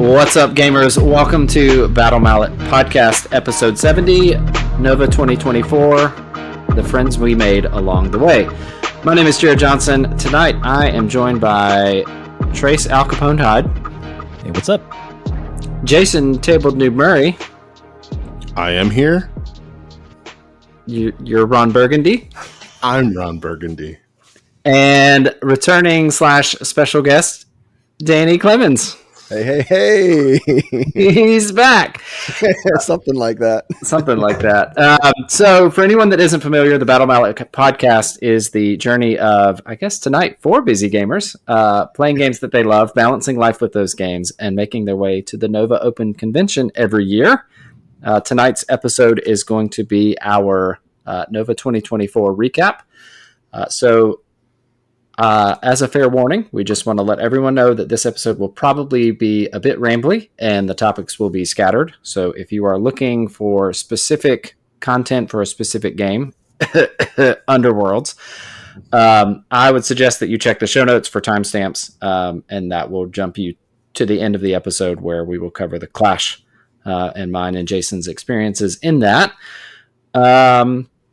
What's up, gamers? Welcome to Battle Mallet Podcast, Episode 70, Nova 2024, The Friends We Made Along the Way. My name is Jerod Johnson. Tonight, I am joined by Trace Al Capone Hyde. Hey, what's up? Jason Tabled Noob Murray. I am here. You're Ron Burgundy. I'm Ron Burgundy. And returning / special guest, Danny Clemens. Hey. He's back. Something like that. So for anyone that isn't familiar, the Battle Mallet podcast is the journey of, I guess tonight, 4 busy gamers playing games that they love, balancing life with those games, and making their way to the Nova Open Convention every year. Tonight's episode is going to be our Nova 2024 recap. As a fair warning, we just want to let everyone know that this episode will probably be a bit rambly and the topics will be scattered. So if you are looking for specific content for a specific game, Underworlds, I would suggest that you check the show notes for timestamps, and that will jump you to the end of the episode where we will cover the Clash and mine and Jason's experiences in that.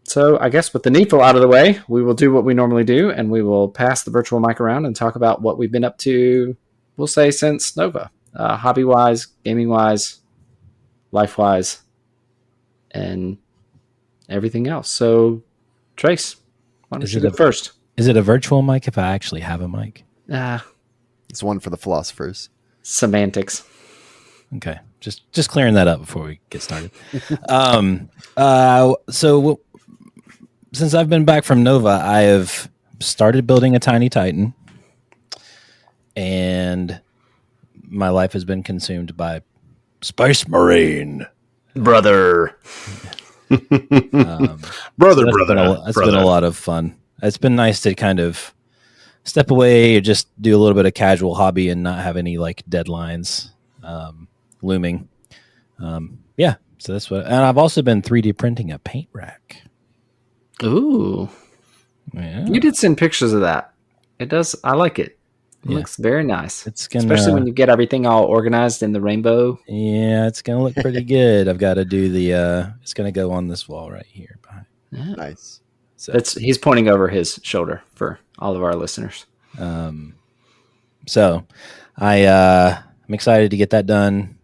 So I guess with the needful out of the way, we will do what we normally do, and we will pass the virtual mic around and talk about what we've been up to, we'll say, since Nova. Hobby-wise, gaming-wise, life-wise, and everything else. So, Trace, why don't you go first? Is it a virtual mic if I actually have a mic? It's one for the philosophers. Semantics. Okay. Just clearing that up before we get started. Since I've been back from Nova, I have started building a tiny Titan, and my life has been consumed by Space Marine. Brother. That's been a lot of fun. It's been nice to kind of step away or just do a little bit of casual hobby and not have any like deadlines looming. So that's what. And I've also been 3D printing a paint rack. Ooh. Yeah. You did send pictures of that. It does. I like it. It looks very nice. Especially when you get everything all organized in the rainbow. Yeah, it's going to look pretty good. I've got to do it's going to go on this wall right here. Yeah. Nice. So he's pointing over his shoulder for all of our listeners. So I'm excited to get that done.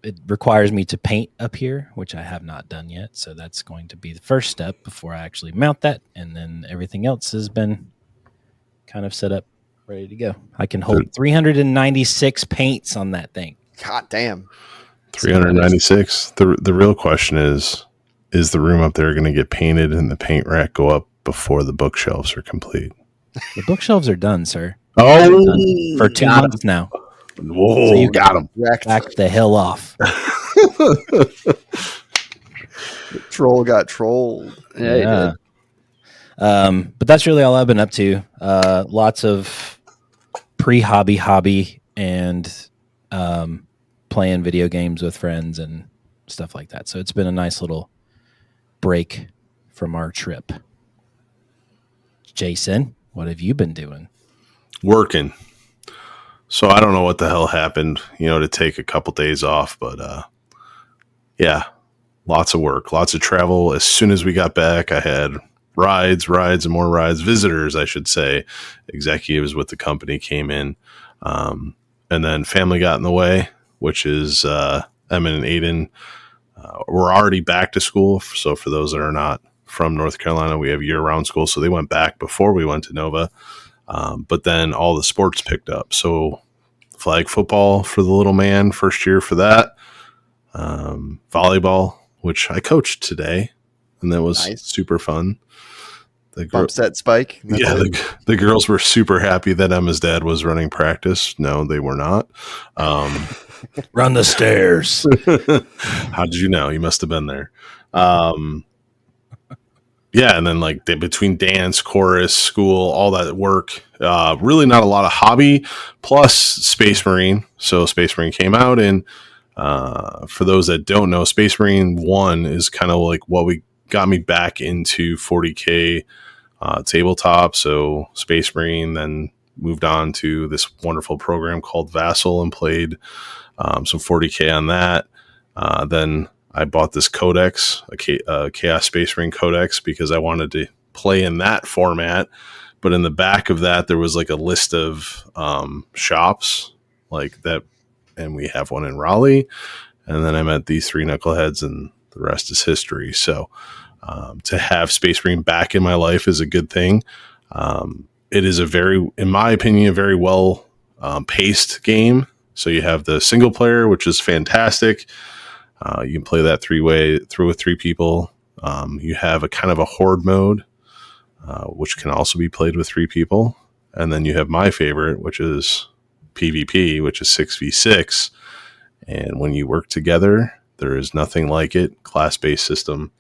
It requires me to paint up here, which I have not done yet. So that's going to be the first step before I actually mount that. And then everything else has been kind of set up, ready to go. I can hold 396 paints on that thing. God damn. 396. The real question is the room up there going to get painted and the paint rack go up before the bookshelves are complete? The bookshelves are done, sir. Oh, for 2 months now. Whoa, so you got him. Back the hell off. The troll got trolled. Yeah. But that's really all I've been up to. Lots of pre-hobby and playing video games with friends and stuff like that. So it's been a nice little break from our trip. Jason, what have you been doing? Working. So I don't know what the hell happened, to take a couple days off, but lots of work, lots of travel. As soon as we got back, I had rides and more rides, visitors, I should say, executives with the company came in, and then family got in the way, which is Emmett and Aiden. We're already back to school. So for those that are not from North Carolina, we have year-round school. So they went back before we went to Nova. But then all the sports picked up. So flag football for the little man, first year for that. Volleyball, which I coached today, and that was super fun. The bump set spike. The girls were super happy that Emma's dad was running practice. No, they were not. Run the stairs. How did you know? You must have been there. And then between dance, chorus, school, all that work, really not a lot of hobby, plus Space Marine. So Space Marine came out, and for those that don't know, Space Marine 1 is kind of like what got me back into 40K tabletop. So Space Marine, then moved on to this wonderful program called Vassal and played some 40K on that. Then I bought this codex, a Chaos Space Marine codex, because I wanted to play in that format. But in the back of that, there was like a list of shops like that, and we have one in Raleigh. And then I met these three knuckleheads, and the rest is history. So to have Space Marine back in my life is a good thing. It is in my opinion, a very well paced game. So you have the single player, which is fantastic. You can play that through with three people. You have a kind of a horde mode, which can also be played with three people. And then you have my favorite, which is PvP, which is 6v6. And when you work together, there is nothing like it. Class-based system,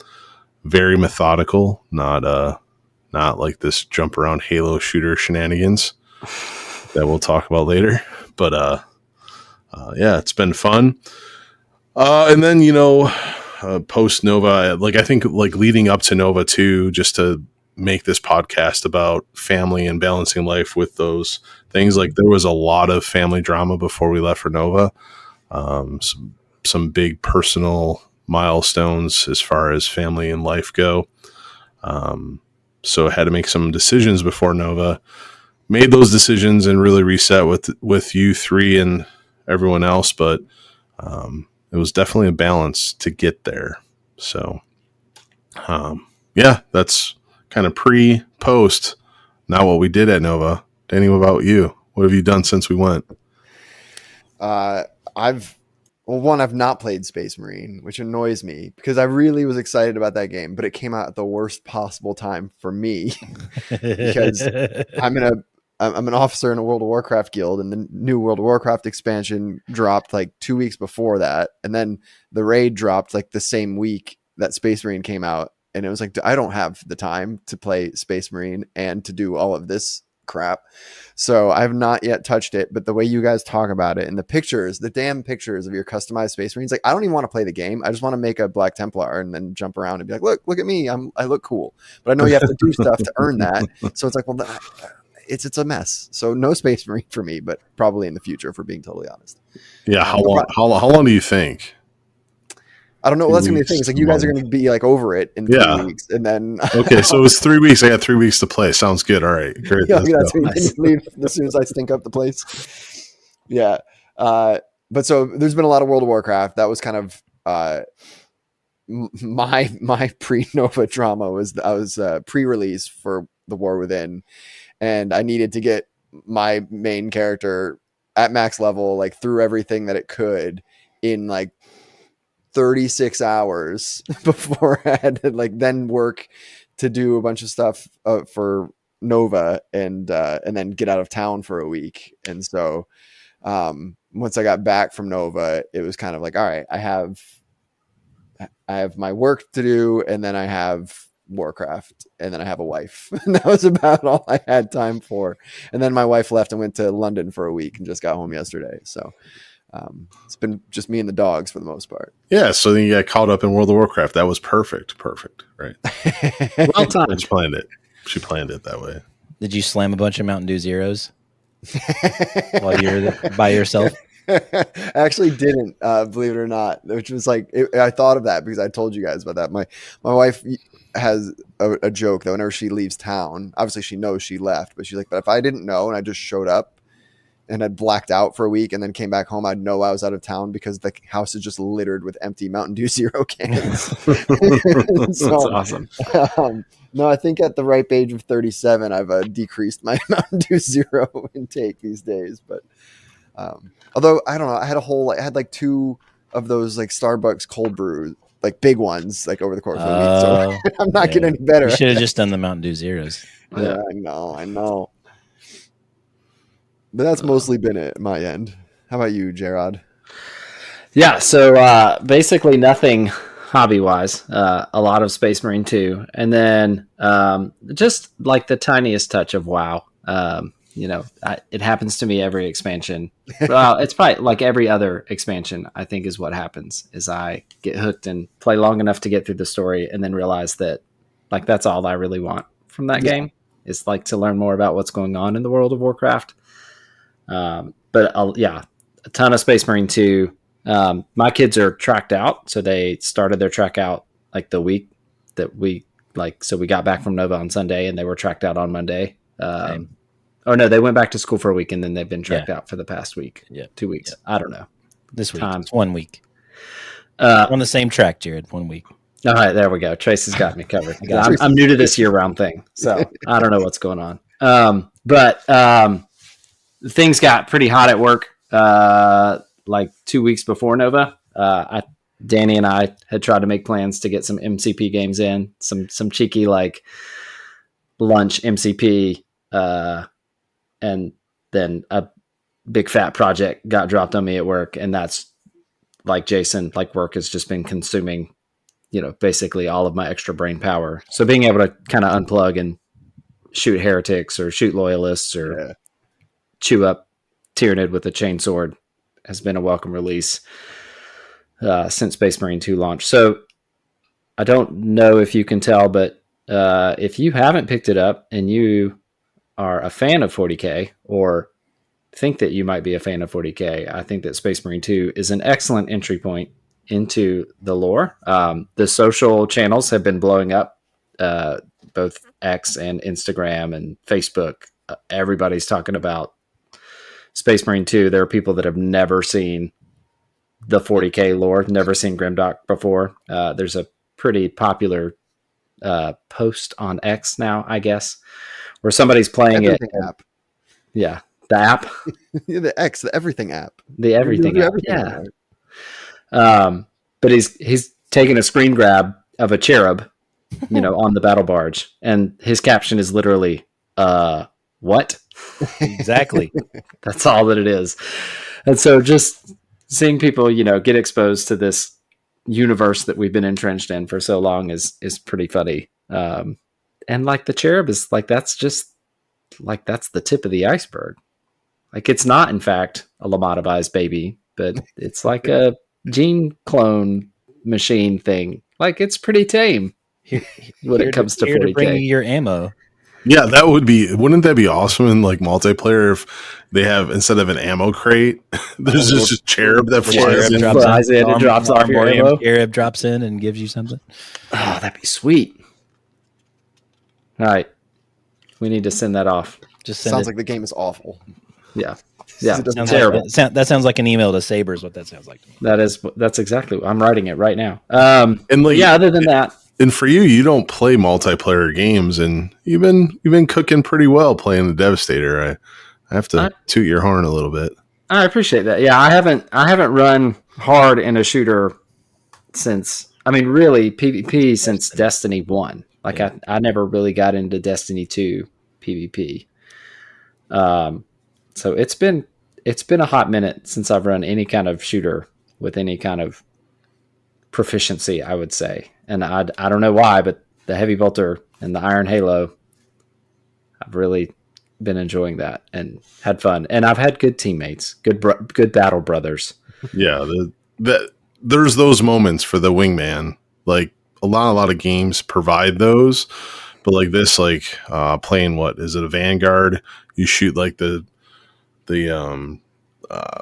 very methodical, not like this jump around Halo shooter shenanigans that we'll talk about later. But yeah, it's been fun. And then, post Nova, like I think like leading up to Nova too, just to make this podcast about family and balancing life with those things. Like there was a lot of family drama before we left for Nova. Some big personal milestones as far as family and life go. So I had to make some decisions before Nova. Made those decisions and really reset with you three and everyone else, but it was definitely a balance to get there. So yeah, that's kind of pre-post, not what we did at Nova. Danny, what about you? What have you done since we went? I've not played Space Marine, which annoys me because I really was excited about that game, but it came out at the worst possible time for me because I'm an officer in a World of Warcraft guild, and the new World of Warcraft expansion dropped like 2 weeks before that, and then the raid dropped like the same week that Space Marine came out, and it was like I don't have the time to play Space Marine and to do all of this crap. So I have not yet touched it, but the way you guys talk about it and the damn pictures of your customized Space Marines, like I don't even want to play the game. I just want to make a Black Templar and then jump around and be like, look at me. I look cool, but I know you have to do stuff to earn that. So it's like, well, it's a mess. So no Space Marine for me, but probably in the future, if we're being totally honest. Yeah. How long do you think? I don't know. Well, that's going to be the thing. It's like you guys are going to be like over it in 3 weeks. And then. Okay. So it was 3 weeks. I got 3 weeks to play. Sounds good. All right. Great. Yeah, nice. Leave as soon as I stink up the place. Yeah. But so there's been a lot of World of Warcraft. That was kind of my pre-Nova drama was I was pre-release for the War Within. And I needed to get my main character at max level, like through everything that it could in like 36 hours before I had to like then work to do a bunch of stuff for Nova and then get out of town for a week. And so once I got back from Nova, it was kind of like, all right, I have my work to do, and then I have Warcraft, and then I have a wife. And that was about all I had time for. And then my wife left and went to London for a week and just got home yesterday. So it's been just me and the dogs for the most part. Yeah, so then you got caught up in World of Warcraft. That was perfect, right? Well timed. She planned it that way. Did you slam a bunch of Mountain Dew Zeros while you're by yourself? I actually didn't, believe it or not, which was like, I thought of that because I told you guys about that. My wife has a joke that whenever she leaves town, obviously she knows she left, but she's like, but if I didn't know and I just showed up and had blacked out for a week and then came back home, I'd know I was out of town because the house is just littered with empty Mountain Dew Zero cans. So, that's awesome. No, I think at the ripe age of 37, I've decreased my Mountain Dew Zero intake these days. But although I don't know, I had like 2 of those like Starbucks cold brew, like big ones, like over the course of the week. So I'm not getting any better. You should have just done the Mountain Dew Zeros. Yeah, I know. But that's mostly been it at my end. How about you, Jerod? Yeah, so basically nothing hobby-wise. A lot of Space Marine 2. And then just like the tiniest touch of WoW. It happens to me every expansion. Well, it's probably like every other expansion, I think, is what happens, is I get hooked and play long enough to get through the story and then realize that like that's all I really want from that game is like to learn more about what's going on in the world of Warcraft. But a ton of Space Marine 2. My kids are tracked out, so they started their track out like the week that we so we got back from Nova on Sunday, and they were tracked out on Monday. Oh no, they went back to school for a week, and then they've been tracked out for the past week. 2 weeks. I don't know. This week. Time. It's 1 week. On the same track, Jerod. 1 week. All right, there we go. Tracy's got me covered. I'm new to this year-round thing, so I don't know what's going on. But things got pretty hot at work like 2 weeks before Nova. Danny and I had tried to make plans to get some MCP games in, some cheeky like lunch MCP, and then a big fat project got dropped on me at work, and that's like Jason, like work has just been consuming, basically all of my extra brain power. So being able to kind of unplug and shoot heretics or shoot loyalists or chew up Tyranid with a chainsword has been a welcome release since Space Marine 2 launched. So I don't know if you can tell, but if you haven't picked it up and you are a fan of 40K or think that you might be a fan of 40K, I think that Space Marine 2 is an excellent entry point into the lore. The social channels have been blowing up, both X and Instagram and Facebook. Everybody's talking about Space Marine 2. There are people that have never seen the 40K lore, never seen Grimdark before. There's a pretty popular post on X now, I guess, where somebody's playing Everything it. App. Yeah, the app. The X, the Everything app. The Everything app. Everything But he's taking a screen grab of a cherub, on the battle barge, and his caption is literally, what? Exactly. That's all that it is. And so just seeing people, get exposed to this universe that we've been entrenched in for so long is pretty funny. And like the cherub is like, that's the tip of the iceberg. Like it's not in fact a lobotomized baby, but it's like a gene clone machine thing. Like it's pretty tame when it comes to 40K. To bring you your ammo. Yeah, wouldn't that be awesome in like multiplayer if they have, instead of an ammo crate, there's just a cherub that flies in. And drops off your ammo. Cherub drops in and gives you something. Oh, that'd be sweet. All right. We need to send that off. Just sounds like the game is awful. Yeah. Yeah. Sounds terrible. That sounds like an email to Saber is what that sounds like to me. That's exactly what I'm writing it right now. And like, other than that. And for you don't play multiplayer games, and you've been cooking pretty well playing the Devastator. I have to toot your horn a little bit. I appreciate that. Yeah, I haven't run hard in a shooter since, really PvP since Destiny 1. Like I never really got into Destiny 2 PvP. So it's been a hot minute since I've run any kind of shooter with any kind of proficiency, I would say. And I don't know why, but the Heavy Bolter and the Iron Halo, I've really been enjoying that and had fun. And I've had good teammates, good battle brothers. Yeah, there's those moments for the wingman. Like a lot of games provide those, but like this, playing what is it, a Vanguard? You shoot like the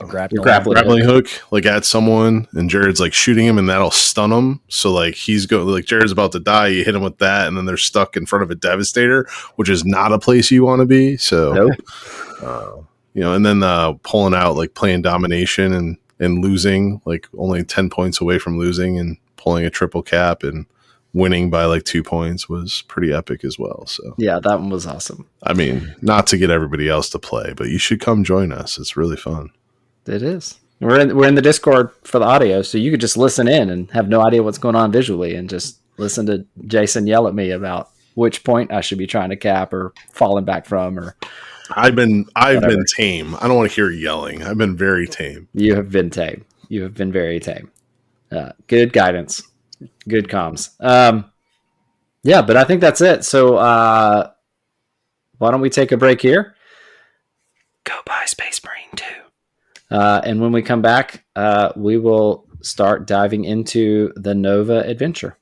grappling hook like at someone, and Jared's like shooting him, and that'll stun him. So like Jared's about to die, you hit him with that, and then they're stuck in front of a Devastator, which is not a place you want to be. So nope. And then pulling out, like playing domination and losing, like only 10 points away from losing, and pulling a triple cap and winning by like 2 points was pretty epic as well. So yeah, that one was awesome. Not to get everybody else to play, but you should come join us. It's really fun. It is. We're in the Discord for the audio, so you could just listen in and have no idea what's going on visually, and just listen to Jason yell at me about which point I should be trying to cap or falling back from. Or I've been tame. I don't want to hear yelling. I've been very tame. You have been tame. You have been very tame. Good guidance. Good comms. Yeah, but I think that's it. So why don't we take a break here? Go buy Space Marine 2. And when we come back, we will start diving into the Nova adventure.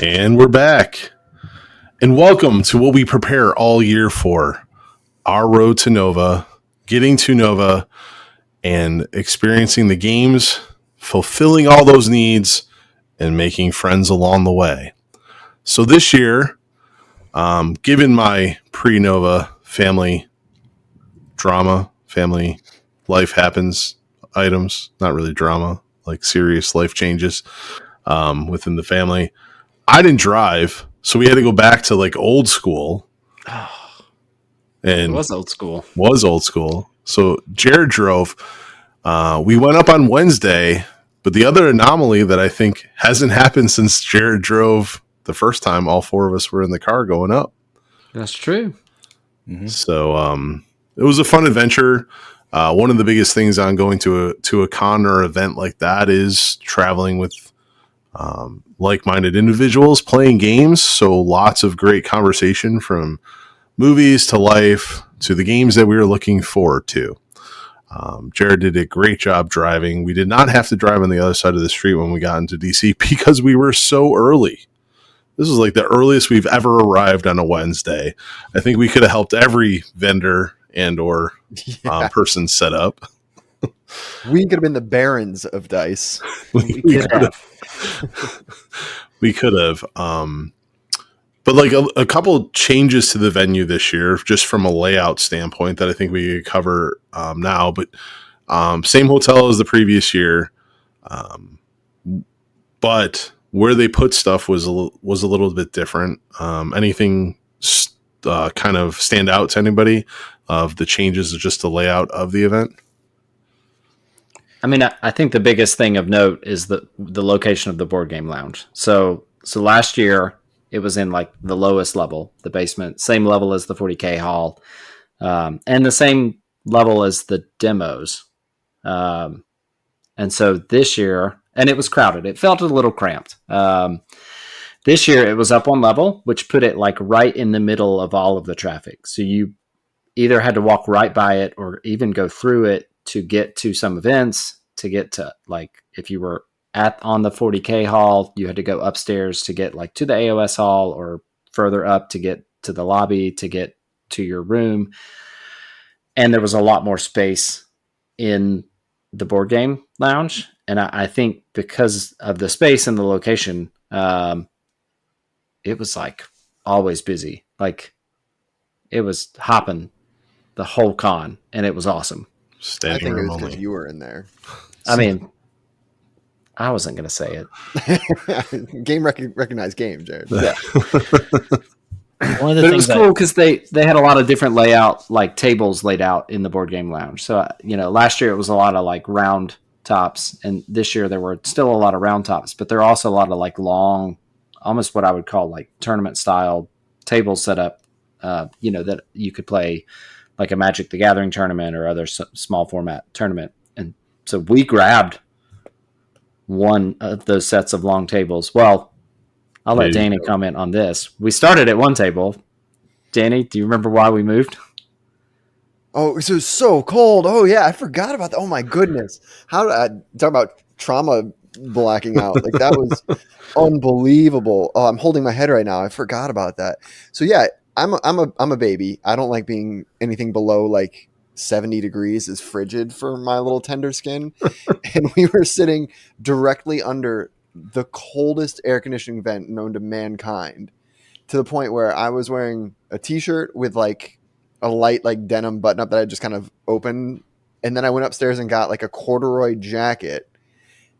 And we're back. And welcome to what we prepare all year for, our road to Nova, getting to Nova, and experiencing the games, fulfilling all those needs, and making friends along the way. So this year, given my pre-Nova family drama, family life happens items, not really drama, like serious life changes within the family, I didn't drive, so we had to go back to like old school. It was old school. So Jerod drove. We went up on Wednesday, but the other anomaly that I think hasn't happened since Jerod drove the first time, all four of us were in the car going up. That's true. Mm-hmm. So it was a fun adventure. One of the biggest things on going to a con or event like that is traveling with like-minded individuals playing games. So lots of great conversation from movies to life to the games that we were looking forward to. Jerod did a great job driving. We did not have to drive on the other side of the street when we got into DC because we were so early. This was like the earliest we've ever arrived on a Wednesday. I think we could have helped every vendor and or person set up. We could have been the barons of dice. We could have. But like a couple changes to the venue this year, just from a layout standpoint that I think we could cover now. But same hotel as the previous year. But where they put stuff was a little bit different. Anything kind of stand out to anybody of the changes of just the layout of the event? I mean, I think the biggest thing of note is the location of the board game lounge. So last year it was in like the lowest level, the basement, same level as the 40K hall, and the same level as the demos. And so this year, and it was crowded. It felt a little cramped. This year it was up one level, which put it like right in the middle of all of the traffic. So you either had to walk right by it or even go through it to get to some events, to get to like, if you were on the 40K hall, you had to go upstairs to get like to the AOS hall or further up to get to the lobby, to get to your room. And there was a lot more space in the board game lounge. And I think because of the space and the location, it was like always busy. Like it was hopping the whole con, and it was awesome. Standing I think it room was only. because you were in there. I mean, I wasn't going to say it. Game recognized game, Jerod. Yeah. One of the But it things was cool because they had a lot of different layout, like tables laid out in the board game lounge. So, last year it was a lot of like round tops, and this year there were still a lot of round tops, but there are also a lot of like long, almost what I would call like tournament style tables set up, that you could play like a Magic the Gathering tournament or other small format tournament. And so we grabbed one of those sets of long tables. Well, I'll let Danny comment on this. We started at one table. Danny, do you remember why we moved? Oh, it was so cold. Oh yeah, I forgot about that. Oh my goodness. How did I talk about trauma blacking out? Like that was unbelievable. Oh, I'm holding my head right now. I forgot about that. So yeah, I'm a baby. I don't like being anything below like 70 degrees is frigid for my little tender skin. And we were sitting directly under the coldest air conditioning vent known to mankind, to the point where I was wearing a t-shirt with like a light like denim button up that I just kind of opened. And then I went upstairs and got like a corduroy jacket.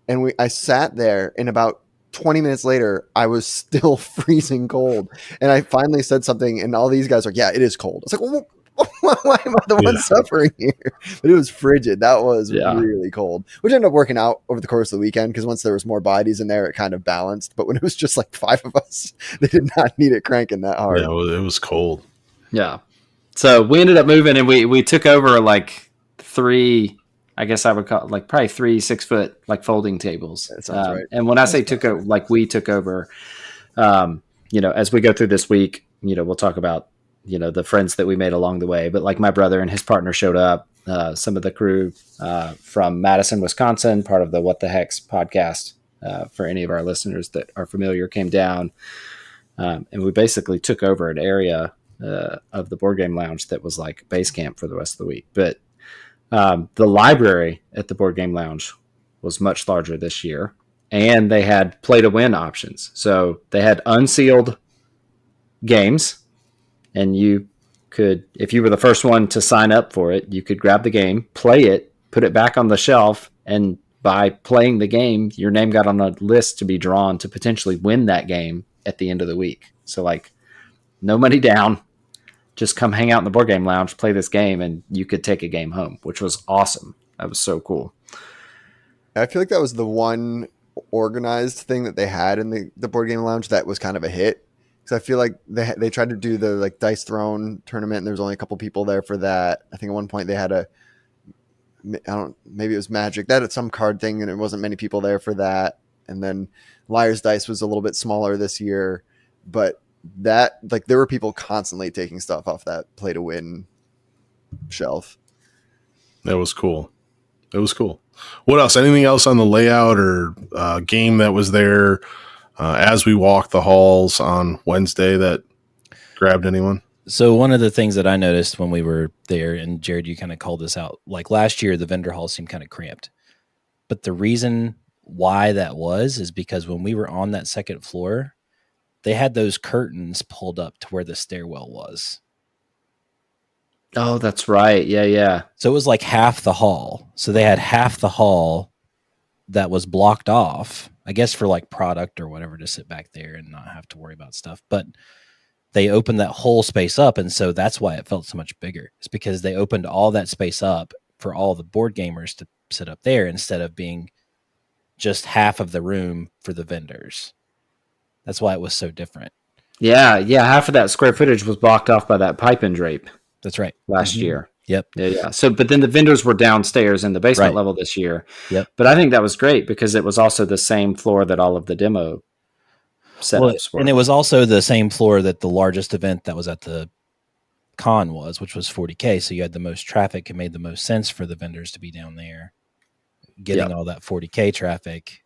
And I sat there, and about 20 minutes later, I was still freezing cold. And I finally said something, and all these guys were like, yeah, it is cold. It's like, well, why am I the one suffering here? But it was frigid. That was really cold, which ended up working out over the course of the weekend, because once there was more bodies in there, it kind of balanced. But when it was just like 5 of us, they did not need it cranking that hard. Yeah, it was cold. Yeah. So we ended up moving, and we took over like 3, I guess I would call like probably 3 6-foot like folding tables. That sounds right. And when I say took over, like we took over, as we go through this week, we'll talk about, the friends that we made along the way. But like my brother and his partner showed up, some of the crew from Madison, Wisconsin, part of the What the Hex podcast, for any of our listeners that are familiar, came down. And we basically took over an area of the board game lounge that was like base camp for the rest of the week. But the library at the board game lounge was much larger this year, and they had play to win options. So they had unsealed games, and you could, if you were the first one to sign up for it, you could grab the game, play it, put it back on the shelf, and by playing the game, your name got on a list to be drawn to potentially win that game at the end of the week. So like, no money down, just come hang out in the board game lounge, play this game, and you could take a game home, which was awesome. That was so cool. I feel like that was the one organized thing that they had in the board game lounge that was kind of a hit. Because I feel like they tried to do the like Dice Throne tournament, and there was only a couple people there for that. I think at one point they had maybe it was Magic. That had some card thing, and it wasn't many people there for that. And then Liar's Dice was a little bit smaller this year, but that like there were people constantly taking stuff off that play to win shelf. That was cool. It was cool. What else? Anything else on the layout or game that was there as we walked the halls on Wednesday that grabbed anyone? So one of the things that I noticed when we were there, and Jerod, you kind of called this out, like last year, the vendor hall seemed kind of cramped. But the reason why that was is because when we were on that second floor, they had those curtains pulled up to where the stairwell was. Oh, that's right. Yeah. So it was like half the hall. So they had half the hall that was blocked off, I guess for like product or whatever, to sit back there and not have to worry about stuff. But they opened that whole space up. And so that's why it felt so much bigger. It's because they opened all that space up for all the board gamers to sit up there instead of being just half of the room for the vendors. That's why it was so different. Yeah. Half of that square footage was blocked off by that pipe and drape. That's right. Last year. Yep. Yeah. So, but then the vendors were downstairs in the basement level this year. Yep. But I think that was great because it was also the same floor that all of the demo setups were. And it was also the same floor that the largest event that was at the con was, which was 40K. So you had the most traffic. It made the most sense for the vendors to be down there getting all that 40K traffic.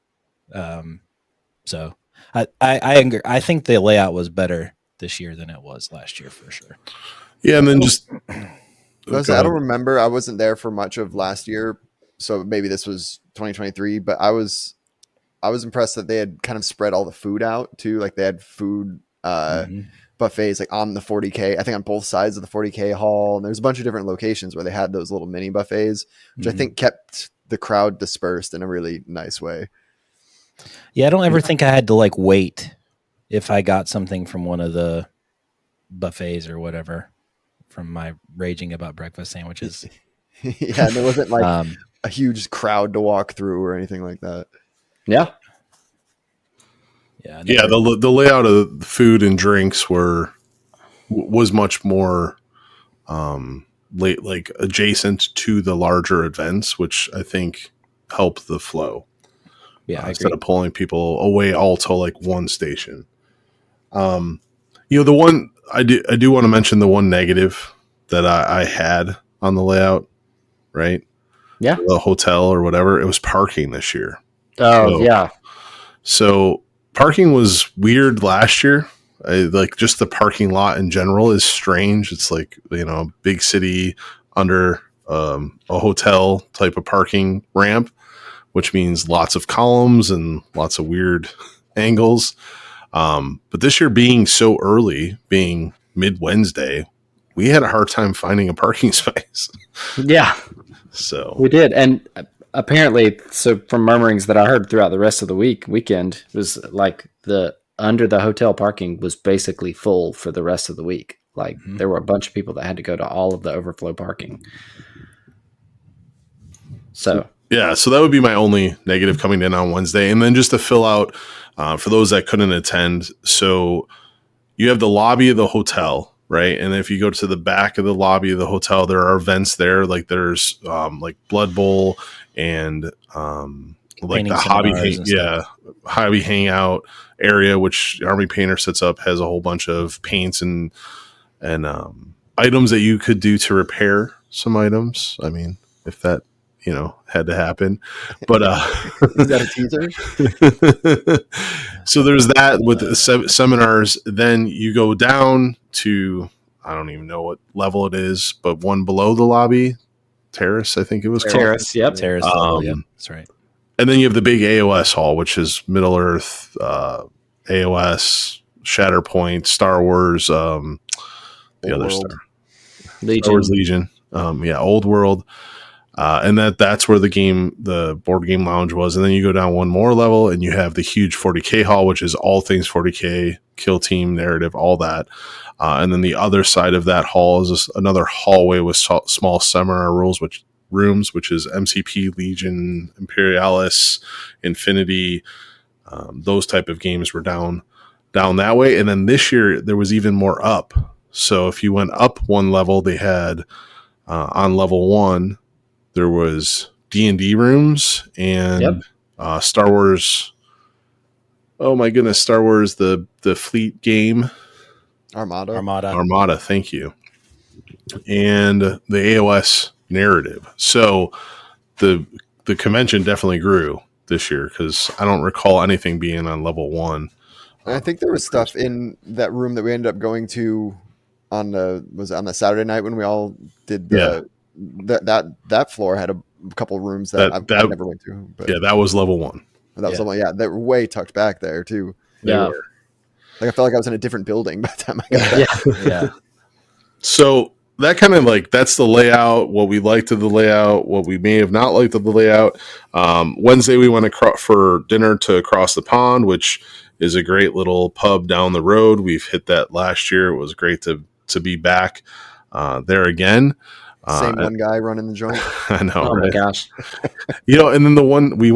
So I agree. I think the layout was better this year than it was last year for sure. Yeah, and then just I don't remember. I wasn't there for much of last year, so maybe this was 2023. But I was impressed that they had kind of spread all the food out too. Like they had food buffets like on the 40K. I think on both sides of the 40K hall. And there's a bunch of different locations where they had those little mini buffets, which I think kept the crowd dispersed in a really nice way. Yeah, I don't ever think I had to like wait if I got something from one of the buffets or whatever. From my raging about breakfast sandwiches. Yeah, there wasn't like a huge crowd to walk through or anything like that. Yeah. Yeah, the layout of the food and drinks was much more like adjacent to the larger events, which I think helped the flow. Yeah, instead of pulling people away all to like one station. The one I do want to mention the one negative that I had on the layout, right? Yeah. The hotel or whatever. It was parking this year. Oh, yeah. So parking was weird last year. Like just the parking lot in general is strange. It's like, big city under a hotel type of parking ramp, which means lots of columns and lots of weird angles. But this year being so early, being mid-Wednesday, we had a hard time finding a parking space. Yeah. So we did. And apparently, so from murmurings that I heard throughout the rest of the weekend, was like under the hotel parking was basically full for the rest of the week. Like there were a bunch of people that had to go to all of the overflow parking. So yeah, so that would be my only negative coming in on Wednesday. And then just to fill out for those that couldn't attend. So you have the lobby of the hotel, right? And if you go to the back of the lobby of the hotel, there are events there. Like there's like Bloodbowl and like the hobby hangout area, which Army Painter sets up, has a whole bunch of paints and items that you could do to repair some items. I mean, if that had to happen, but is that a teaser? So there's that with the seminars. Then you go down to I don't even know what level it is, but one below the lobby, Terrace, I think it was called. Terrace, yep. Terrace level, yep, that's right. And then you have the big AOS hall, which is Middle Earth, AOS, Shatterpoint, Star Wars, the other World. Legion. Star Wars Legion, Old World. And that's where the board game lounge was. And then you go down one more level and you have the huge 40K hall, which is all things 40K, kill team, narrative, all that. And then the other side of that hall is another hallway with small seminar rooms, which is MCP, Legion, Imperialis, Infinity. Those type of games were down that way. And then this year there was even more up. So if you went up one level, they had on level 1, there was D&D rooms and Star Wars. Oh my goodness, Star Wars, the fleet game. Armada, thank you. And the AOS narrative. So the convention definitely grew this year because I don't recall anything being on level 1. And I think there was stuff in that room that we ended up going to on the Saturday night when we all did that floor had a couple rooms that I never went to. But that was level 1. That was level, they were way tucked back there too. Yeah. Like I felt like I was in a different building by the time I got there. Yeah. So that kind of that's the layout, what we liked of the layout, what we may have not liked of the layout. Wednesday we went for dinner to Across the Pond, which is a great little pub down the road. We've hit that last year. It was great to be back there again. Same one guy running the joint. I know. Oh my gosh. And then the one we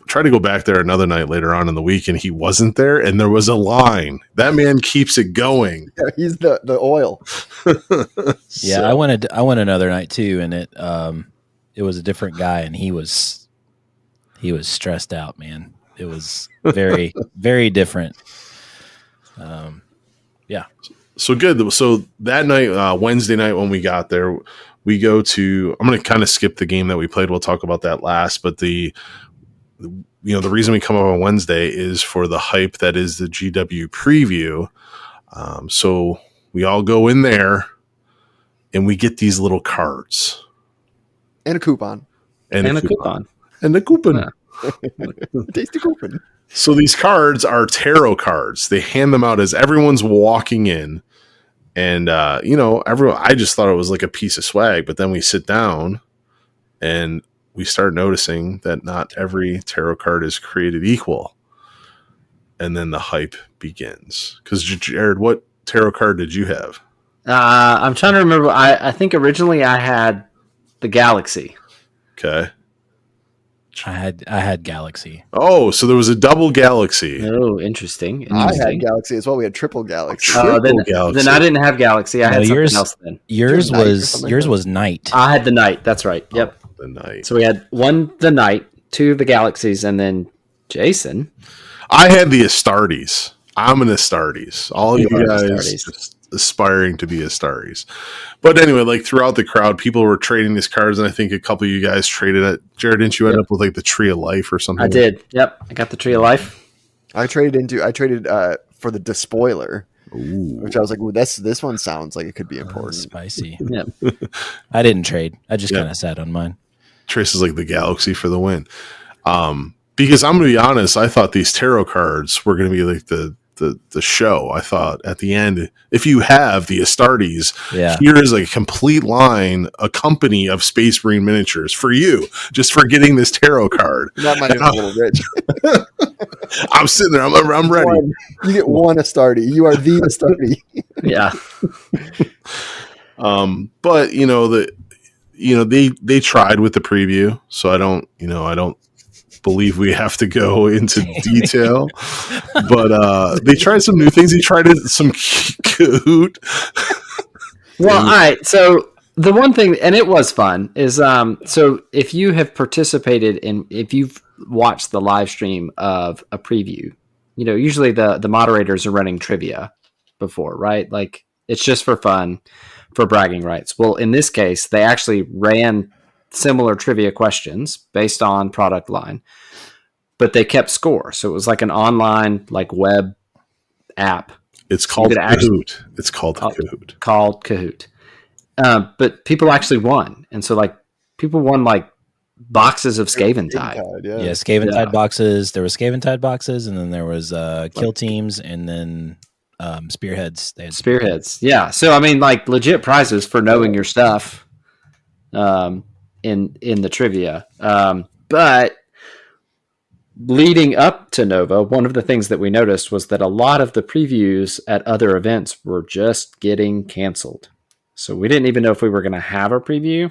tried to go back there another night later on in the week, and he wasn't there, and there was a line. That man keeps it going. Yeah, he's the oil. Yeah, I went another night too, and it was a different guy, and he was stressed out, man. It was very very different. So good. So that night, Wednesday night when we got there, we go to. I'm going to kind of skip the game that we played. We'll talk about that last. But the reason we come up on Wednesday is for the hype that is the GW preview. So we all go in there, and we get these little cards and a coupon and a coupon. Yeah. Tasty coupon. So these cards are tarot cards. They hand them out as everyone's walking in. And, I just thought it was like a piece of swag. But then we sit down and we start noticing that not every tarot card is created equal. And then the hype begins. Because, Jerod, what tarot card did you have? I'm trying to remember. I think originally I had the Galaxy. Okay. I had Galaxy. Oh, so there was a double Galaxy. Oh, interesting. I had Galaxy as well. We had triple Galaxy. Galaxy. Then I didn't have Galaxy. I had something else then. Yours was Knight. I had the Knight. That's right. Yep. The Knight. So we had the Knight, 2 the Galaxies, and then Jason. I had the Astartes. I'm an Astartes. All you guys Astartes. just aspiring to be Astartes. But anyway, throughout the crowd, people were trading these cards, and I think a couple of you guys traded it. Jared, didn't you end up with the Tree of Life or something? I did. Yep. I got the Tree of Life. I traded for the Despoiler. Ooh. Which I was like, well, this one sounds like it could be important. Spicy. Yep. I didn't trade. I just kind of sat on mine. Trace is like the Galaxy for the win. Because I'm going to be honest, I thought these tarot cards were going to be like the show. I thought at the end, if you have the Astartes, here is a complete line, a company of Space Marine miniatures for you, just for getting this tarot card. That might be a little rich. I'm sitting there. I'm ready. You get one Astarte. You are the Astarte. Yeah. But they tried with the preview, so I don't believe we have to go into detail, but they tried some new things. They tried some Kahoot. Well, all right. So the one thing, and it was fun, is so if you have participated if you've watched the live stream of a preview, usually the moderators are running trivia before, right? Like it's just for fun, for bragging rights. Well, in this case, they actually ran similar trivia questions based on product line, but they kept score. So it was like an online, web app. It's So you called could actually Kahoot. It's called Kahoot. called Kahoot. But people actually won, and so like people won like boxes of Skaventide. Yeah, Skaventide Yeah. boxes. There was Skaventide boxes, and then there was kill teams, and then spearheads. They had Spearheads. Yeah. So I mean, like legit prizes for knowing your stuff in the trivia. But leading up to Nova, one of the things that we noticed was that a lot of the previews at other events were just getting canceled. So we didn't even know if we were going to have a preview.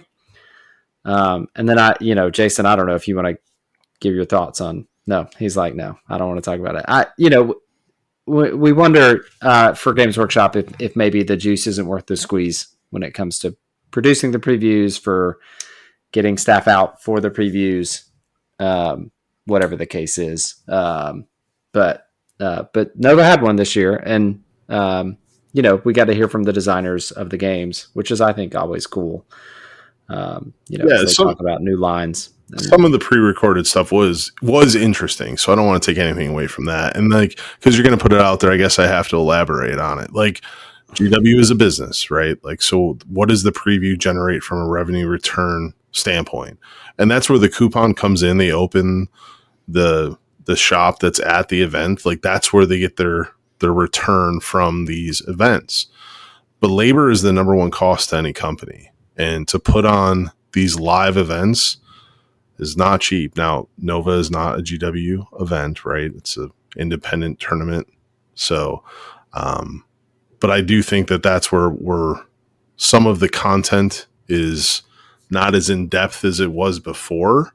And then Jason, I don't know if you want to give your thoughts on. No, he's like, no, I don't want to talk about it. We wonder for Games Workshop if maybe the juice isn't worth the squeeze when it comes to producing the previews, for getting staff out for the previews, whatever the case is. But Nova had one this year, and we got to hear from the designers of the games, which is, I think, always cool. As they talk about new lines. Some of the pre-recorded stuff was interesting, so I don't want to take anything away from that. And like, because you're going to put it out there, I guess I have to elaborate on it. Like, GW is a business, right? Like, so what does the preview generate from a revenue return standpoint? And that's where the coupon comes in. They open the shop that's at the event. Like, that's where they get their return from these events. But labor is the number one cost to any company. And to put on these live events is not cheap. Now, Nova is not a GW event, right? It's an independent tournament. So, but I do think that that's where some of the content is not as in depth as it was before,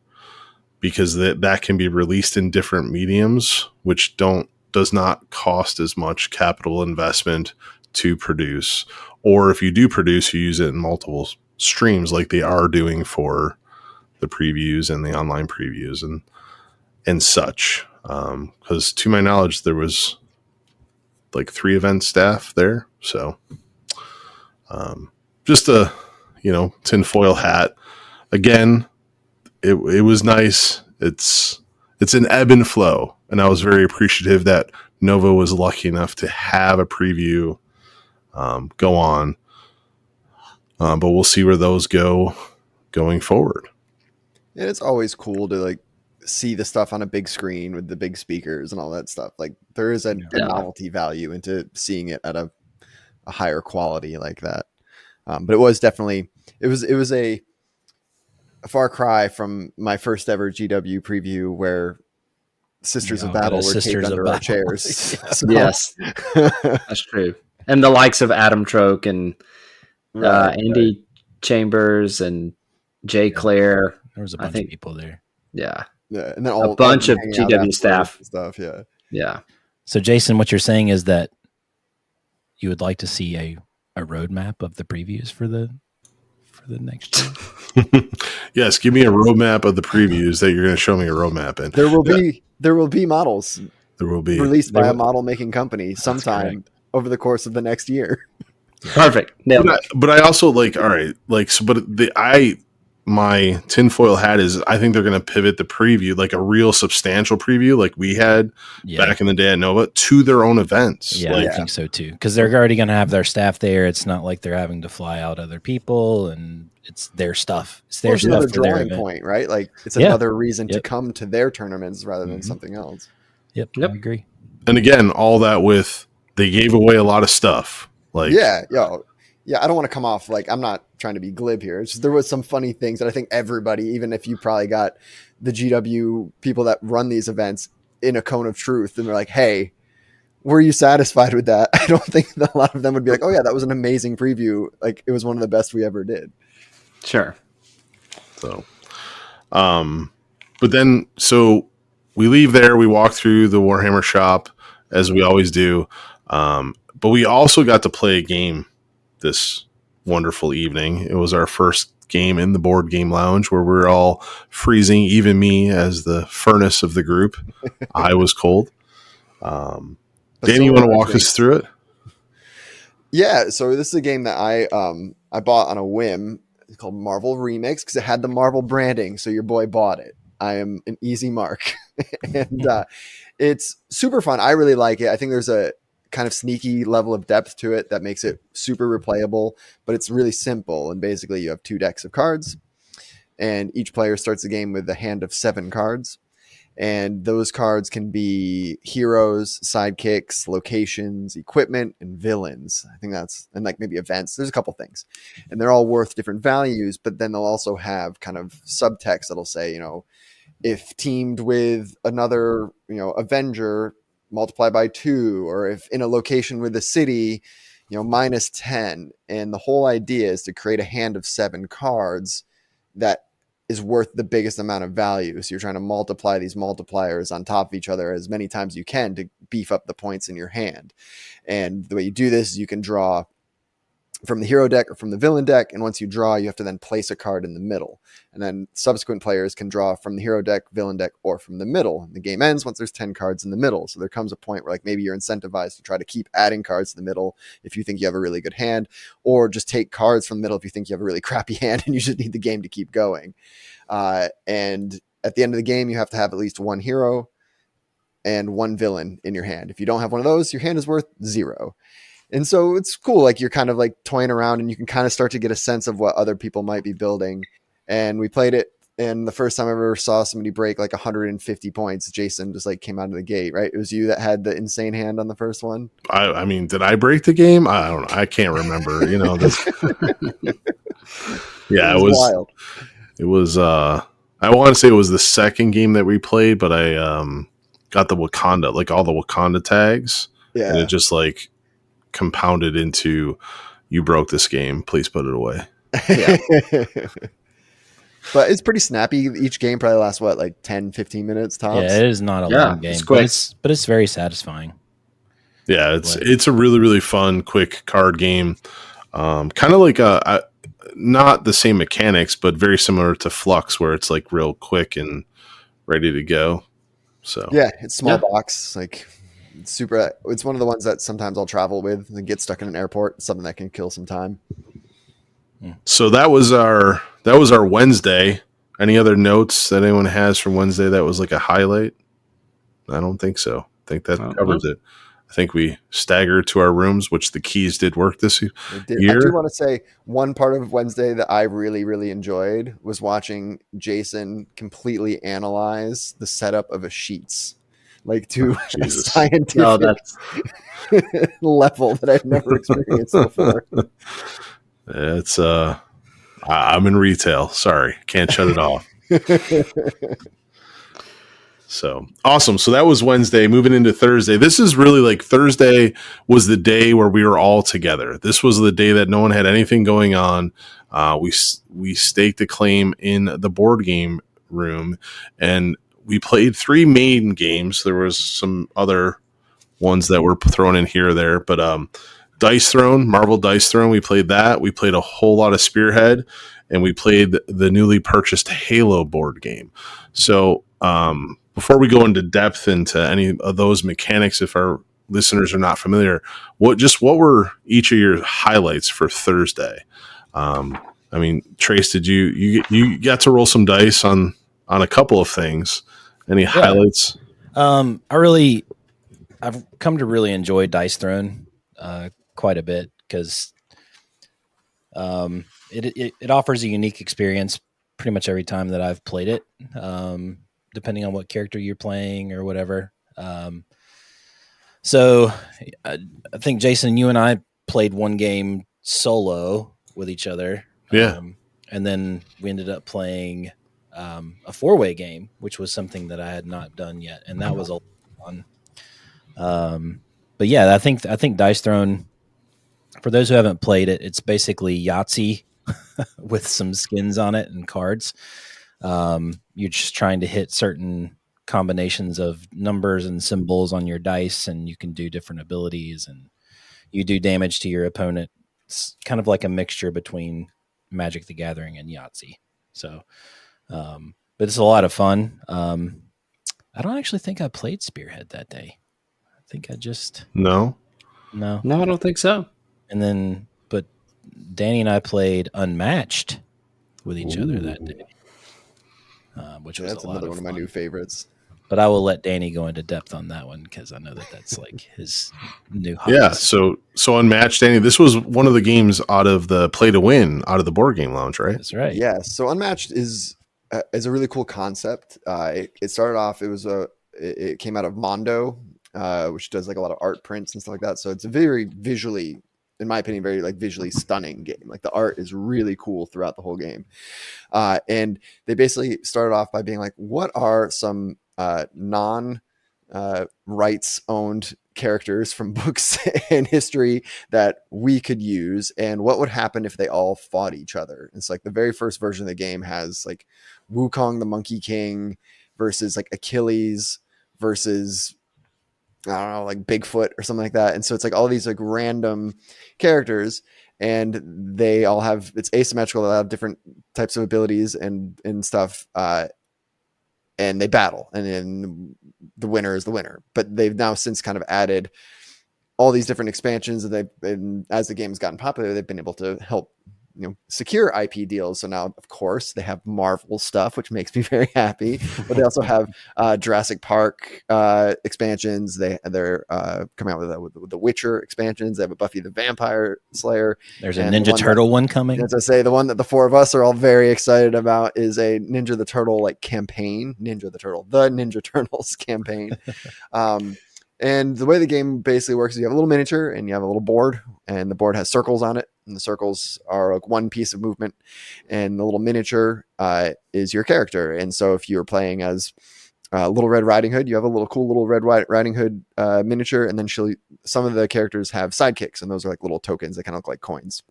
because that can be released in different mediums, which does not cost as much capital investment to produce. Or if you do produce, you use it in multiple streams like they are doing for the previews and the online previews and such. Because to my knowledge, there was like 3 event staff there. So just a, tinfoil hat. Again, it was nice. It's an ebb and flow. And I was very appreciative that Nova was lucky enough to have a preview go on. But we'll see where those go going forward. And it's always cool to like see the stuff on a big screen with the big speakers and all that stuff. Like there is a novelty value into seeing it at a higher quality like that. But it was definitely, it was a far cry from my first ever GW preview where Sisters of Battle were taped under our chairs. Yes, that's true. And the likes of Adam Troke and Andy Chambers and Jay Clare. There was a bunch of people there. Yeah. Yeah. And then a bunch of GW staff and stuff. Yeah. Yeah. So Jason, what you're saying is that you would like to see a roadmap of the previews for the next year? Yes, give me a roadmap of the previews that you're going to show me a roadmap in. There will be models. There will be released by a model making company sometime over the course of the next year. Perfect. But I also like, all right, like, so, but my tinfoil hat is, I think they're going to pivot the preview, like a real substantial preview, like we had back in the day at Nova, to their own events. Yeah, I think so too. Because they're already going to have their staff there. It's not like they're having to fly out other people, and it's their stuff. It's their stuff. Another drawing point, right? Like it's another reason to come to their tournaments rather than something else. Yep, I agree. And again, all that with, they gave away a lot of stuff. Like, yeah, I don't want to come off like I'm not trying to be glib here. It's just, there was some funny things that I think everybody, even if you probably got the GW people that run these events in a cone of truth, and they're like, "Hey, were you satisfied with that?" I don't think that a lot of them would be like, "Oh yeah, that was an amazing preview. Like it was one of the best we ever did." Sure. So, but then so we leave there. We walk through the Warhammer shop as we always do. But we also got to play a game this wonderful evening. It was our first game in the board game lounge where we're all freezing, even me as the furnace of the group. I was cold. Dan, you want to walk us through it? Yeah. So this is a game that I bought on a whim. It's called Marvel Remix because it had the Marvel branding. So your boy bought it. I am an easy mark. And it's super fun. I really like it. I think there's a kind of sneaky level of depth to it that makes it super replayable, but it's really simple. And basically you have 2 decks of cards, and each player starts the game with a hand of 7 cards. And those cards can be heroes, sidekicks, locations, equipment, and villains. I think and like maybe events. There's a couple things, and they're all worth different values, but then they'll also have kind of subtext that'll say, if teamed with another, Avenger, multiply by 2, or if in a location with a city, minus 10. And the whole idea is to create a hand of 7 cards that is worth the biggest amount of value. So you're trying to multiply these multipliers on top of each other as many times as you can to beef up the points in your hand. And the way you do this is you can draw from the hero deck or from the villain deck. And once you draw, you have to then place a card in the middle. And then subsequent players can draw from the hero deck, villain deck, or from the middle. And the game ends once there's 10 cards in the middle. So there comes a point where like maybe you're incentivized to try to keep adding cards to the middle if you think you have a really good hand, or just take cards from the middle if you think you have a really crappy hand and you just need the game to keep going. And at the end of the game, you have to have at least 1 hero and 1 villain in your hand. If you don't have one of those, your hand is worth 0. And so it's cool. Like you're kind of like toying around and you can kind of start to get a sense of what other people might be building. And we played it. And the first time I ever saw somebody break like 150 points, Jason just like came out of the gate, right? It was you that had the insane hand on the first one. I mean, did I break the game? I don't know. I can't remember. Yeah, it was wild. It was, I want to say it was the second game that we played, but I got the Wakanda, like all the Wakanda tags. Yeah. And it just like compounded into, you broke this game, please put it away. Yeah. But it's pretty snappy. Each game probably lasts like 10, 15 minutes tops. Yeah, it is not a long game, but it's very satisfying. Yeah, it's a really, really fun, quick card game. Kind of like not the same mechanics, but very similar to Flux, where it's like real quick and ready to go. So yeah, it's small box, like super. It's one of the ones that sometimes I'll travel with and get stuck in an airport. Something that can kill some time. So that was our Wednesday. Any other notes that anyone has from Wednesday that was like a highlight? I don't think so. I think that covers it. I think we staggered to our rooms, which the keys did work this year. I do want to say one part of Wednesday that I really, really enjoyed was watching Jason completely analyze the setup of a Sheets, like to a scientific level that I've never experienced before. It's I'm in retail. Sorry, can't shut it off. So awesome. So that was Wednesday. Moving into Thursday. This is really like Thursday was the day where we were all together. This was the day that no one had anything going on. We staked a claim in the board game room, and we played 3 main games. There was some other ones that were thrown in here or there, but Dice Throne, Marvel Dice Throne. We played that. We played a whole lot of Spearhead, and we played the newly purchased Halo board game. So before we go into depth into any of those mechanics, if our listeners are not familiar, what were each of your highlights for Thursday? I mean, Trace, did you got to roll some dice on a couple of things? Any highlights? I've come to really enjoy Dice Throne quite a bit because it offers a unique experience pretty much every time that I've played it, depending on what character you're playing or whatever. So I think, Jason, you and I played one game solo with each other. Yeah. And then we ended up playing a 4-way game, which was something that I had not done yet. And that was a lot of fun. But yeah, I think Dice Throne, for those who haven't played it, it's basically Yahtzee with some skins on it and cards. You're just trying to hit certain combinations of numbers and symbols on your dice, and you can do different abilities, and you do damage to your opponent. It's kind of like a mixture between Magic the Gathering and Yahtzee. So, but it's a lot of fun. I don't actually think I played Spearhead that day. I think I just... No, I don't think so. And then, but Danny and I played Unmatched with each other that day, which was that's another one of my new favorites. But I will let Danny go into depth on that one because I know that that's like his new hobby. Yeah, so Unmatched, Danny, this was one of the games out of the Play to Win out of the Board Game Lounge, right? That's right. Yeah. So Unmatched is a really cool concept. It started off. It came out of Mondo, which does like a lot of art prints and stuff like that. So it's a very visually, in my opinion, very like visually stunning game. Like the art is really cool throughout the whole game. And they basically started off by being like, what are some non rights owned characters from books and history that we could use, and what would happen if they all fought each other? It's like the very first version of the game has like Wukong the Monkey King versus like Achilles versus, I don't know, like Bigfoot or something like that. And so it's like all these like random characters, and they all have, it's asymmetrical. They have different types of abilities and stuff. And they battle, and then the winner is the winner. But they've now since kind of added all these different expansions, and as the game's gotten popular, they've been able to help, secure IP deals. So now, of course, they have Marvel stuff, which makes me very happy. But they also have Jurassic Park expansions. They're coming out with the Witcher expansions. They have a Buffy the Vampire Slayer. There's a Ninja Turtle one coming. As I say, the one that the four of us are all very excited about is a Ninja the Turtle like campaign. The Ninja Turtles campaign. And the way the game basically works is you have a little miniature and you have a little board, and the board has circles on it, and the circles are like one piece of movement, and the little miniature is your character. And so if you're playing as Little Red Riding Hood, you have a cool little Red Riding Hood miniature, and then some of the characters have sidekicks, and those are like little tokens that kind of look like coins.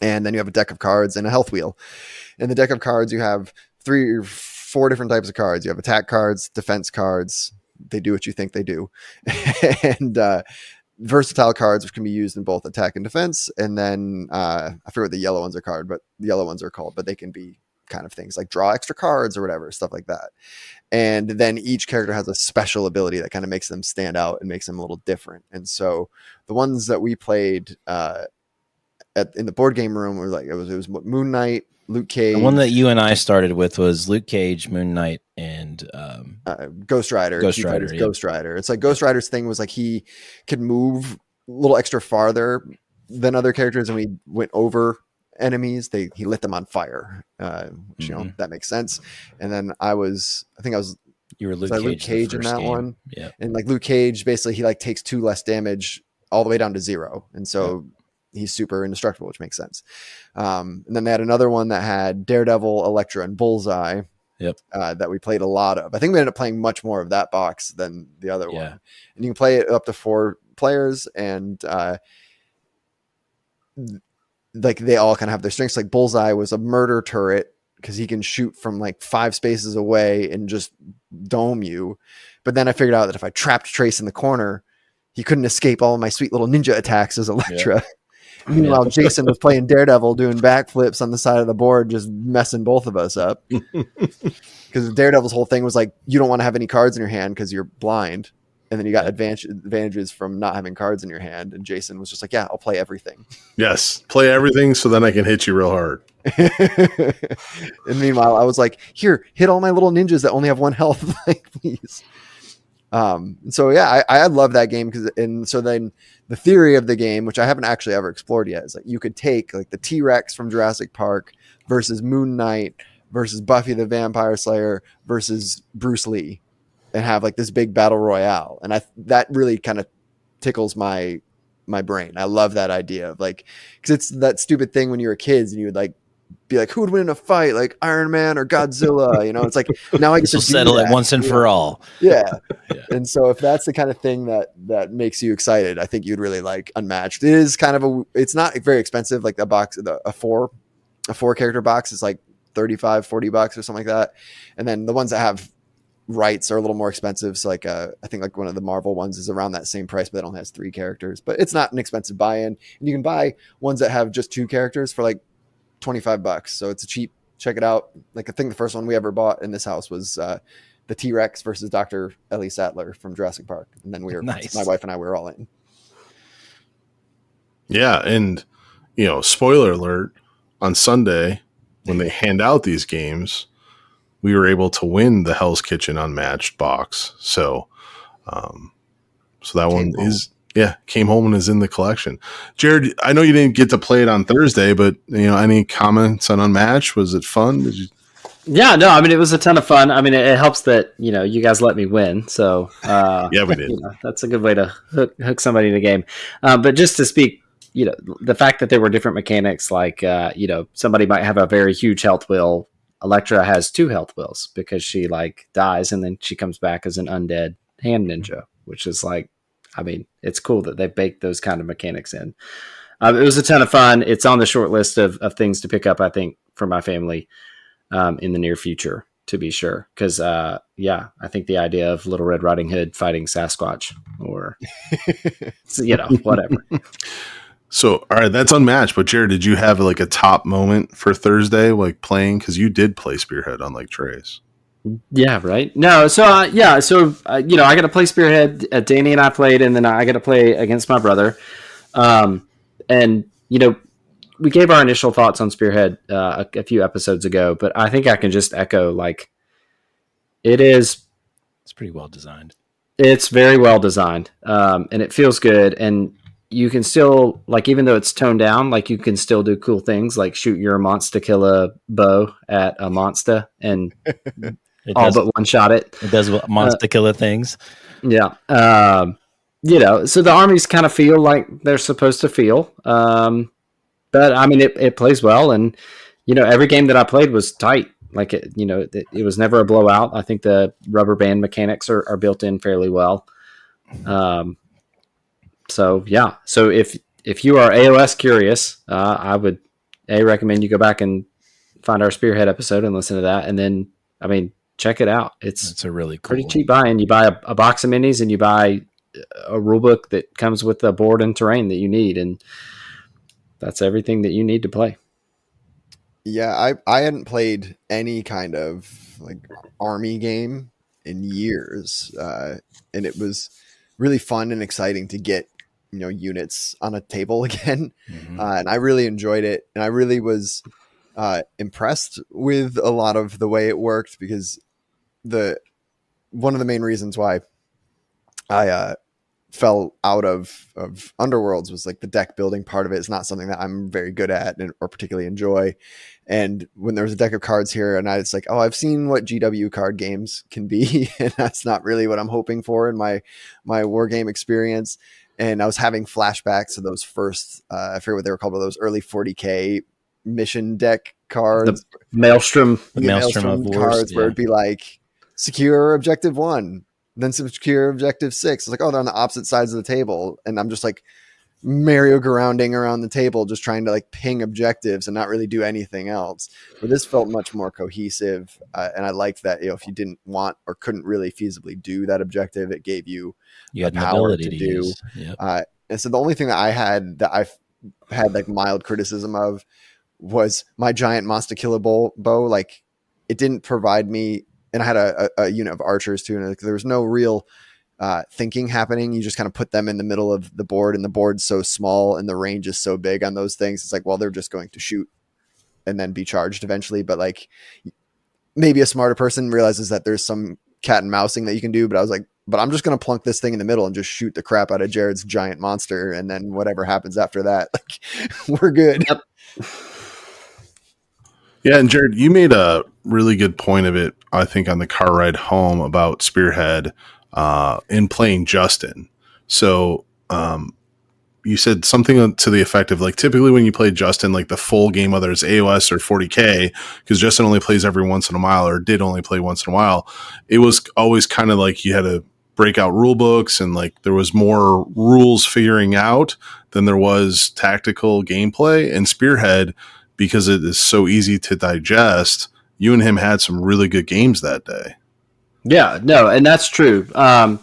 And then you have a deck of cards and a health wheel. In the deck of cards, you have 3 or 4 different types of cards. You have attack cards, defense cards. They do what you think they do. And versatile cards, which can be used in both attack and defense. And then I forget what the yellow ones are called, but they can be kind of things like draw extra cards or whatever, stuff like that. And then each character has a special ability that kind of makes them stand out and makes them a little different. And so the ones that we played in the board game room were like, it was Moon Knight, Luke Cage. The one that you and I started with was Luke Cage, Moon Knight, and Ghost Rider. Ghost Rider. Yeah. Ghost Rider. It's like Ghost Rider's thing was like he could move a little extra farther than other characters, and we went over enemies. He lit them on fire, which that makes sense. And then you were Luke Cage in that game. one. Yeah, and like Luke Cage, basically he like takes 2 less damage all the way down to 0, and so. Yeah. He's super indestructible, which makes sense. And then they had another one that had Daredevil, Elektra, and Bullseye. Yep. That we played a lot of. I think we ended up playing much more of that box than the other one. And you can play it up to 4 players, and like they all kind of have their strengths. Like Bullseye was a murder turret because he can shoot from like 5 spaces away and just dome you. But then I figured out that if I trapped Trace in the corner, he couldn't escape all of my sweet little ninja attacks as Elektra. Yeah. Meanwhile, Jason was playing Daredevil, doing backflips on the side of the board, just messing both of us up. Because Daredevil's whole thing was like, you don't want to have any cards in your hand because you're blind. And then you got advantages from not having cards in your hand. And Jason was just like, yeah, I'll play everything. Yes, play everything so then I can hit you real hard. And meanwhile, I was like, here, hit all my little ninjas that only have 1 health. Like, please. So yeah, I love that game so then the theory of the game, which I haven't actually ever explored yet, is like you could take like the T-Rex from Jurassic Park versus Moon Knight versus Buffy the Vampire Slayer versus Bruce Lee and have like this big battle royale. And that really kind of tickles my brain. I love that idea of like, cause it's that stupid thing when you were kids and you would like be like, who would win in a fight, like Iron Man or Godzilla? It's like now I get to settle it once and for all. Yeah. And so if that's the kind of thing that makes you excited, I think you'd really like Unmatched. It is kind of it's not very expensive. Like a 4 character box is like $35, $40 or something like that. And then the ones that have rights are a little more expensive. So like I think like one of the Marvel ones is around that same price, but it only has 3 characters. But it's not an expensive buy-in. And you can buy ones that have just 2 characters for like $25. So it's cheap. Check it out. Like I think the first one we ever bought in this house was the T-Rex versus Dr. Ellie Sattler from Jurassic Park. And then my wife and I were all in. Yeah. And, spoiler alert, on Sunday, when they hand out these games, we were able to win the Hell's Kitchen Unmatched box. So, so that Came one is, came home and is in the collection. Jerod, I know you didn't get to play it on Thursday, but any comments on Unmatched? Was it fun? Did you? Yeah, no, I mean, it was a ton of fun. I mean, it helps that, you guys let me win. So, Yeah, we did. that's a good way to hook somebody in a game. But just to speak, the fact that there were different mechanics, like, somebody might have a very huge health wheel. Electra has 2 health wheels because she dies and then she comes back as an undead hand ninja, which is I mean, it's cool that they baked those kind of mechanics in. It was a ton of fun. It's on the short list of things to pick up, I think, for my family in the near future, to be sure. Because, I think the idea of Little Red Riding Hood fighting Sasquatch or, whatever. So, all right, that's Unmatched. But Jerod, did you have a top moment for Thursday, playing? Because you did play Spearhead on Trace. Yeah, right. No, so I got to play Spearhead. Danny and I played, and then I got to play against my brother. And we gave our initial thoughts on Spearhead a few episodes ago, but I think I can just echo it's pretty well designed. It's very well designed, and it feels good. And you can still even though it's toned down, you can still do cool things like shoot your monster killer bow at a monster and but one shot it. It does monster killer things. Yeah. So the armies kind of feel like they're supposed to feel. But I mean, it plays well, and every game that I played was tight. It was never a blowout. I think the rubber band mechanics are built in fairly well. So if you are AOS curious, I would recommend you go back and find our Spearhead episode and listen to that, and then check it out. It's a really cool, pretty cheap buy-in. You buy a box of minis, and you buy a rule book that comes with the board and terrain that you need, and that's everything that you need to play. Yeah, I hadn't played any kind of army game in years, and it was really fun and exciting to get units on a table again, and I really enjoyed it, and I really was impressed with a lot of the way it worked, because one of the main reasons why I fell out of Underworlds was the deck building part of it is not something that I'm very good at or particularly enjoy. And when there was a deck of cards here, and it's I've seen what GW card games can be, and that's not really what I'm hoping for in my war game experience. And I was having flashbacks to those first, I forget what they were called, but those early 40K mission deck cards, the Maelstrom of Wars, cards, where it'd be secure objective 1, then secure objective 6. It's they're on the opposite sides of the table, and I'm just Mario grounding around the table, just trying to ping objectives and not really do anything else. But this felt much more cohesive, and I liked that if you didn't want or couldn't really feasibly do that objective, it gave you had the power to do. Yep. And so the only thing that I had had mild criticism of was my giant monster killer bow. It didn't provide me, and I had a unit of archers too, and there was no real thinking happening. You just kind of put them in the middle of the board, and the board's so small and the range is so big on those things. It's they're just going to shoot and then be charged eventually. But maybe a smarter person realizes that there's some cat and mousing that you can do. But I was but I'm just going to plunk this thing in the middle and just shoot the crap out of Jerod's giant monster. And then whatever happens after that, we're good. Yep. Yeah, and Jerod, you made a really good point of it, I think, on the car ride home about Spearhead in playing Justin. So you said something to the effect of typically when you play Justin, the full game, whether it's AOS or 40K, because Justin only plays every once in a while, or did only play once in a while, it was always kind of you had to break out rule books, and there was more rules figuring out than there was tactical gameplay. And Spearhead, because it is so easy to digest, you and him had some really good games that day. Yeah, no, and that's true. When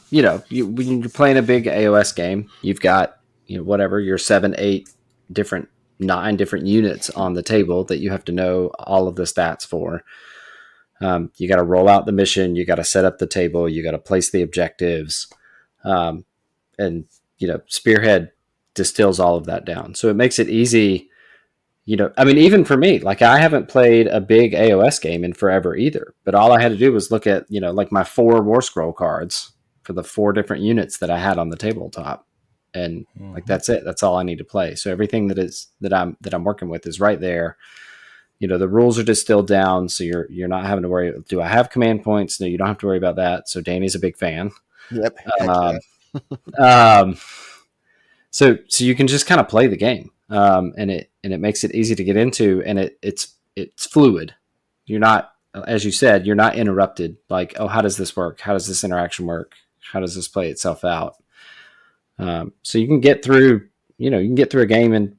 you're playing a big AOS game, you've got whatever your 9 different units on the table that you have to know all of the stats for. You got to roll out the mission, you got to set up the table, you got to place the objectives, and Spearhead distills all of that down, so it makes it easy. I mean, even for me, like I haven't played a big AOS game in forever either. But all I had to do was look at, like my 4 War Scroll cards for the 4 different units that I had on the tabletop, and like that's it. That's all I need to play. So everything that I'm working with is right there. The rules are distilled down, so you're not having to worry. Do I have command points? No, you don't have to worry about that. So Danny's a big fan. Yep. Heck Um, yeah. um, so you can just kind of play the game, and it makes it easy to get into, and it's fluid. You're not, as you said, you're not interrupted. Like, oh, how does this work? How does this interaction work? How does this play itself out? So you can get through, a game in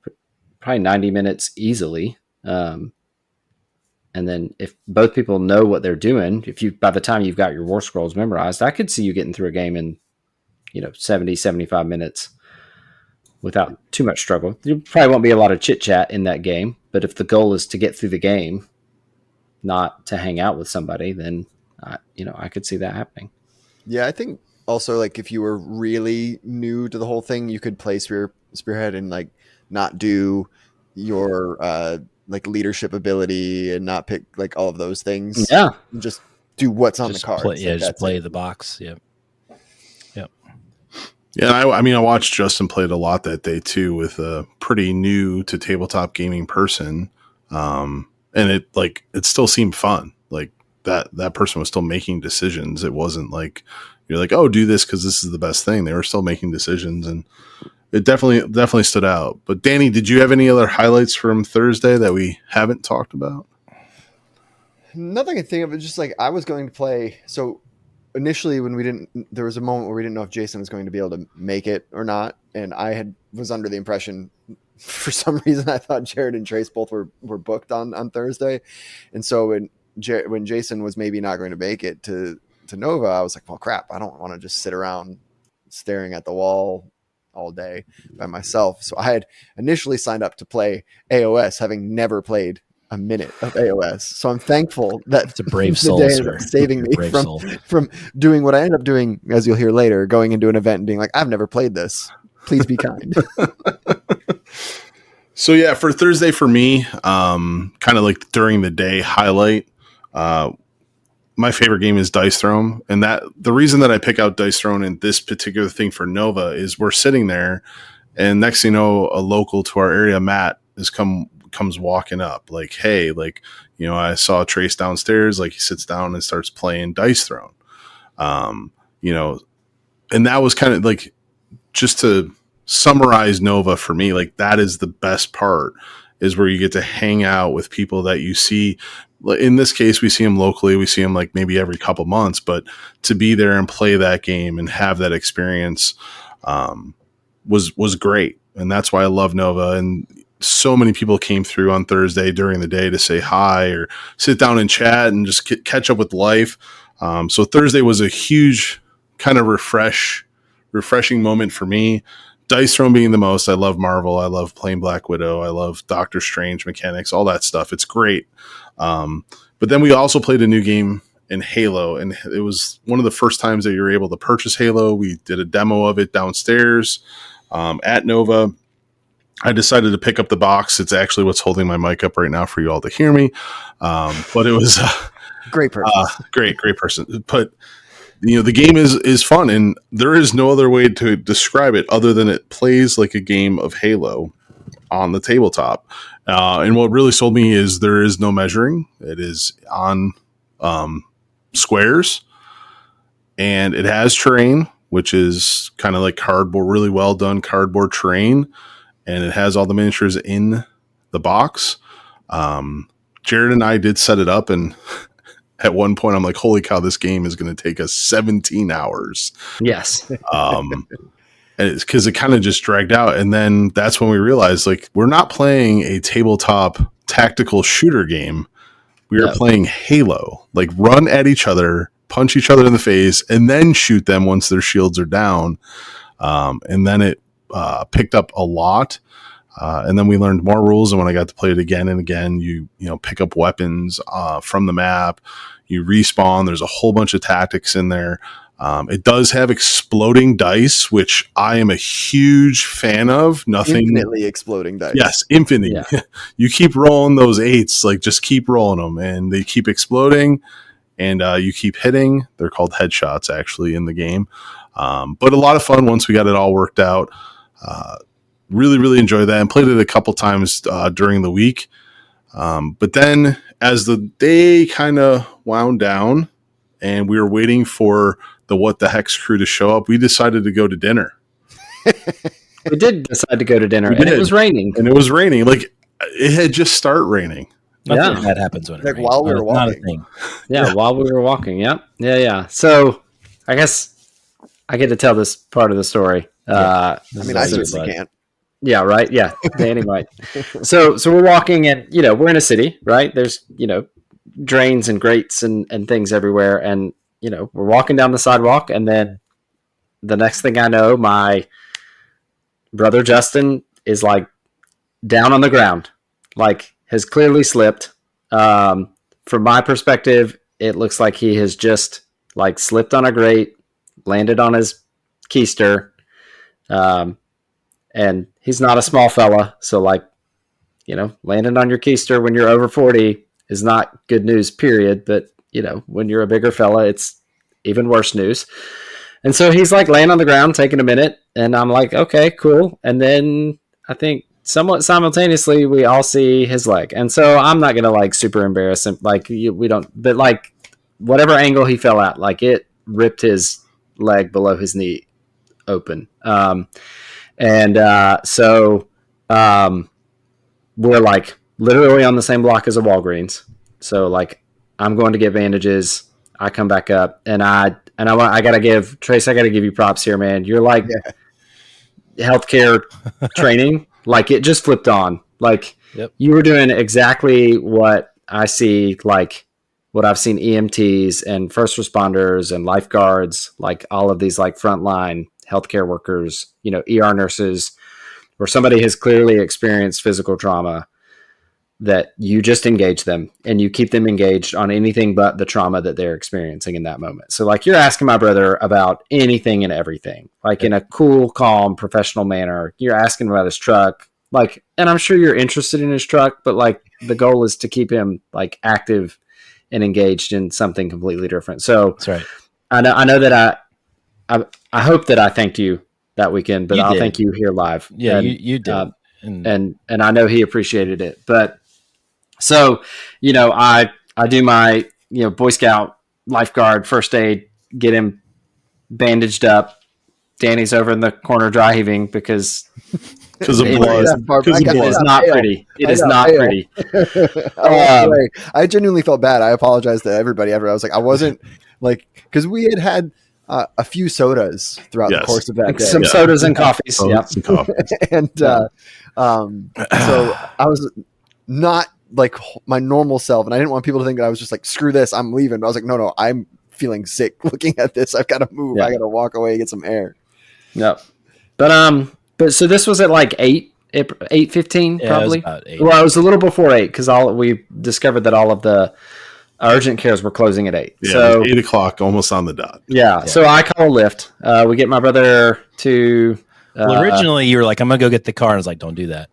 probably 90 minutes easily. And then if both people know what they're doing, by the time you've got your War Scrolls memorized, I could see you getting through a game in, 70, 75 minutes without too much struggle. There probably won't be a lot of chit chat in that game, but if the goal is to get through the game, not to hang out with somebody, then I could see that happening. Yeah, I think also like if you were really new to the whole thing, you could play Spearhead and like not do your like leadership ability and not pick like all of those things. Yeah, And just do what's on Just the cards. play, Like, just that's play it. the box. Yep. Yeah, I mean, I watched Justin played a lot that day too with a pretty new to tabletop gaming person, and it still seemed fun. Like that person was still making decisions. It wasn't like you're like, oh, do this because this is the best thing. They were still making decisions, and it definitely stood out. But Danny, did you have any other highlights from Thursday that we haven't talked about? Nothing I can think of. It's just like I was going to play. So initially, there was a moment where we didn't know if Jason was going to be able to make it or not, and was under the impression, for some reason, I thought Jerod and Trace both were booked on Thursday, and so when Jason was maybe not going to make it to Nova, I was like, well, crap, I don't want to just sit around staring at the wall all day by myself. So I had initially signed up to play AOS, having never played a minute of AOS. So I'm thankful that It's a brave the soul, day sir. ended up saving me Brave from soul. from doing what I ended up doing, as you'll hear later, going into an event and being like, I've never played this. Please be kind. So yeah, for Thursday for me, kind of like during the day highlight, my favorite game is Dice Throne, and that the reason that I pick out Dice Throne in this particular thing for Nova is we're sitting there, and next thing you know, a local to our area, Matt, comes walking up like, hey, like, I saw Trace downstairs, like he sits down and starts playing Dice Throne, and that was kind of like, just to summarize Nova for me, like that is the best part, is where you get to hang out with people that you see. In this case, we see them locally. We see them like maybe every couple months, but to be there and play that game and have that experience was great. And that's why I love Nova. And so many people came through on Thursday during the day to say hi or sit down and chat and just catch up with life. So Thursday was a huge kind of refreshing moment for me. Dice Throne being the most. I love Marvel. I love playing Black Widow. I love Doctor Strange mechanics, all that stuff. It's great. But then we also played a new game in Halo, and it was one of the first times that you were able to purchase Halo. We did a demo of it downstairs at Nova. I decided to pick up the box. It's actually what's holding my mic up right now for you all to hear me. But it was Great person. great person. But the game is fun, and there is no other way to describe it other than it plays like a game of Halo on the tabletop. And what really sold me is there is no measuring. It is on squares, and it has terrain, which is kind of like cardboard, really well done cardboard terrain, and it has all the miniatures in the box. Jerod and I did set it up, and at one point I'm like, holy cow, this game is going to take us 17 hours. Yes. And it's because it kind of just dragged out. And then that's when we realized, like, we're not playing a tabletop tactical shooter game. We are playing Halo, like run at each other, punch each other in the face, and then shoot them once their shields are down. And then it picked up a lot. And then we learned more rules. And when I got to play it again and again, you pick up weapons from the map, you respawn. There's a whole bunch of tactics in there. It does have exploding dice, which I am a huge fan of. Nothing Infinitely exploding dice. Yes, infinity. Yeah. You keep rolling those 8s, like just keep rolling them, and they keep exploding, and you keep hitting. They're called headshots, actually, in the game. But a lot of fun once we got it all worked out. Really, really enjoyed that, and played it a couple times during the week. But then, as the day kind of wound down, and we were waiting for the What the Hex crew to show up, we decided to go to dinner. We did decide to go to dinner, and it was raining. And it was raining. Like, it had just started raining. Nothing bad happens when it Like rains. while we were Not a walking. thing. Yeah, while we were walking. Yep. Yeah. So I guess I get to tell this part of the story. I This mean, is I all you, certainly bud. can't. Yeah, right. Yeah, Danny might. So we're walking, and we're in a city, right? There's drains and grates and things everywhere, and we're walking down the sidewalk, and then the next thing I know, my brother Justin is like down on the ground, like has clearly slipped. From my perspective, it looks like he has just like slipped on a grate, landed on his keister, and he's not a small fella, so like landing on your keister when you're over 40 is not good news, period. But when you're a bigger fella, it's even worse news. And so he's like laying on the ground, taking a minute, and I'm like, okay, cool. And then I think somewhat simultaneously we all see his leg, and so I'm not gonna like super embarrass him. Like we don't, but like whatever angle he fell at, like it ripped his leg below his knee open. So we're like literally on the same block as a Walgreens. So like I'm going to get bandages. I come back up, and I gotta give Trace. I gotta give you props here, man. You're like healthcare training. Like it just flipped on. Like you were doing exactly what I see. Like what I've seen EMTs and first responders and lifeguards, like all of these like frontline healthcare workers, ER nurses, where somebody has clearly experienced physical trauma, that you just engage them and you keep them engaged on anything but the trauma that they're experiencing in that moment. So like you're asking my brother about anything and everything, like in a cool, calm, professional manner. You're asking about his truck, like, and I'm sure you're interested in his truck, but like the goal is to keep him like active and engaged in something completely different. So That's right. I know that I hope that I thanked you that weekend, but You I'll did. thank you here live. Yeah, And, you did. and I know he appreciated it. But so, I do my, Boy Scout lifeguard first aid, get him bandaged up. Danny's over in the corner dry heaving because of blood. It is not pretty. It is not pretty. I genuinely felt bad. I apologize to everybody. I was like, I wasn't like, because we had a few sodas throughout the course of that day. Some sodas and coffees. Some coffees. And so I was not like my normal self, and I didn't want people to think that I was just like, screw this, I'm leaving. But I was like, no, I'm feeling sick looking at this. I've got to move. I got to walk away, get some air. No, but so this was at like 8:15 probably. About 8. Well, it was a little before 8 because we discovered that all of the urgent cares were closing at 8. Yeah, so 8:00, almost on the dot. Yeah. So I call a lift. We get my brother to. Well, originally you were like, I'm gonna go get the car, and I was like, don't do that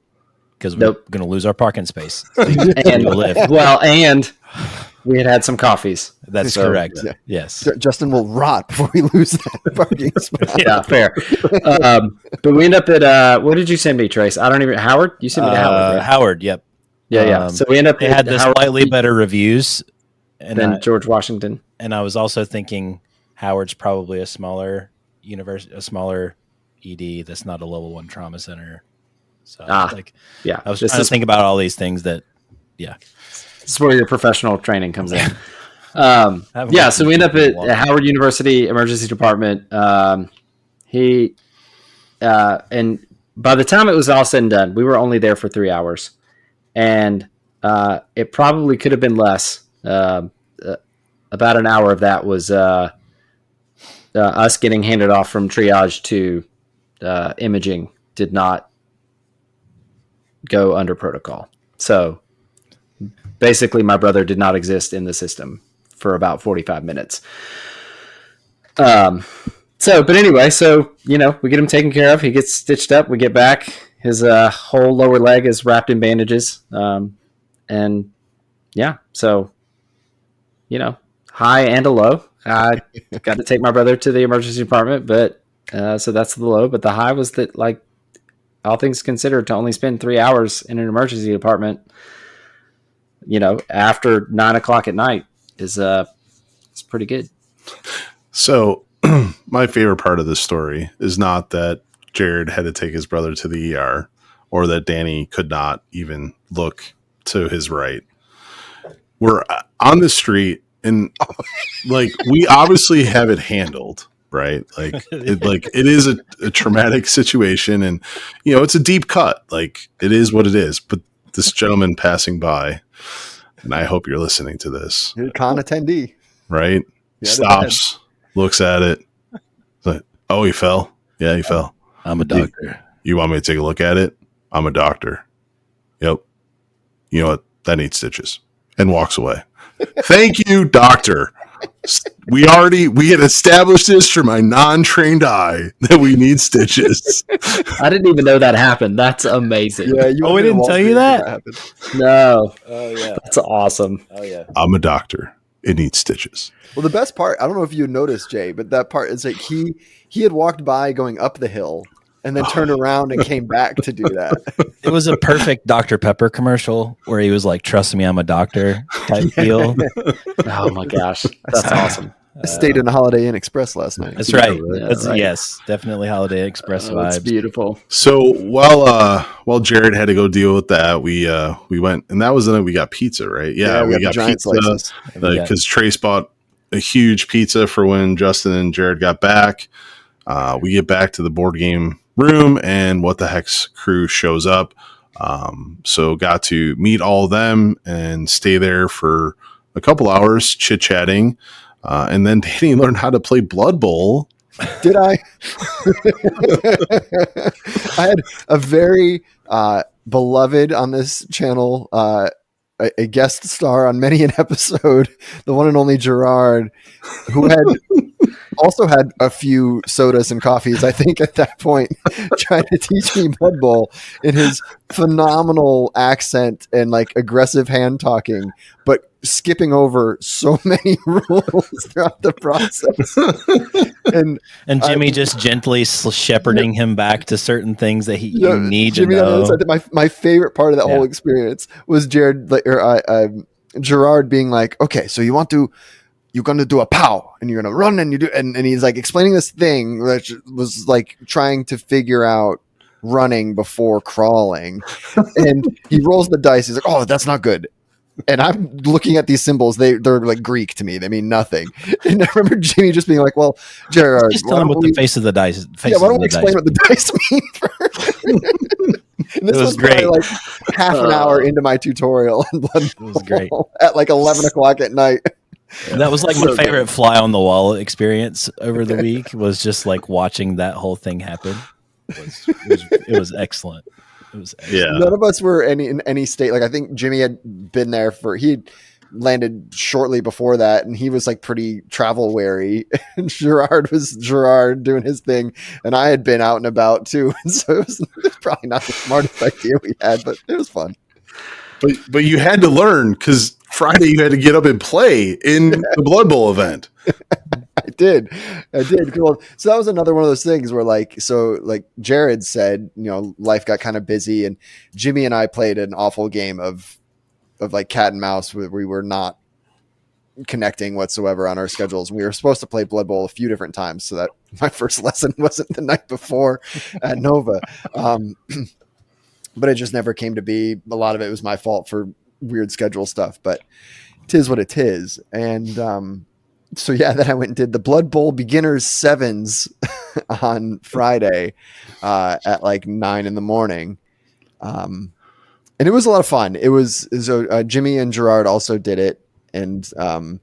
because we're gonna lose our parking space. And lift. Well, and we had some coffees. That's correct. Yeah. Yes. Justin will rot before we lose that parking spot. Yeah, fair. But we end up at where did you send me, Trace? I don't even Howard. You sent me to Howard. Right? Howard. Yep. Yeah. So we end up. They had the slightly better reviews than George Washington. And I was also thinking Howard's probably a smaller university, a smaller ED that's not a level 1 trauma center. So I was trying to think about all these things that, this is where your professional training comes in. So we end up at Howard University Emergency Department. And by the time it was all said and done, we were only there for 3 hours, and it probably could have been less. About an hour of that was us getting handed off from triage to imaging. Did not go under protocol. So basically my brother did not exist in the system for about 45 minutes. But anyway, we get him taken care of. He gets stitched up. We get back. His whole lower leg is wrapped in bandages. And yeah, so, high and a low. I got to take my brother to the emergency department, but so that's the low. But the high was that, like, all things considered, to only spend 3 hours in an emergency department, after 9 o'clock at night is it's pretty good. So my favorite part of this story is not that Jerod had to take his brother to the ER or that Danny could not even look to his right. We're on the street and like we obviously have it handled, right? Like it is a traumatic situation and it's a deep cut. Like it is what it is. But this gentleman passing by, and I hope you're listening to this. You're a con attendee. Right? Stops, looks at it. Like, oh, he fell. Yeah, he fell. I'm a doctor. You want me to take a look at it? I'm a doctor. Yep. You know what? That needs stitches. And walks away. Thank you, doctor. We had established this for my non-trained eye that we need stitches. I didn't even know that happened. That's amazing. Yeah, we didn't tell you that? No. Oh yeah. That's awesome. Oh yeah. I'm a doctor. It needs stitches. Well, the best part, I don't know if you noticed, Jay, but that part is like he had walked by going up the hill and then turned around and came back to do that. It was a perfect Dr. Pepper commercial where he was like, "Trust me, I'm a doctor" type deal. Oh my gosh, that's awesome. I stayed in a Holiday Inn Express last night. That's right. Yeah, That's, right. Yes, definitely Holiday Express That's vibes. beautiful. So while Jerod had to go deal with that, we went, and that was the night we got pizza, right? Yeah, we got giant pizza slices. because Trace bought a huge pizza for when Justin and Jerod got back. We get back to the board game room, and What the Heck's crew shows up. So got to meet all of them and stay there for a couple hours chit chatting. And then Danny learned how to play Blood Bowl. Did I? I had a very beloved on this channel, a guest star on many an episode, the one and only Jerod, who had also had a few sodas and coffees, I think, at that point, trying to teach me Blood Bowl in his phenomenal accent and like aggressive hand talking, but skipping over so many rules throughout the process. And Jimmy just gently shepherding him back to certain things that you need Jimmy, to know. my favorite part of that whole experience was Jerod being like, "Okay, so you're going to do a pow and you're going to run and you do," and he's like explaining this thing that was like trying to figure out running before crawling. And he rolls the dice. He's like, "Oh, that's not good." And I'm looking at these symbols. They're like Greek to me. They mean nothing. And I remember Jimmy just being like, "Well, Jerod, just tell him what the face of the dice. why don't we explain what the dice mean first?" And this was great. Like half an hour into my tutorial on Blood Bowl. It was great. At like 11 o'clock at night. That was like my favorite fly on the wall experience over the week, was just like watching that whole thing happen. It was excellent. It was excellent. Yeah. None of us were in any state. Like I think Jimmy had been there he landed shortly before that, and he was like pretty travel wary. And Jerod was doing his thing, and I had been out and about too. And so it was probably not the smartest idea we had, but it was fun. But you had to learn because Friday you had to get up and play in the Blood Bowl event. I did. Cool. So that was another one of those things where like Jerod said, life got kind of busy, and Jimmy and I played an awful game of like cat and mouse where we were not connecting whatsoever on our schedules. We were supposed to play Blood Bowl a few different times, so that my first lesson wasn't the night before at Nova. But it just never came to be. A lot of it was my fault for weird schedule stuff, but 'tis what it is. And so yeah, then I went and did the Blood Bowl beginners sevens on Friday at like 9 a.m. And it was a lot of fun. It was Jimmy and Jerod also did it, and it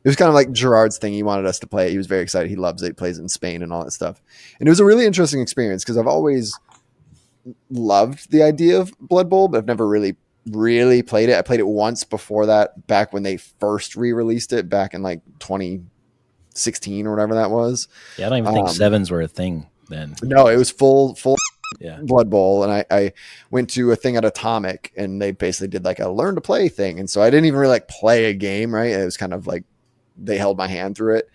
was kind of like Jerrod's thing. He wanted us to play it. He was very excited. He loves it. He plays in Spain and all that stuff. And it was a really interesting experience because I've always loved the idea of Blood Bowl, but I've never really played it. I played it once before that, back when they first re-released it back in like 2016 16 or whatever that was. Yeah, I don't even think sevens were a thing then. No, it was full Yeah. Blood Bowl, and I went to a thing at Atomic, and they basically did like a learn to play thing, and so I didn't even really like play a game, right? It was kind of like they held my hand through it.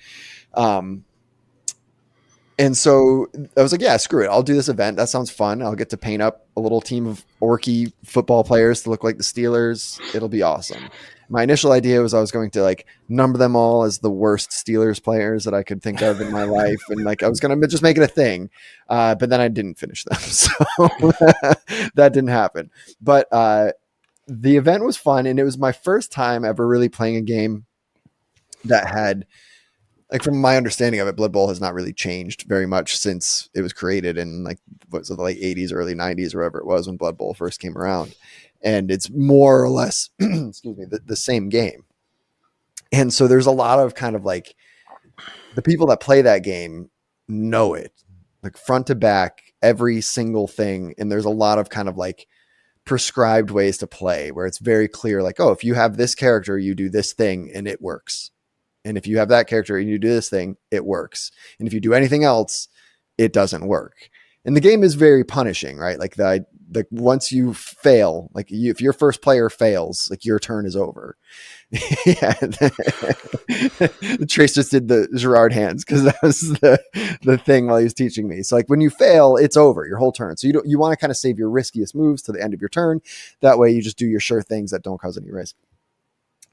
And so I was like, yeah, screw it. I'll do this event. That sounds fun. I'll get to paint up a little team of orky football players to look like the Steelers. It'll be awesome. My initial idea was I was going to like number them all as the worst Steelers players that I could think of in my life. And like, I was going to just make it a thing. But then I didn't finish them. So that didn't happen. But the event was fun. And it was my first time ever really playing a game that had, like, from my understanding of it, Blood Bowl has not really changed very much since it was created in like, what was it, the late 80s, early 90s, or whatever it was when Blood Bowl first came around. And it's more or less, excuse me, the same game. And so there's a lot of kind of like the people that play that game know it, like front to back, every single thing. And there's a lot of kind of like prescribed ways to play where it's very clear, like, oh, if you have this character, you do this thing and it works. And if you have that character and you do this thing, it works. And if you do anything else, it doesn't work. And the game is very punishing, right? Like once you fail, like if your first player fails, like your turn is over. Yeah. Trace just did the Jerod hands because that was the thing while he was teaching me. So like when you fail, it's over your whole turn. So you want to kind of save your riskiest moves to the end of your turn. That way you just do your sure things that don't cause any risk.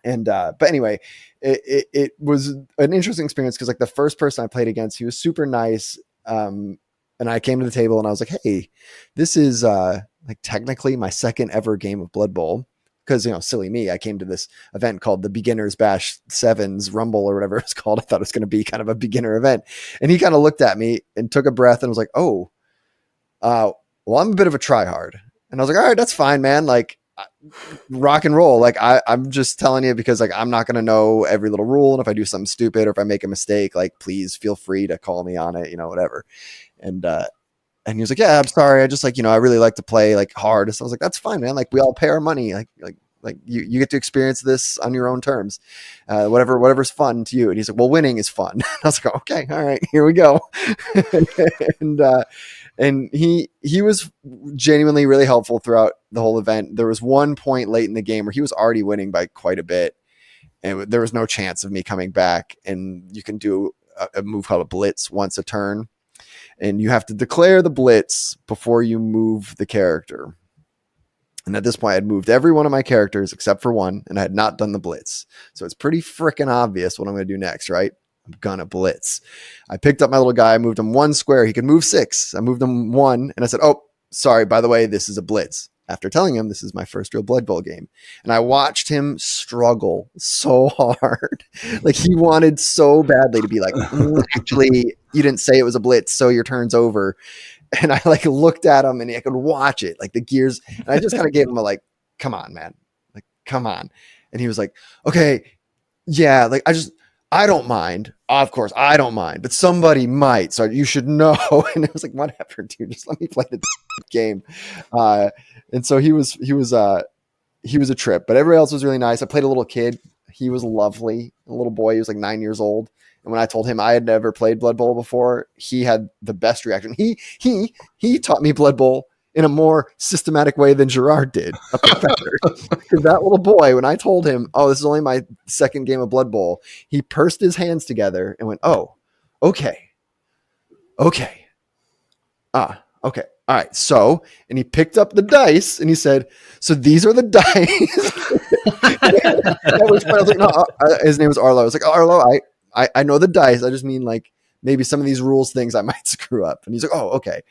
And, but anyway, it was an interesting experience because like the first person I played against, he was super nice. And I came to the table and I was like, hey, this is like technically my second ever game of Blood Bowl. Because, you know, silly me, I came to this event called the Beginner's Bash Sevens Rumble or whatever it's called. I thought it was going to be kind of a beginner event. And he kind of looked at me and took a breath and was like, oh, well, I'm a bit of a tryhard. And I was like, all right, that's fine, man. Like, rock and roll. Like I'm just telling you because like I'm not going to know every little rule. And if I do something stupid or if I make a mistake, like please feel free to call me on it, you know, whatever. And he was like, yeah, I'm sorry. I just like, you know, I really like to play like hard. So I was like, that's fine, man. Like we all pay our money. Like you get to experience this on your own terms. Whatever's fun to you. And he's like, well, winning is fun. I was like, okay, all right, here we go. And he was genuinely really helpful throughout the whole event. There was one point late in the game where he was already winning by quite a bit. And there was no chance of me coming back. And you can do a move called a blitz once a turn. And you have to declare the blitz before you move the character. And at this point, I had moved every one of my characters except for one, and I had not done the blitz. So it's pretty freaking obvious what I'm going to do next, right? I'm going to blitz. I picked up my little guy, moved him one square. He could move 6. I moved him 1, and I said, oh, sorry, by the way, this is a blitz. After telling him this is my first real Blood Bowl game. And I watched him struggle so hard. Like he wanted so badly to be like, actually, you didn't say it was a blitz, so your turn's over. And I like looked at him and I could watch it, like the gears. And I just kind of gave him a like, come on, man. Like, come on. And he was like, okay, yeah, like I don't mind. Of course, I don't mind, but somebody might. So you should know. And it was like, whatever, dude, just let me play the game. And so he was a trip, but everybody else was really nice. I played a little kid. He was lovely. A little boy. He was like 9 years old. And when I told him I had never played Blood Bowl before, he had the best reaction. He taught me Blood Bowl in a more systematic way than Jerod did. A professor. Because that little boy, when I told him, oh, this is only my second game of Blood Bowl, he pursed his hands together and went, oh, okay. Okay. Okay. All right. So, and he picked up the dice and he said, so these are the dice. At which point I was like, no, his name was Arlo. I was like, oh, Arlo, I know the dice. I just mean like maybe some of these rules things I might screw up. And he's like, oh, okay.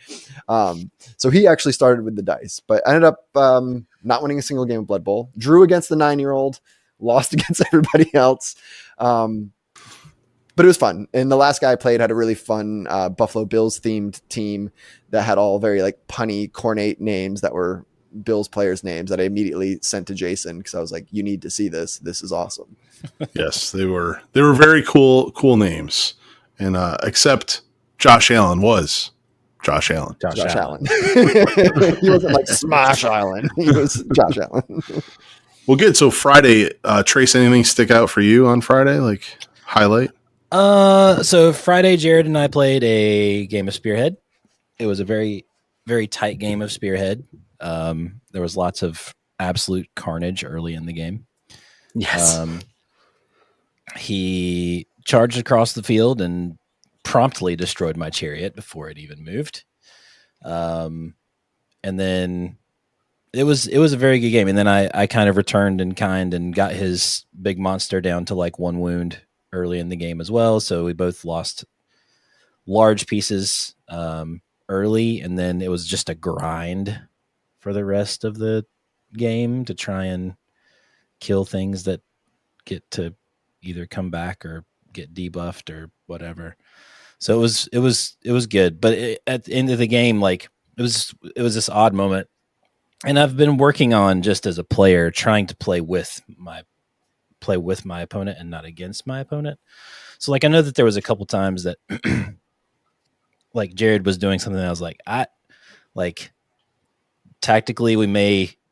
So he actually started with the dice, but I ended up not winning a single game of Blood Bowl. Drew against the 9-year-old, lost against everybody else. But it was fun. And the last guy I played had a really fun Buffalo Bills themed team that had all very like punny, cornate names that were Bills players' names that I immediately sent to Jason because I was like, you need to see this. This is awesome. Yes, they were very cool names. And except Josh Allen was Josh Allen. Josh Allen. He wasn't like Smash Allen. He was Josh Allen. Well, good. So Friday, Trace, anything stick out for you on Friday? Like highlight? So Friday, Jerod and I played a game of Spearhead. It was a very, very tight game of Spearhead. There was lots of absolute carnage early in the game. Yes. He charged across the field and promptly destroyed my chariot before it even moved. And then it was a very good game. And then I kind of returned in kind and got his big monster down to like 1 wound early in the game as well. So we both lost large pieces early, and then it was just a grind for the rest of the game to try and kill things that get to either come back or get debuffed or whatever. So it was good, but at the end of the game, like it was this odd moment, and I've been working on, just as a player, trying to play with my opponent and not against my opponent. So like I know that there was a couple times that like Jerod was doing something that I was like, tactically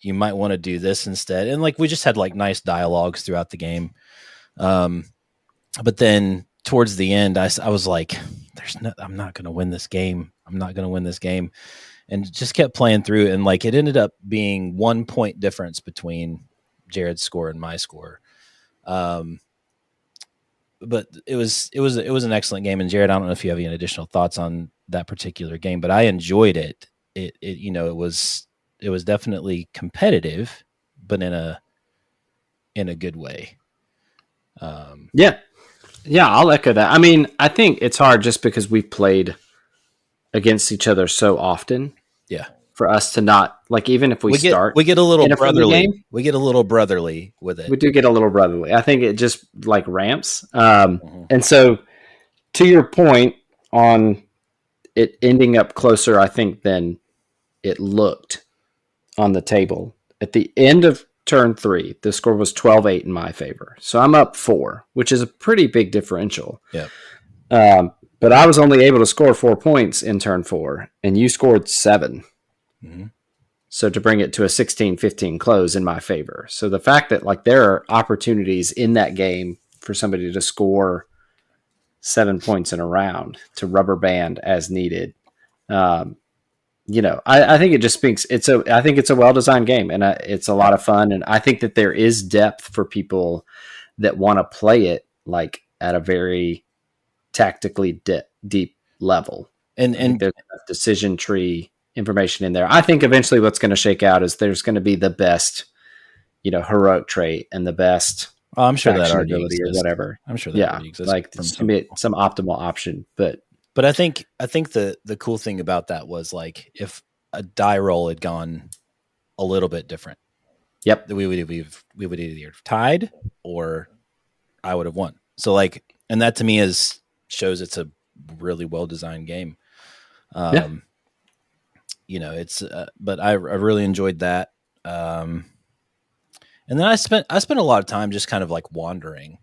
you might want to do this instead. And like we just had like nice dialogues throughout the game. But then towards the end I was like, I'm not going to win this game. And just kept playing through, and like it ended up being 1 point difference between Jared's score and my score. But it was an excellent game. And Jerod, I don't know if you have any additional thoughts on that particular game, but I enjoyed it. It was definitely competitive, but in a good way. Yeah, I'll echo that. I mean, I think it's hard just because we've played against each other so often. Yeah, for us to not like, even if we start, we get a little brotherly. Game, we get a little brotherly with it. We do get a little brotherly. I think it just like ramps. And so, to your point on it ending up closer, I think, than it looked on the table at the end of turn 3, the score was 12-8 in my favor. So I'm up 4, which is a pretty big differential. Yeah. But I was only able to score 4 points in turn 4, and you scored 7. Mm-hmm. So to bring it to a 16-15 close in my favor. So the fact that like there are opportunities in that game for somebody to score 7 points in a round, to rubber band as needed. I think it just speaks. I think it's a well-designed game, and it's a lot of fun. And I think that there is depth for people that want to play it like at a very tactically deep level. And there's a decision tree information in there. I think eventually what's going to shake out is there's going to be the best, heroic trait and the best. I'm sure that already exists. Or whatever. I'm sure that already exists. Like some optimal option, but I think the cool thing about that was like if a die roll had gone a little bit different. Yep, we would either tied or I would have won. So like, and that to me shows it's a really well designed game. It's but I really enjoyed that. And then I spent a lot of time just kind of like wandering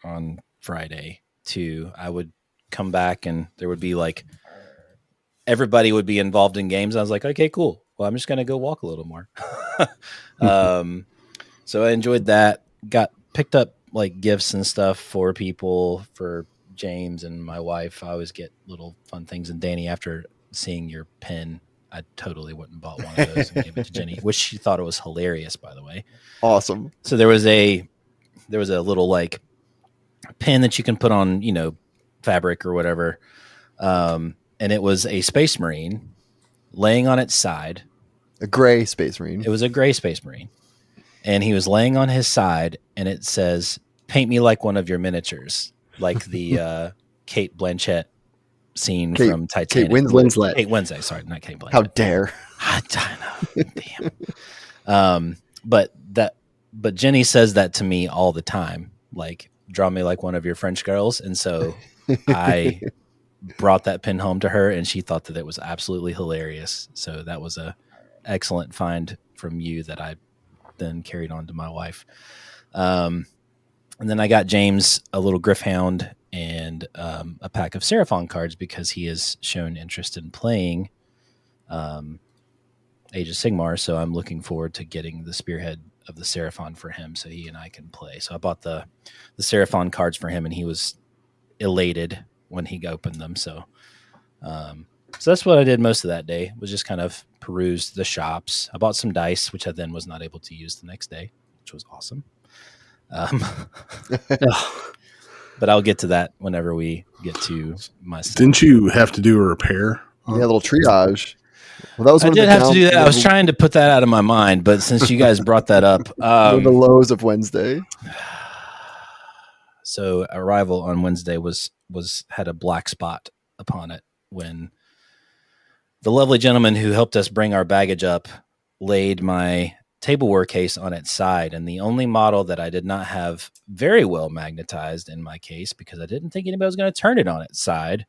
on Friday too. I would come back and there would be like everybody would be involved in games. I was like, okay, cool. Well, I'm just gonna go walk a little more. So I enjoyed that. Got picked up like gifts and stuff for people, for James and my wife. I always get little fun things. And Danny, after seeing your pen, I totally went and bought one of those and gave it to Jenny, which she thought it was hilarious, by the way. Awesome. So there was a little like pen that you can put on, fabric or whatever. And it was a Space Marine laying on its side. A gray Space Marine. It was a gray Space Marine. And he was laying on his side, and it says, "Paint me like one of your miniatures," like the Kate Blanchett scene from Titanic. Kate Winslet. Sorry, not Kate Blanchett. How dare! I know. Damn. But Jenny says that to me all the time. Like, draw me like one of your French girls, and so I brought that pin home to her, and she thought that it was absolutely hilarious. So that was a excellent find from you that I then carried on to my wife. And then I got James a little Griffhound and a pack of Seraphon cards because he has shown interest in playing Age of Sigmar. So I'm looking forward to getting the Spearhead of the Seraphon for him so he and I can play. So I bought the Seraphon cards for him, and he was elated when he opened them. So that's what I did most of that day, was just kind of peruse the shops. I bought some dice, which I then was not able to use the next day, which was awesome. But I'll get to that whenever we get to my set. Didn't you have to do a repair? Yeah, a little triage. Well, that was I did have to do that. I was trying to put that out of my mind, but since you guys brought that up, one of the lows of Wednesday. So Arrival on Wednesday had a black spot upon it when the lovely gentleman who helped us bring our baggage up laid my tableware case on its side, and the only model that I did not have very well magnetized in my case, because I didn't think anybody was going to turn it on its side,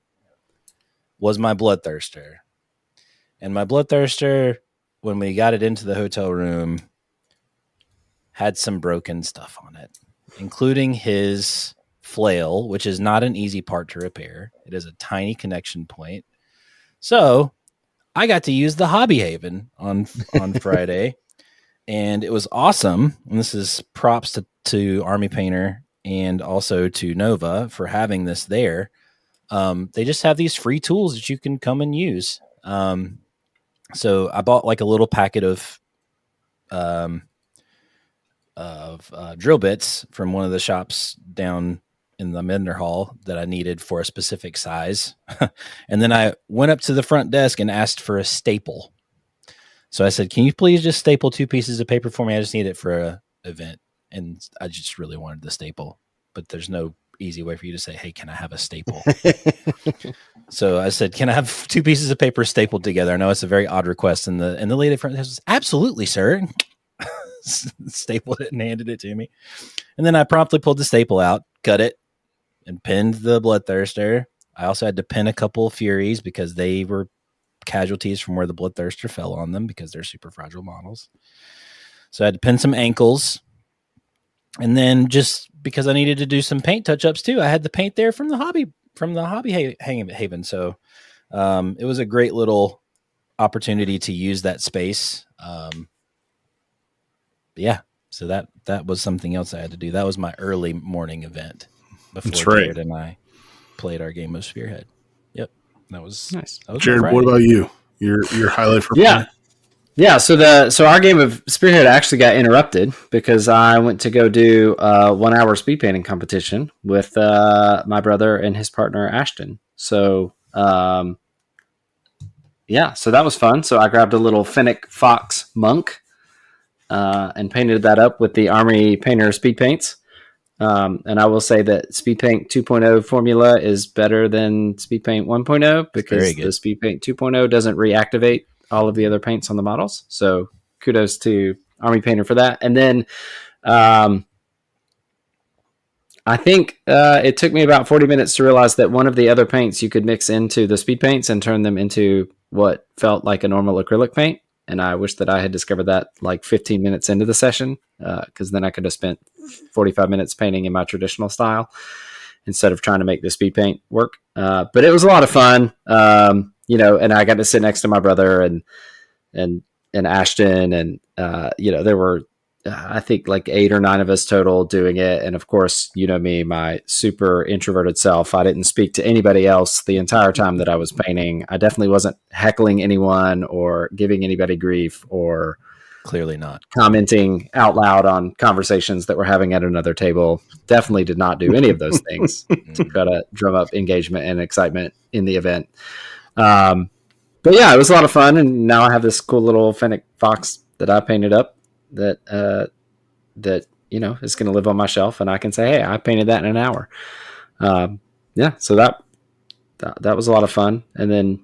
was my Bloodthirster. And my Bloodthirster, when we got it into the hotel room, had some broken stuff on it, including his flail, which is not an easy part to repair. It is a tiny connection point. So I got to use the Hobby Haven on Friday, and it was awesome. And this is props to Army Painter and also to Nova for having this there. They just have these free tools that you can come and use. So I bought like a little packet of drill bits from one of the shops down in the Manor Hall that I needed for a specific size. And then I went up to the front desk and asked for a staple. So I said, can you please just staple 2 pieces of paper for me? I just need it for a event. And I just really wanted the staple, but there's no easy way for you to say, hey, can I have a staple? So I said, can I have 2 pieces of paper stapled together? I know it's a very odd request. And the lady at front desk was, absolutely, sir. Stapled it and handed it to me. And then I promptly pulled the staple out, cut it, and pinned the Bloodthirster. I also had to pin a couple of Furies because they were casualties from where the Bloodthirster fell on them because they're super fragile models. So I had to pin some ankles. And then just because I needed to do some paint touch-ups too, I had the paint there from the Hobby Haven. So it was a great little opportunity to use that space. Yeah. So that was something else I had to do. That was my early morning event before Jerod and I played our game of Spearhead. Yep. That was nice. Jerod, what about you? Your highlight for play? Yeah, so our game of Spearhead actually got interrupted because I went to go do a 1 hour speed painting competition with my brother and his partner Ashton. So so that was fun. So I grabbed a little Fennec Fox Monk and painted that up with the Army Painter speed paints. And I will say that Speed Paint 2.0 formula is better than Speed Paint 1.0 because the Speed Paint 2.0 doesn't reactivate all of the other paints on the models. So kudos to Army Painter for that. And then I think it took me about 40 minutes to realize that one of the other paints you could mix into the speed paints and turn them into what felt like a normal acrylic paint. And I wish that I had discovered that like 15 minutes into the session because then I could have spent 45 minutes painting in my traditional style instead of trying to make the speed paint work. But it was a lot of fun. And I got to sit next to my brother and Ashton, and there were I think like 8 or 9 of us total doing it. And of course, me, my super introverted self, I didn't speak to anybody else the entire time that I was painting. I definitely wasn't heckling anyone or giving anybody grief or clearly not commenting out loud on conversations that we're having at another table. Definitely did not do any of those things to try to drum up engagement and excitement in the event. But yeah, it was a lot of fun. And now I have this cool little Fennec Fox that I painted up that is going to live on my shelf, and I can say, hey, I painted that in an hour. So that was a lot of fun. And then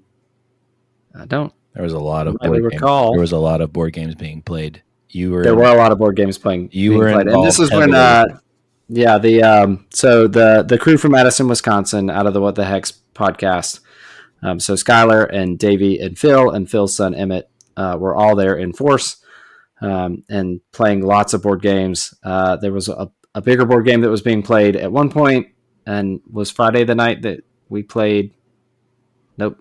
there was a lot of board games being played. There were a lot of board games being played. And this is when so the crew from Madison, Wisconsin, out of the What the Heck's podcast, so Skylar and Davey and Phil and Phil's son Emmett were all there in force. And playing lots of board games. There was a bigger board game that was being played at one point, and was Friday the night that we played. Nope.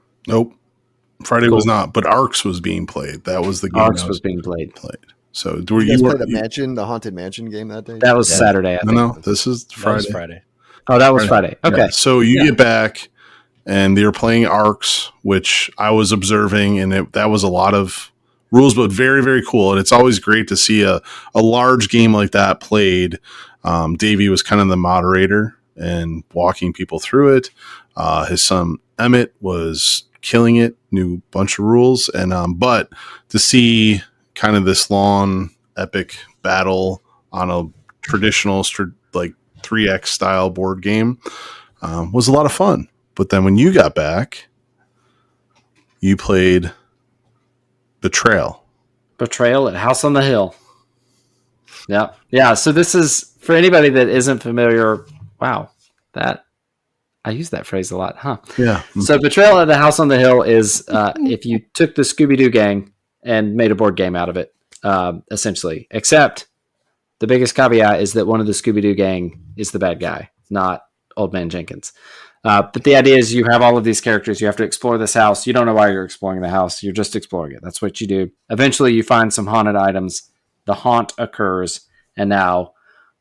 Friday was not, but Arcs was being played. That was the game. Arcs was being played. So did you guys play the Haunted Mansion game that day? That was Saturday. I think. No, this is Friday. Oh, that was Friday. Okay. Yeah, so you get back, and they were playing Arcs, which I was observing, and that was a lot of rules, but very, very cool. And it's always great to see a large game like that played. Davey was kind of the moderator and walking people through it. His son Emmett was killing it, knew a bunch of rules, and but to see kind of this long epic battle on a traditional like 3X style board game was a lot of fun. But then when you got back, you played Betrayal at House on the Hill. Yeah. So this is for anybody that isn't familiar. Wow, I use that phrase a lot, huh? Yeah. So Betrayal at the House on the Hill is if you took the Scooby-Doo gang and made a board game out of it, essentially. Except the biggest caveat is that one of the Scooby-Doo gang is the bad guy, not Old Man Jenkins. But the idea is you have all of these characters. You have to explore this house. You don't know why you're exploring the house. You're just exploring it. That's what you do. Eventually, you find some haunted items. The haunt occurs, and now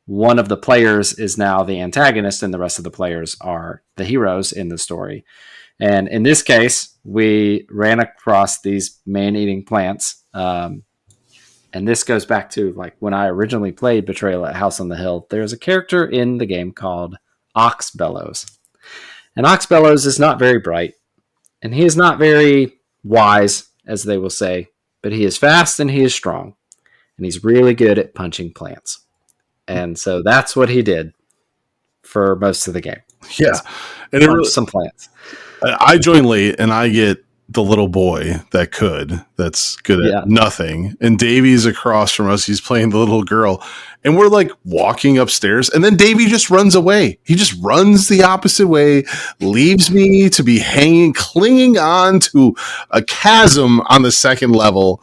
one of the players is now the antagonist, and the rest of the players are the heroes in the story. And in this case, we ran across these man-eating plants. And this goes back to like when I originally played Betrayal at House on the Hill. There's a character in the game called Oxbellows. And Oxbellows is not very bright, and he is not very wise, as they will say, but he is fast and he is strong, and he's really good at punching plants. And so that's what he did for most of the game. Yeah. And some plants. I joined late, and I get the little boy that's good at nothing. And Davey's across from us. He's playing the little girl. And we're like walking upstairs, and then Davey just runs away. He just runs the opposite way, leaves me to be clinging on to a chasm on the second level.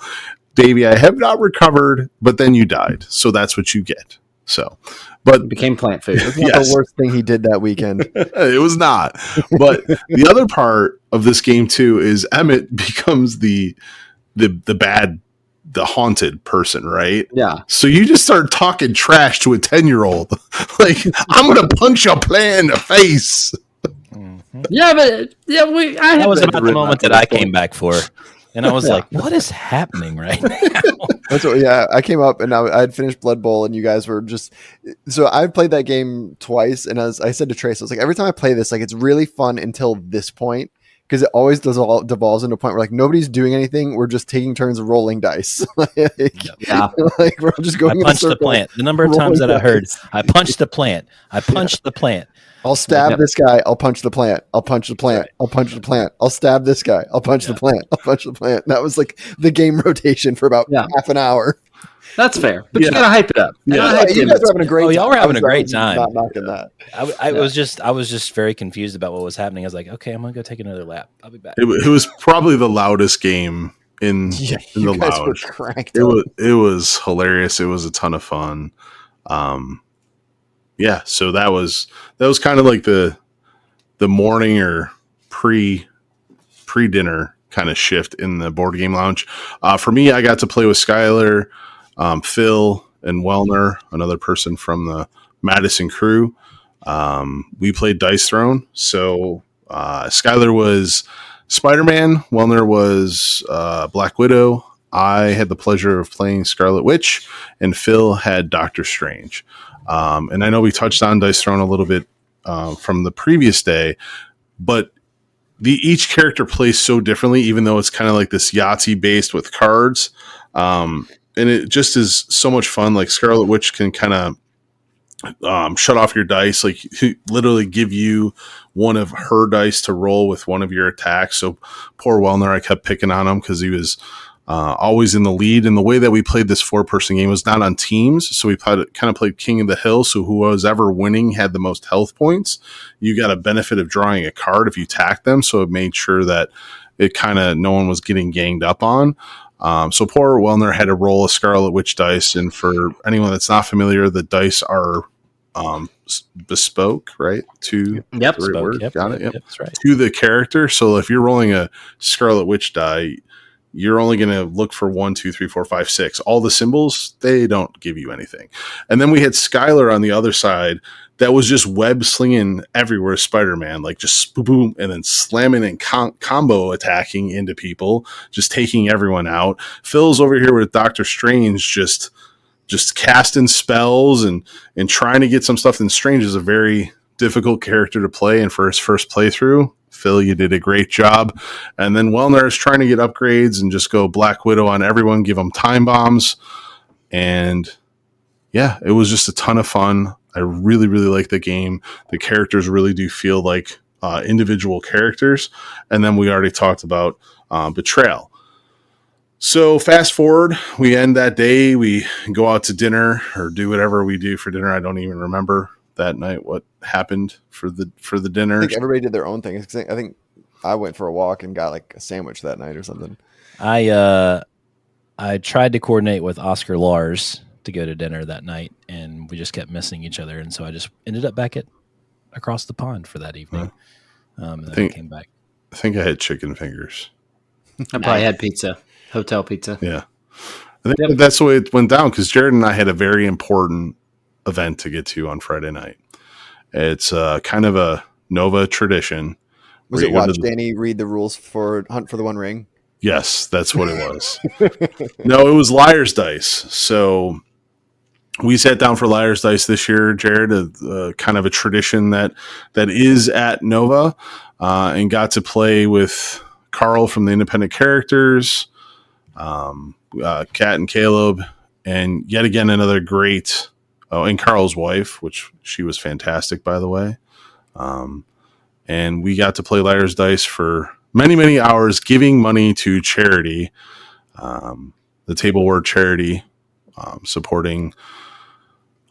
Davey, I have not recovered, but then you died. So that's what you get. So, but it became plant food. It's not the worst thing he did that weekend. It was not. But the other part of this game too is Emmett becomes the haunted person, right? Yeah. So you just start talking trash to a 10-year-old. Like, I'm gonna punch your plant in the face. Mm-hmm. Yeah, but that was about the moment that I came back for. And I was like, what is happening right now? I came up and I had finished Bloodbowl, and you guys were just... So I played that game twice, and as I said to Trace, I was like, every time I play this, like, it's really fun until this point, because it always devolves into a point where, like, nobody's doing anything. We're just taking turns rolling dice. Like, we're just going I punched the plant. The number of times that I heard, I punched the plant. I punched the plant. I'll stab this guy. I'll punch the plant. I'll punch the plant. I'll punch the plant. I'll stab this guy. I'll punch the plant. I'll punch the plant. That was like the game rotation for about half an hour. That's fair, but you gotta hype it up. You guys were having a great time. Y'all were having a great time. Not knocking that. I was just very confused about what was happening. I was like, okay, I'm gonna go take another lap. I'll be back. It was probably the loudest game in the lounge. It was hilarious. It was a ton of fun. So that was kind of like the morning or pre dinner kind of shift in the board game lounge. For me, I got to play with Skylar, Phil, and Wellner, another person from the Madison crew. We played Dice Throne. So Skylar was Spider-Man, Wellner was Black Widow. I had the pleasure of playing Scarlet Witch, and Phil had Doctor Strange. And I know we touched on Dice Throne a little bit from the previous day, but each character plays so differently, even though it's kind of like this Yahtzee based with cards. And it just is so much fun. Like Scarlet Witch can kind of shut off your dice, like literally give you one of her dice to roll with one of your attacks. So poor Wellner, I kept picking on him because he was always in the lead. And the way that we played this 4-person game was not on teams. So we kind of played King of the Hill. So who was ever winning had the most health points. You got a benefit of drawing a card if you tacked them. So it made sure that it kind of no one was getting ganged up on. So poor Wellner had to roll a Scarlet Witch dice. And for anyone that's not familiar, the dice are bespoke, right? To Yep, the right word. Yep, Got it. Yep. That's right. To the character. So if you're rolling a Scarlet Witch die, you're only going to look for 1, 2, 3, 4, 5, 6. All the symbols, they don't give you anything. And then we had Skylar on the other side that was just web slinging everywhere, Spider-Man, like just boom, boom, and then slamming and combo attacking into people, just taking everyone out. Phil's over here with Doctor Strange, just casting spells and trying to get some stuff. And Strange is a very difficult character to play, and for his first playthrough, Phil, you did a great job. And then Wellner is trying to get upgrades and just go Black Widow on everyone, give them time bombs. And yeah, it was just a ton of fun. I really, really like the game. The characters really do feel like individual characters. And then we already talked about Betrayal. So fast forward, we end that day. We go out to dinner or do whatever we do for dinner. I don't even remember that night what happened for the dinner. I think everybody did their own thing. I think I went for a walk and got like a sandwich that night or something. I tried to coordinate with Oscar Lars to go to dinner that night, and we just kept missing each other, and so I just ended up back across the pond for that evening. And then I came back. I think I had chicken fingers. I probably had pizza, hotel pizza. Yeah, I think that's the way it went down, because Jerod and I had a very important event to get to on Friday night. It's kind of a Nova tradition. Was it watch Danny read the rules for Hunt for the One Ring? Yes, that's what it was. No, it was Liar's Dice. So we sat down for Liar's Dice this year, Jerod, kind of a tradition that is at Nova, and got to play with Carl from the Independent Characters, Kat and Caleb, and yet again another great. Oh, and Carl's wife, which she was fantastic, by the way. And we got to play Liar's Dice for many, many hours, giving money to charity, the Table Word charity, supporting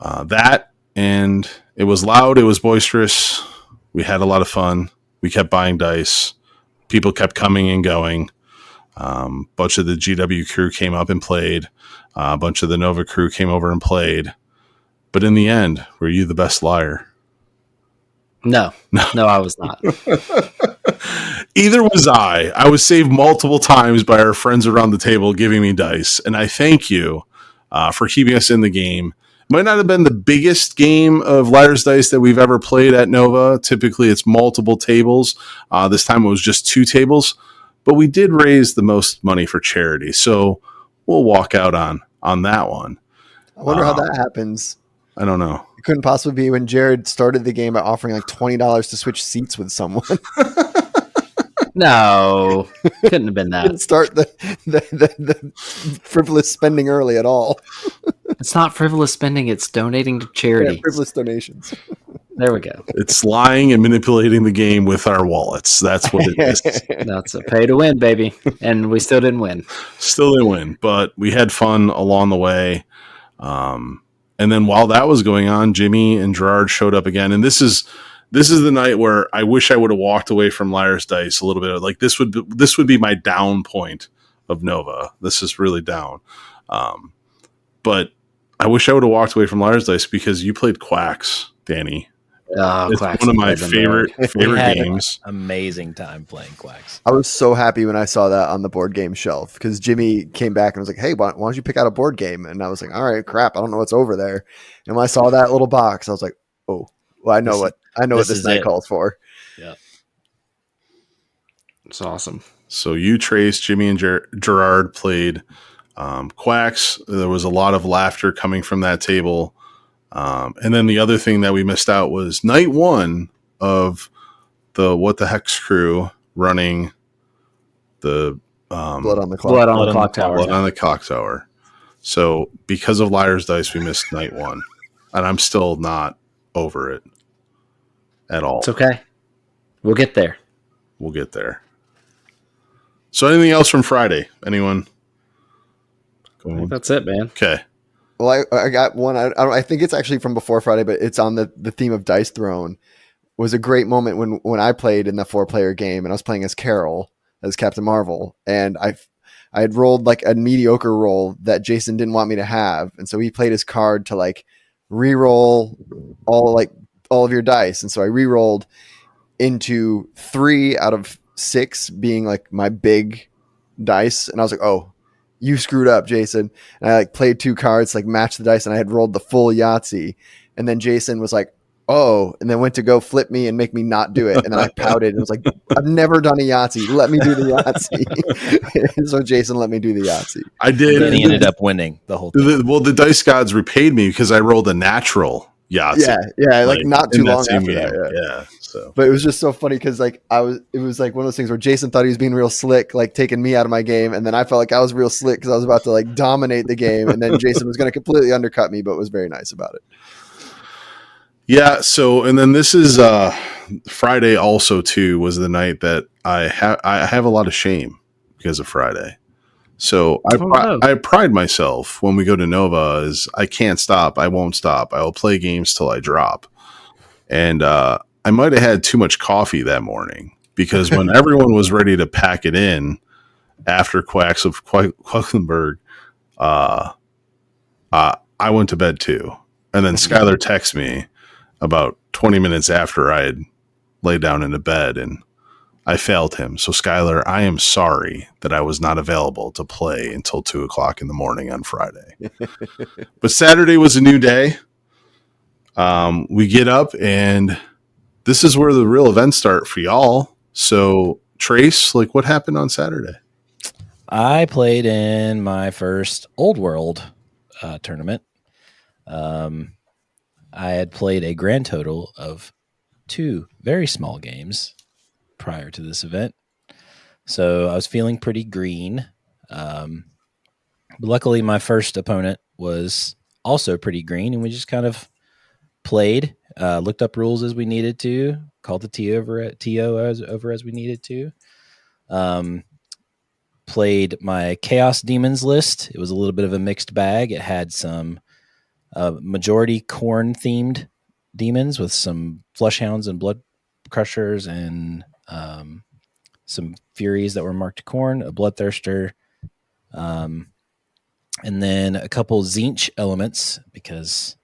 that. And it was loud. It was boisterous. We had a lot of fun. We kept buying dice. People kept coming and going. Bunch of the GW crew came up and played. A bunch of the Nova crew came over and played. But in the end, were you the best liar? No, I was not. Either was I. I was saved multiple times by our friends around the table giving me dice. And I thank you for keeping us in the game. It might not have been the biggest game of Liar's Dice that we've ever played at Nova. Typically, it's multiple tables. This time it was just 2 tables. But we did raise the most money for charity. So we'll walk out on that one. I wonder how that happens. I don't know. It couldn't possibly be when Jerod started the game by offering like $20 to switch seats with someone. No, couldn't have been that. Didn't start the frivolous spending early at all. It's not frivolous spending. It's donating to charity. Yeah, frivolous donations. There we go. It's lying and manipulating the game with our wallets. That's what it is. That's a pay to win, baby. And we still didn't win. Still didn't win, but we had fun along the way. And then while that was going on, Jimmy and Jerod showed up again. And this is the night where I wish I would have walked away from Liar's Dice a little bit. Like this would be my down point of Nova. This is really down. But I wish I would have walked away from Liar's Dice because you played Quacks, Danny. Oh, it's Quacks one of my favorite games. Amazing time playing Quacks. I was so happy when I saw that on the board game shelf because Jimmy came back and was like, "Hey, why don't you pick out a board game?" And I was like, "All right, crap, I don't know what's over there." And when I saw that little box, I was like, "Oh, well, I know what this night calls for." Yeah, it's awesome. So you, Trace, Jimmy, and Jerod played Quacks. There was a lot of laughter coming from that table. And then the other thing that we missed out was night 1 of the What the Hex crew running the Blood on the Clocktower. So because of Liar's Dice, we missed night 1, and I'm still not over it at all. It's okay. We'll get there. So anything else from Friday? Anyone? I think that's it, man. Okay. Well, I got one. I think it's actually from before Friday, but it's on the theme of Dice Throne. Was a great moment when I played in the 4-player game and I was playing as Carol, as Captain Marvel, and I had rolled like a mediocre roll that Jason didn't want me to have, and so he played his card to like re-roll all of your dice, and so I re-rolled into 3 out of 6 being like my big dice, and I was like, oh, you screwed up, Jason. And I like played 2 cards, like matched the dice, and I had rolled the full Yahtzee. And then Jason was like, oh, and then went to go flip me and make me not do it. And then I pouted and was like, I've never done a Yahtzee. Let me do the Yahtzee. And so Jason let me do the Yahtzee. I did. And he ended up winning the whole thing. The dice gods repaid me because I rolled a natural Yahtzee. Yeah, like not too long after that. Yeah. So, but it was just so funny because like it was like one of those things where Jason thought he was being real slick, like taking me out of my game, and then I felt like I was real slick because I was about to like dominate the game, and then Jason was going to completely undercut me, but was very nice about it. Yeah. So, and then this is Friday also too was the night that I have a lot of shame because of Friday. So I pride myself when we go to Nova is I can't stop. I won't stop. I will play games till I drop. And I might have had too much coffee that morning because when everyone was ready to pack it in after Quacks of Quedlinburg, I went to bed too. And then Skylar texted me about 20 minutes after I had laid down into bed and I failed him. So Skylar, I am sorry that I was not available to play until 2:00 in the morning on Friday. But Saturday was a new day. We get up and this is where the real events start for y'all. So Trace, like what happened on Saturday? I played in my first Old World tournament. I had played a grand total of 2 very small games prior to this event. So I was feeling pretty green. But luckily, my first opponent was also pretty green, and we just kind of played, looked up rules as we needed to, called the TO over as we needed to. Played my Chaos Demons list. It was a little bit of a mixed bag. It had some majority Khorne themed demons with some Flushhounds and Blood Crushers and some Furies that were marked Khorne, a Bloodthirster, and then a couple Tzeentch elements because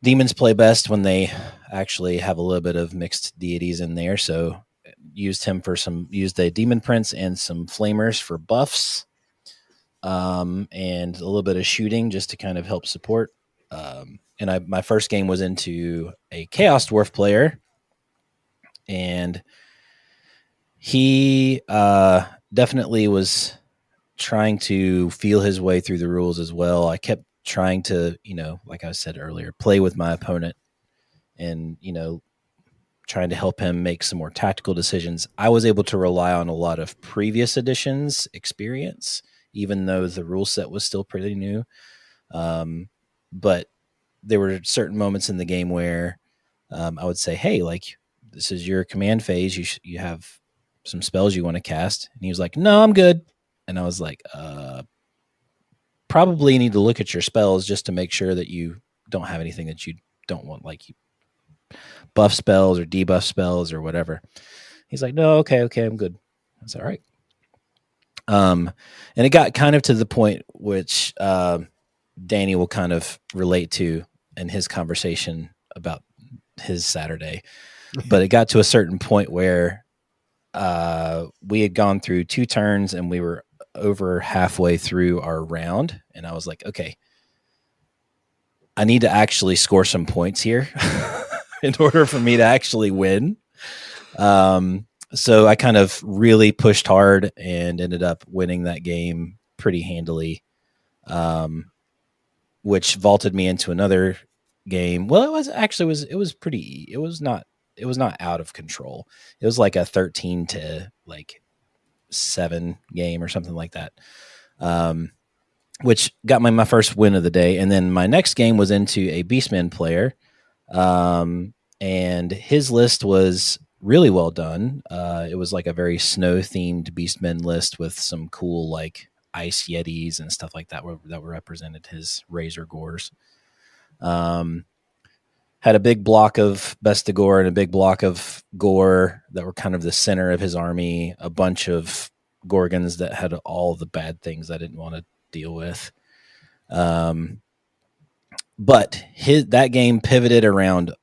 demons play best when they actually have a little bit of mixed deities in there. So used the Demon Prince and some Flamers for buffs, and a little bit of shooting just to kind of help support. And my first game was into a Chaos Dwarf player, and he definitely was trying to feel his way through the rules as well. I kept trying to, like I said earlier, play with my opponent and, trying to help him make some more tactical decisions. I was able to rely on a lot of previous editions experience, even though the rule set was still pretty new. But there were certain moments in the game where I would say, hey, like, this is your command phase. You have some spells you want to cast. And he was like, no, I'm good. And I was like, probably need to look at your spells just to make sure that you don't have anything that you don't want, like you buff spells or debuff spells or whatever. He's like, no, okay, I'm good. That's all right. And it got kind of to the point which Danny will kind of relate to in his conversation about his Saturday. But it got to a certain point where we had gone through 2 turns and we were over halfway through our round. And I was like, okay, I need to actually score some points here in order for me to actually win. So I kind of really pushed hard and ended up winning that game pretty handily, which vaulted me into another game. Well, it was not out of control. It was like a 13 to like 7 game or something like that, which got my first win of the day. And then my next game was into a Beastman player, and his list was really well done. It was like a very snow-themed Beastmen list with some cool like ice yetis and stuff like that that represented his razor gores. Had a big block of Bestigor and a big block of Gore that were kind of the center of his army, a bunch of Gorgons that had all the bad things I didn't want to deal with. But that game pivoted around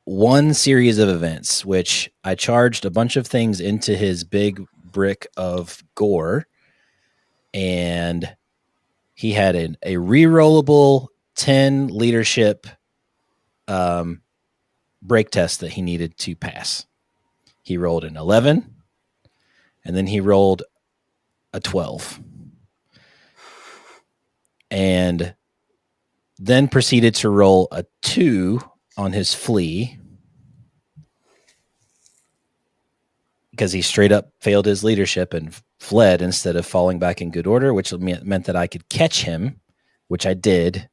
one series of events, which I charged a bunch of things into his big brick of Gore, and he had a rerollable 10 leadership break test that he needed to pass. He rolled an 11, and then he rolled a 12. And then proceeded to roll a 2 on his flee because he straight up failed his leadership and fled instead of falling back in good order, which meant that I could catch him, which I did.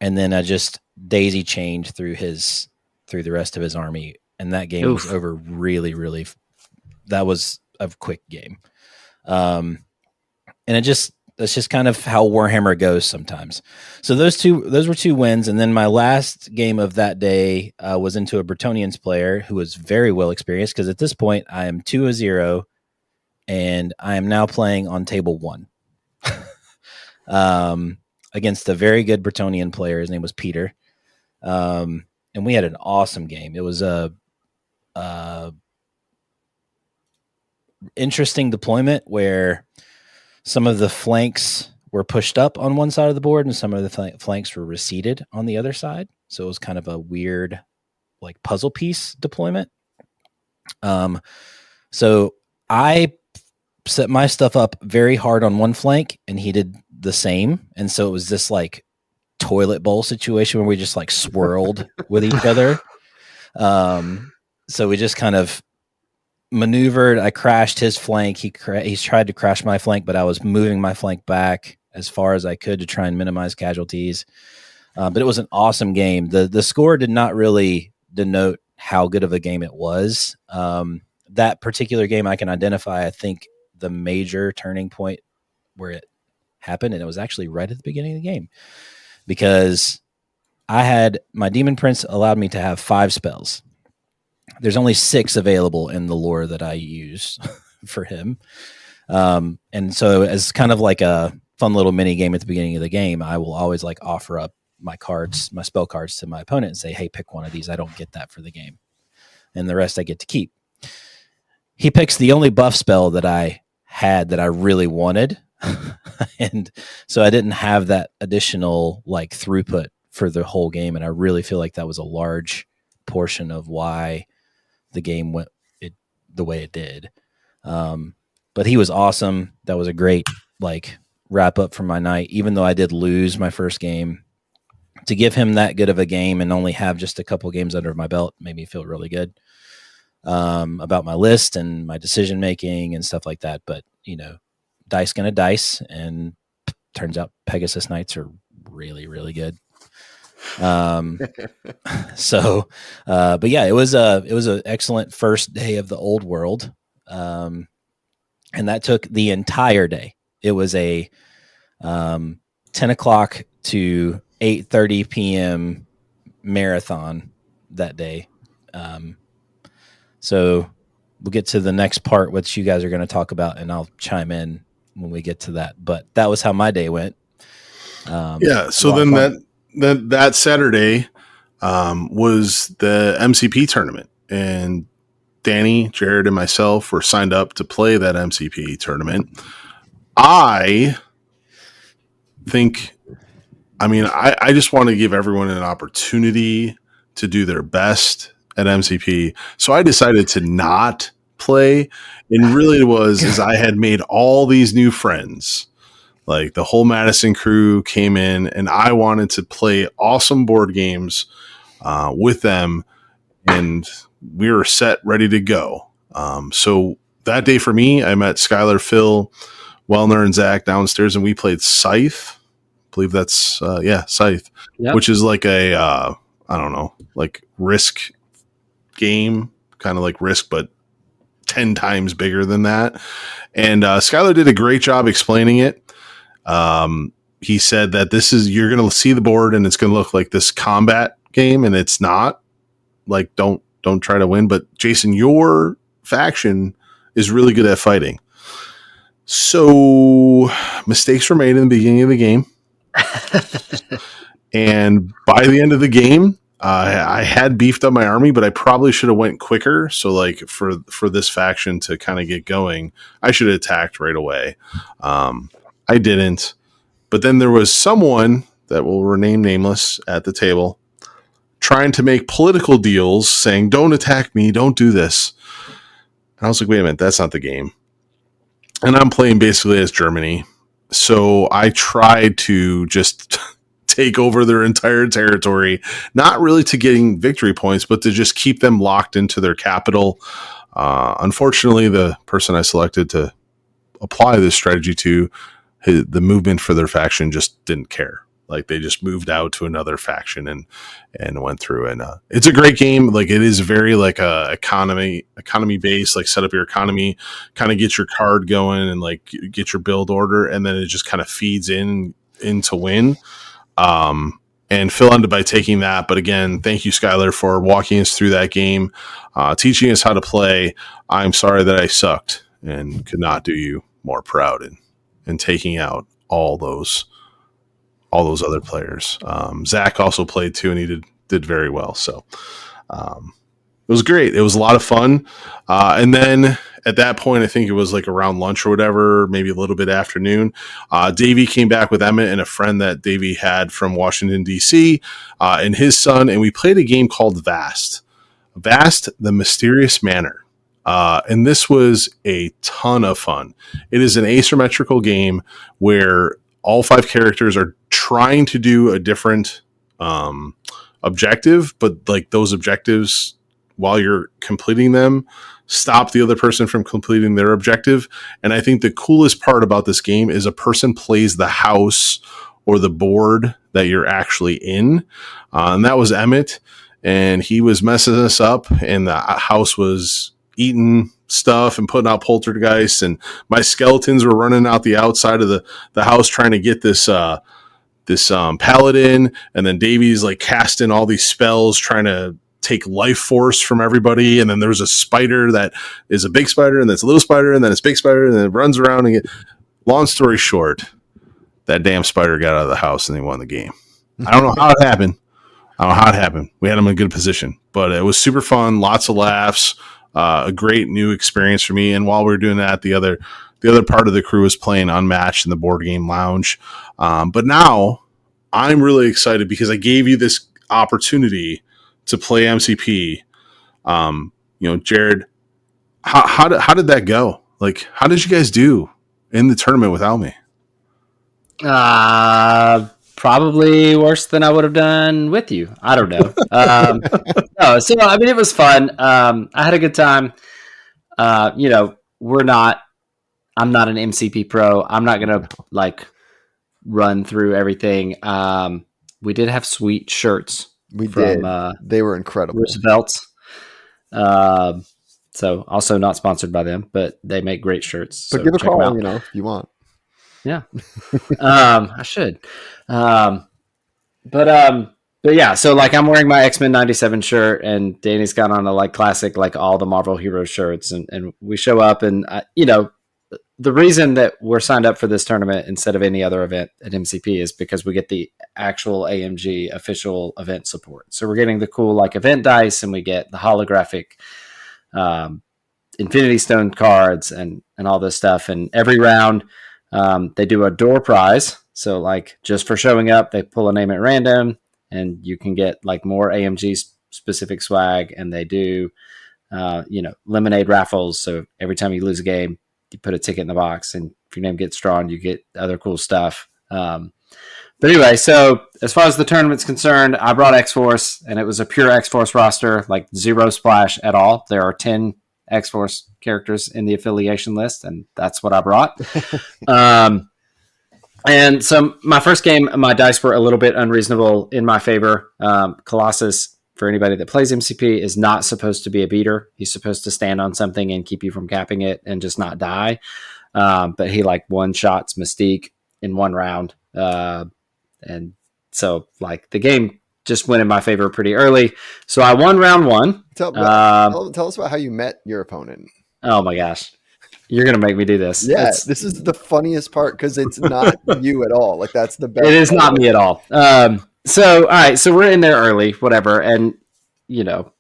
And then I just daisy chained through the rest of his army. And that game was over really, really. That was a quick game. And that's just kind of how Warhammer goes sometimes. So those were 2 wins. And then my last game of that day was into a Bretonnians player who was very well experienced, because at this point I am 2-0 and I am now playing on table 1 against a very good Bretonnian player. His name was Peter. And we had an awesome game. It was a interesting deployment where some of the flanks were pushed up on one side of the board and some of the flanks were receded on the other side. So it was kind of a weird, like, puzzle piece deployment. So I set my stuff up very hard on one flank and he did the same. And so it was this like toilet bowl situation where we just like swirled with each other. So we just kind of maneuvered. I crashed his flank. He's tried to crash my flank, but I was moving my flank back as far as I could to try and minimize casualties. But it was an awesome game. The score did not really denote how good of a game it was. That particular game, I can identify, I think, the major turning point where it happened, and it was actually right at the beginning of the game, because I had my Demon Prince allowed me to have 5 spells. There's only 6 available in the lore that I use for him. And so as kind of like a fun little mini game at the beginning of the game, I will always like offer up my spell cards to my opponent and say, hey, pick one of these. I don't get that for the game. And the rest I get to keep. He picks the only buff spell that I had that I really wanted. And so I didn't have that additional like throughput for the whole game. And I really feel like that was a large portion of why the game went the way it did. But he was awesome. That was a great like wrap up for my night, even though I did lose my first game. To give him that good of a game and only have just a couple games under my belt made me feel really good about my list and my decision making and stuff like that. But dice gonna dice, and turns out Pegasus Knights are really, really good. So but yeah, it was an excellent first day of the old world, and that took the entire day. It was a 10 o'clock to 8:30 p.m. marathon that day. So we'll get to the next part, which you guys are going to talk about, and I'll chime in when we get to that. But that was how my day went. So then that Saturday was the MCP tournament, and Danny, Jerod, and myself were signed up to play that MCP tournament. I just want to give everyone an opportunity to do their best at MCP. So I decided to not play. And really I had made all these new friends. Like the whole Madison crew came in, and I wanted to play awesome board games with them, and we were set, ready to go. So that day for me, I met Skylar, Phil, Wellner, and Zach downstairs, and we played Scythe. I believe that's Scythe, yep. Which is like a I don't know, like Risk game, kind of like Risk, but 10 times bigger than that. And Skylar did a great job explaining it. He said that you're going to see the board and it's going to look like this combat game, and it's not. Like, don't try to win. But Jason, your faction is really good at fighting. So mistakes were made in the beginning of the game. And by the end of the game, I had beefed up my army, but I probably should have went quicker. So like for this faction to kind of get going, I should have attacked right away. I didn't. But then there was someone that will remain nameless at the table trying to make political deals saying, don't attack me, don't do this. And I was like, wait a minute, that's not the game. And I'm playing basically as Germany. So I tried to just take over their entire territory, not really to getting victory points, but to just keep them locked into their capital. Unfortunately, the person I selected to apply this strategy to, the movement for their faction just didn't care. Like they just moved out to another faction and went through. And it's a great game. Like it is very like economy based. Like set up your economy, kind of get your card going and like get your build order, and then it just kind of feeds in to win. And Phil ended by taking that. But again, thank you, Skylar, for walking us through that game, teaching us how to play. I'm sorry that I sucked and could not do you more proud in taking out all those other players. Zach also played too, and he did very well. So it was great. It was a lot of fun. And then at that point, I think it was like around lunch or whatever, maybe a little bit afternoon, Davey came back with Emmett and a friend that Davey had from Washington, D.C., and his son, and we played a game called Vast, the Mysterious Manor. And this was a ton of fun. It is an asymmetrical game where all 5 characters are trying to do a different objective, but like those objectives, while you're completing them, stop the other person from completing their objective. And I think the coolest part about this game is a person plays the house or the board that you're actually in. And that was Emmett, and he was messing us up, and the house was eating stuff and putting out poltergeists, and my skeletons were running out the outside of the house trying to get this paladin, and then Davey's like casting all these spells trying to take life force from everybody, and then there's a spider that is a big spider, and that's a little spider, and then it's big spider, and then it runs around and long story short, that damn spider got out of the house and they won the game. I don't know how it happened. We had them in a good position, but it was super fun, lots of laughs, a great new experience for me. And while we were doing that, the other part of the crew was playing Unmatched in the board game lounge. But now I'm really excited because I gave you this opportunity to play MCP. Jerod, how did that go? Like, how did you guys do in the tournament without me? Probably worse than I would have done with you. I don't know. No, so I mean, it was fun. I had a good time. I'm not an MCP pro. I'm not gonna like run through everything. We did have sweet shirts. We did. They were incredible. Roosevelt's. So also not sponsored by them, but they make great shirts. But so give a check them call, out. if you want. Yeah. I should. But yeah, so like I'm wearing my X-Men 97 shirt, and Danny's got on a like classic, like all the Marvel Heroes shirts, and we show up, and the reason that we're signed up for this tournament instead of any other event at MCP is because we get the actual AMG official event support. So we're getting the cool like event dice, and we get the holographic Infinity Stone cards and all this stuff. And every round they do a door prize. So like just for showing up, they pull a name at random, and you can get like more AMG specific swag. And they do, lemonade raffles. So every time you lose a game, you put a ticket in the box, and if your name gets drawn, you get other cool stuff. But anyway, so as far as the tournament's concerned, I brought X-Force, and it was a pure X-Force roster, like zero splash at all. There are 10 X-Force characters in the affiliation list, and that's what I brought. And so my first game, my dice were a little bit unreasonable in my favor. Colossus, for anybody that plays MCP, is not supposed to be a beater. He's supposed to stand on something and keep you from capping it and just not die. But he like one-shots Mystique in one round. And so like the game just went in my favor pretty early. So I won round one. Tell us about how you met your opponent. Oh my gosh. You're going to make me do this. Yeah, this is the funniest part because it's not you at all. Like that's the best. It is not me at all. So, all right. So we're in there early, whatever. And,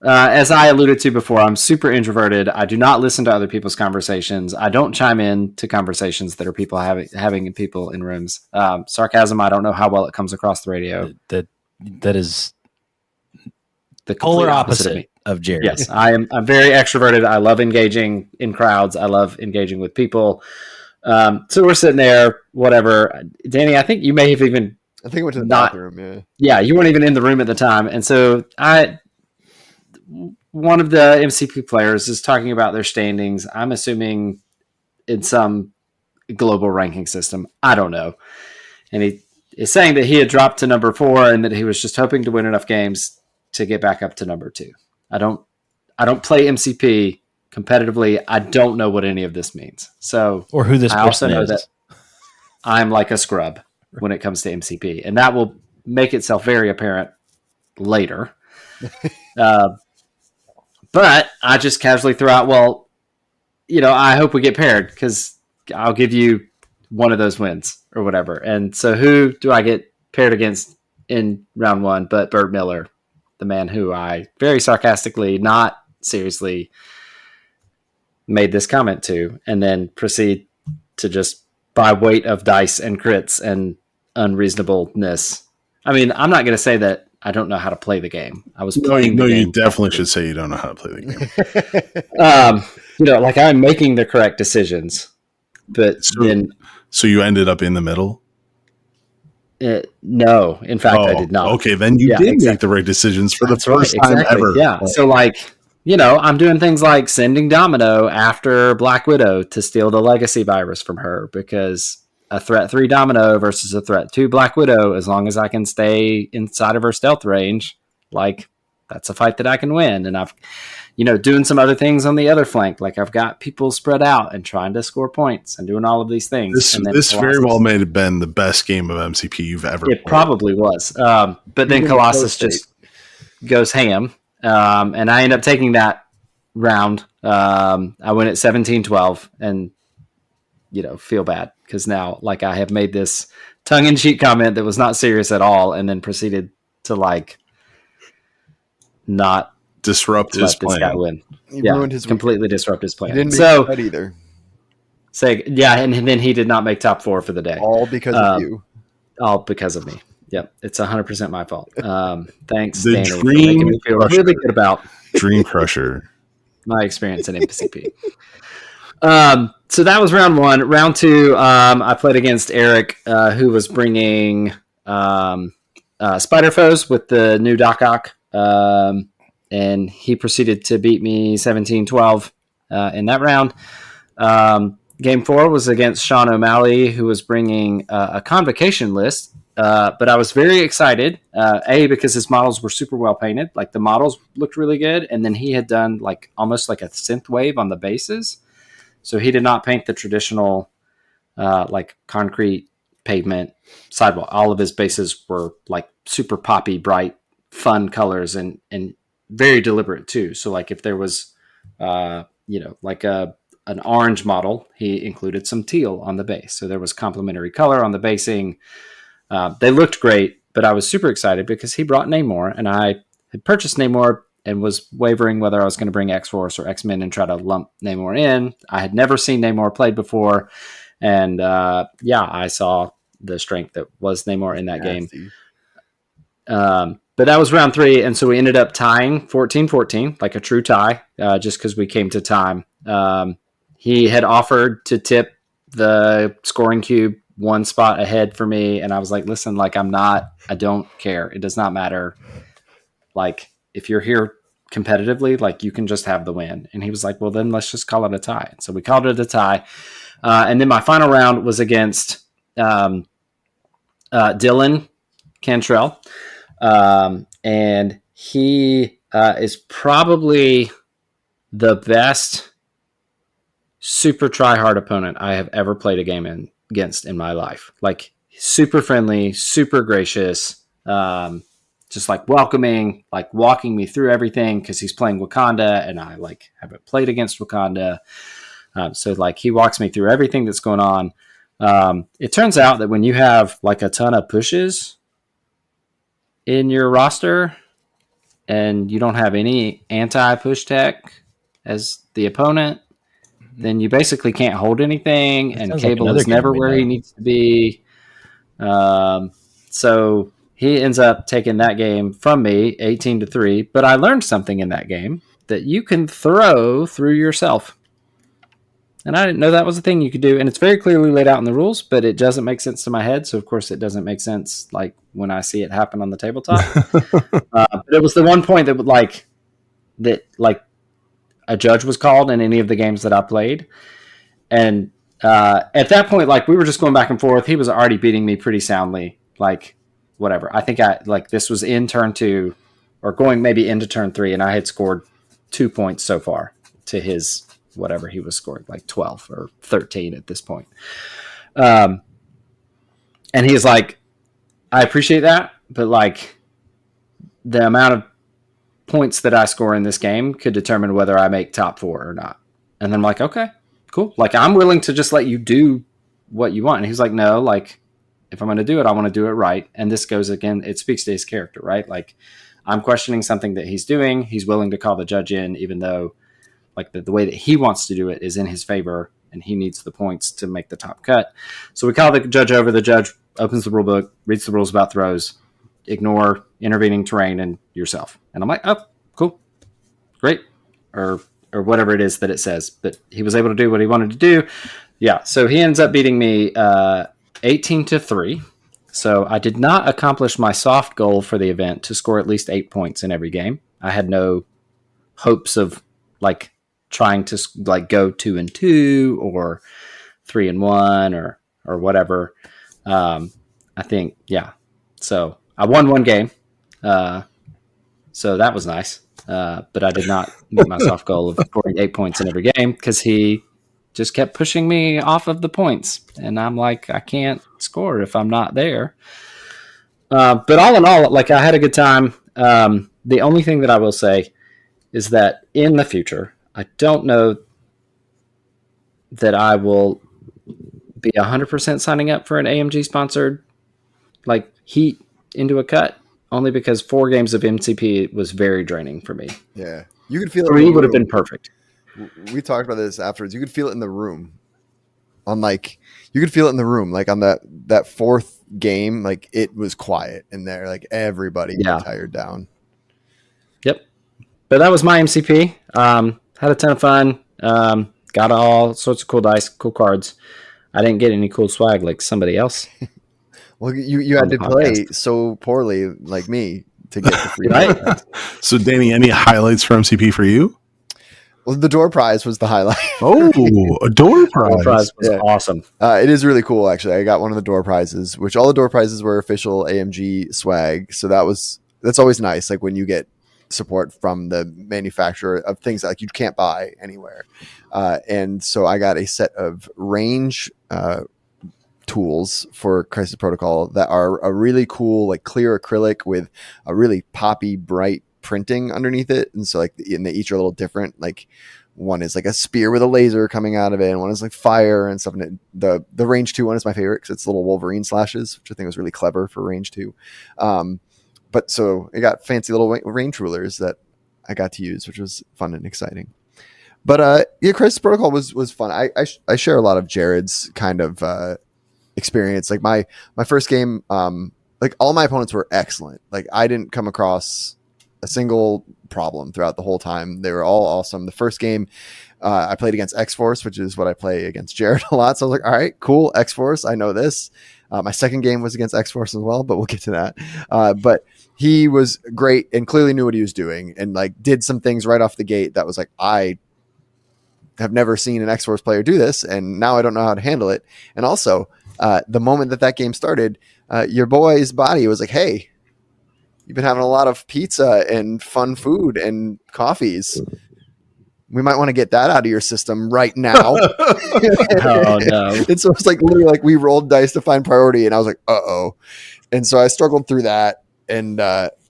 as I alluded to before, I'm super introverted. I do not listen to other people's conversations. I don't chime in to conversations that are people having people in rooms. Sarcasm, I don't know how well it comes across the radio. That is the Polar complete opposite of opposite me. of Jerod. Yes, I'm very extroverted. I love engaging in crowds. I love engaging with people. So we're sitting there, whatever. Danny, I think you may have even I think I went to the not. bathroom. Yeah. Yeah, you weren't even in the room at the time, and so one of the MCP players is talking about their standings. I'm assuming in some global ranking system. I don't know, and he is saying that he had dropped to number 4 and that he was just hoping to win enough games to get back up to number 2. I don't play MCP competitively. I don't know what any of this means. So, Or who this I also person know is. that I'm like a scrub when it comes to MCP, and that will make itself very apparent later. But I just casually throw out, well, I hope we get paired because I'll give you one of those wins or whatever. And so who do I get paired against in round 1 but Bert Miller, the man who I very sarcastically, not seriously, made this comment to, and then proceed to just by weight of dice and crits and unreasonableness. I mean, I'm not going to say that I don't know how to play the game. I was playing the game. You definitely should say you don't know how to play the game. Like I'm making the correct decisions, but then. So you ended up in the middle? No, in fact, I did not. Okay, then you did make the right decisions for the first time ever. Yeah. So I'm doing things like sending Domino after Black Widow to steal the legacy virus from her because a threat 3 Domino versus a threat 2 Black Widow, as long as I can stay inside of her stealth range, that's a fight that I can win. And I've, doing some other things on the other flank. Like I've got people spread out and trying to score points and doing all of these things. This very well may have been the best game of MCP you've ever played. It probably was. But then Colossus just goes ham. And I end up taking that round. I win at 17-12 and, feel bad because now I have made this tongue-in-cheek comment that was not serious at all and then proceeded to not disrupt his plan. This guy win. Ruined his completely disrupt his plan. He didn't make that either. And then he did not make top 4 for the day. All because of you. All because of me. Yep, it's 100% my fault. Thanks, the Danny, Dream for making me feel really good about Dream Crusher. My experience in MCP. So that was round 1. Round 2, I played against Eric, who was bringing Spider Foes with the new Doc Ock. And he proceeded to beat me 17-12 in that round. Game 4 was against Sean O'Malley, who was bringing a convocation list. But I was very excited, because his models were super well painted. The models looked really good. And then he had done almost like a synth wave on the bases. So he did not paint the traditional concrete pavement sidewalk. All of his bases were super poppy, bright, fun colors and very deliberate too. So if there was, an orange model, he included some teal on the base. So there was complementary color on the basing. They looked great, but I was super excited because he brought Namor and I had purchased Namor and was wavering whether I was going to bring X-Force or X-Men and try to lump Namor in. I had never seen Namor played before. And I saw the strength that was Namor in that game. But that was round 3, and so we ended up tying 14-14, like a true tie, just because we came to time. He had offered to tip the scoring cube 1 spot ahead for me, and I was like, listen, I don't care. It does not matter. If you're here competitively, you can just have the win. And he was like, well, then let's just call it a tie. So we called it a tie. And then my final round was against Dylan Cantrell. And he is probably the best super try-hard opponent I have ever played a game against in my life. Super friendly, super gracious, just welcoming, walking me through everything because he's playing Wakanda and I haven't played against Wakanda. So he walks me through everything that's going on. It turns out that when you have a ton of pushes in your roster and you don't have any anti-push tech as the opponent, then you basically can't hold anything, and Cable is never where he needs to be. So he ends up taking that game from me 18-3. But I learned something in that game that you can throw through yourself. And I didn't know that was a thing you could do. And it's very clearly laid out in the rules, but it doesn't make sense to my head. So, of course, it doesn't make sense like when I see it happen on the tabletop. But it was the one point that would like a judge was called in any of the games that I played. And at that point, like we were just going back and forth. He was already beating me pretty soundly. Like whatever. I think this was in turn 2 or going maybe into turn 3. And I had scored 2 points so far to his whatever he was scoring, like 12 or 13 at this point. And he's like, I appreciate that, but like the amount of points that I score in this game could determine whether I make top 4 or not. And then I'm like, okay, cool. Like I'm willing to just let you do what you want. And he's like, no, like if I'm going to do it, I want to do it right. And this goes again, it speaks to his character, right? Like I'm questioning something that he's doing. He's willing to call the judge in, even though like the way that he wants to do it is in his favor and he needs the points to make the top cut. So we call the judge over. The judge opens the rule book, reads the rules about throws, ignore intervening terrain and yourself. And I'm like, oh, cool. Great. Or whatever it is that it says. But he was able to do what he wanted to do. Yeah. So he ends up beating me 18-3. So I did not accomplish my soft goal for the event to score at least 8 points in every game. I had no hopes of like trying to like go 2-2 or 3-1 or whatever. I think, yeah. So I won one game. So that was nice. But I did not meet my soft goal of scoring 8 points in every game because he just kept pushing me off of the points. And I'm like, I can't score if I'm not there. But all in all, like I had a good time. The only thing that I will say is that in the future, I don't know that I will be 100% signing up for an AMG sponsored like heat into a cut, only because 4 games of MCP was very draining for me. Yeah. You could feel it. 3 would have been perfect. We talked about this afterwards. You could feel it in the room. You could feel it in the room. Like on that 4th game, like it was quiet in there. Like everybody got tired down. Yep. But that was my MCP. Had a ton of fun. Got all sorts of cool dice, cool cards. I didn't get any cool swag like somebody else. Well, you had to play so poorly like me to get the free right. So, Danny, any highlights for MCP for you? Well, the door prize was the highlight. Oh, a door prize. Door prize was awesome. It is really cool, actually. I got one of the door prizes, which all the door prizes were official AMG swag. So that's always nice. Like when you get support from the manufacturer of things that like you can't buy anywhere. And so I got a set of range tools for Crisis Protocol that are a really cool, like clear acrylic with a really poppy, bright printing underneath it. And so like, and they each are a little different. Like one is like a spear with a laser coming out of it, and one is like fire and stuff. And the range 2 one is my favorite because it's little Wolverine slashes, which I think was really clever for range 2. But so it got fancy little range rulers that I got to use, which was fun and exciting. But yeah, Crisis Protocol was fun. I share a lot of Jerod's kind of experience. Like my first game, like all my opponents were excellent. Like I didn't come across a single problem throughout the whole time. They were all awesome. The first game I played against X-Force, which is what I play against Jerod a lot. So I was like, all right, cool, X-Force, I know this. My second game was against X-Force as well, but we'll get to that. But he was great and clearly knew what he was doing and like did some things right off the gate that was like, I have never seen an X-Force player do this, and now I don't know how to handle it. And also, the moment that game started, your boy's body was like, hey, you've been having a lot of pizza and fun food and coffees. We might want to get that out of your system right now. Oh, no. And so it's like literally like we rolled dice to find priority, and I was like, uh-oh. And so I struggled through that, and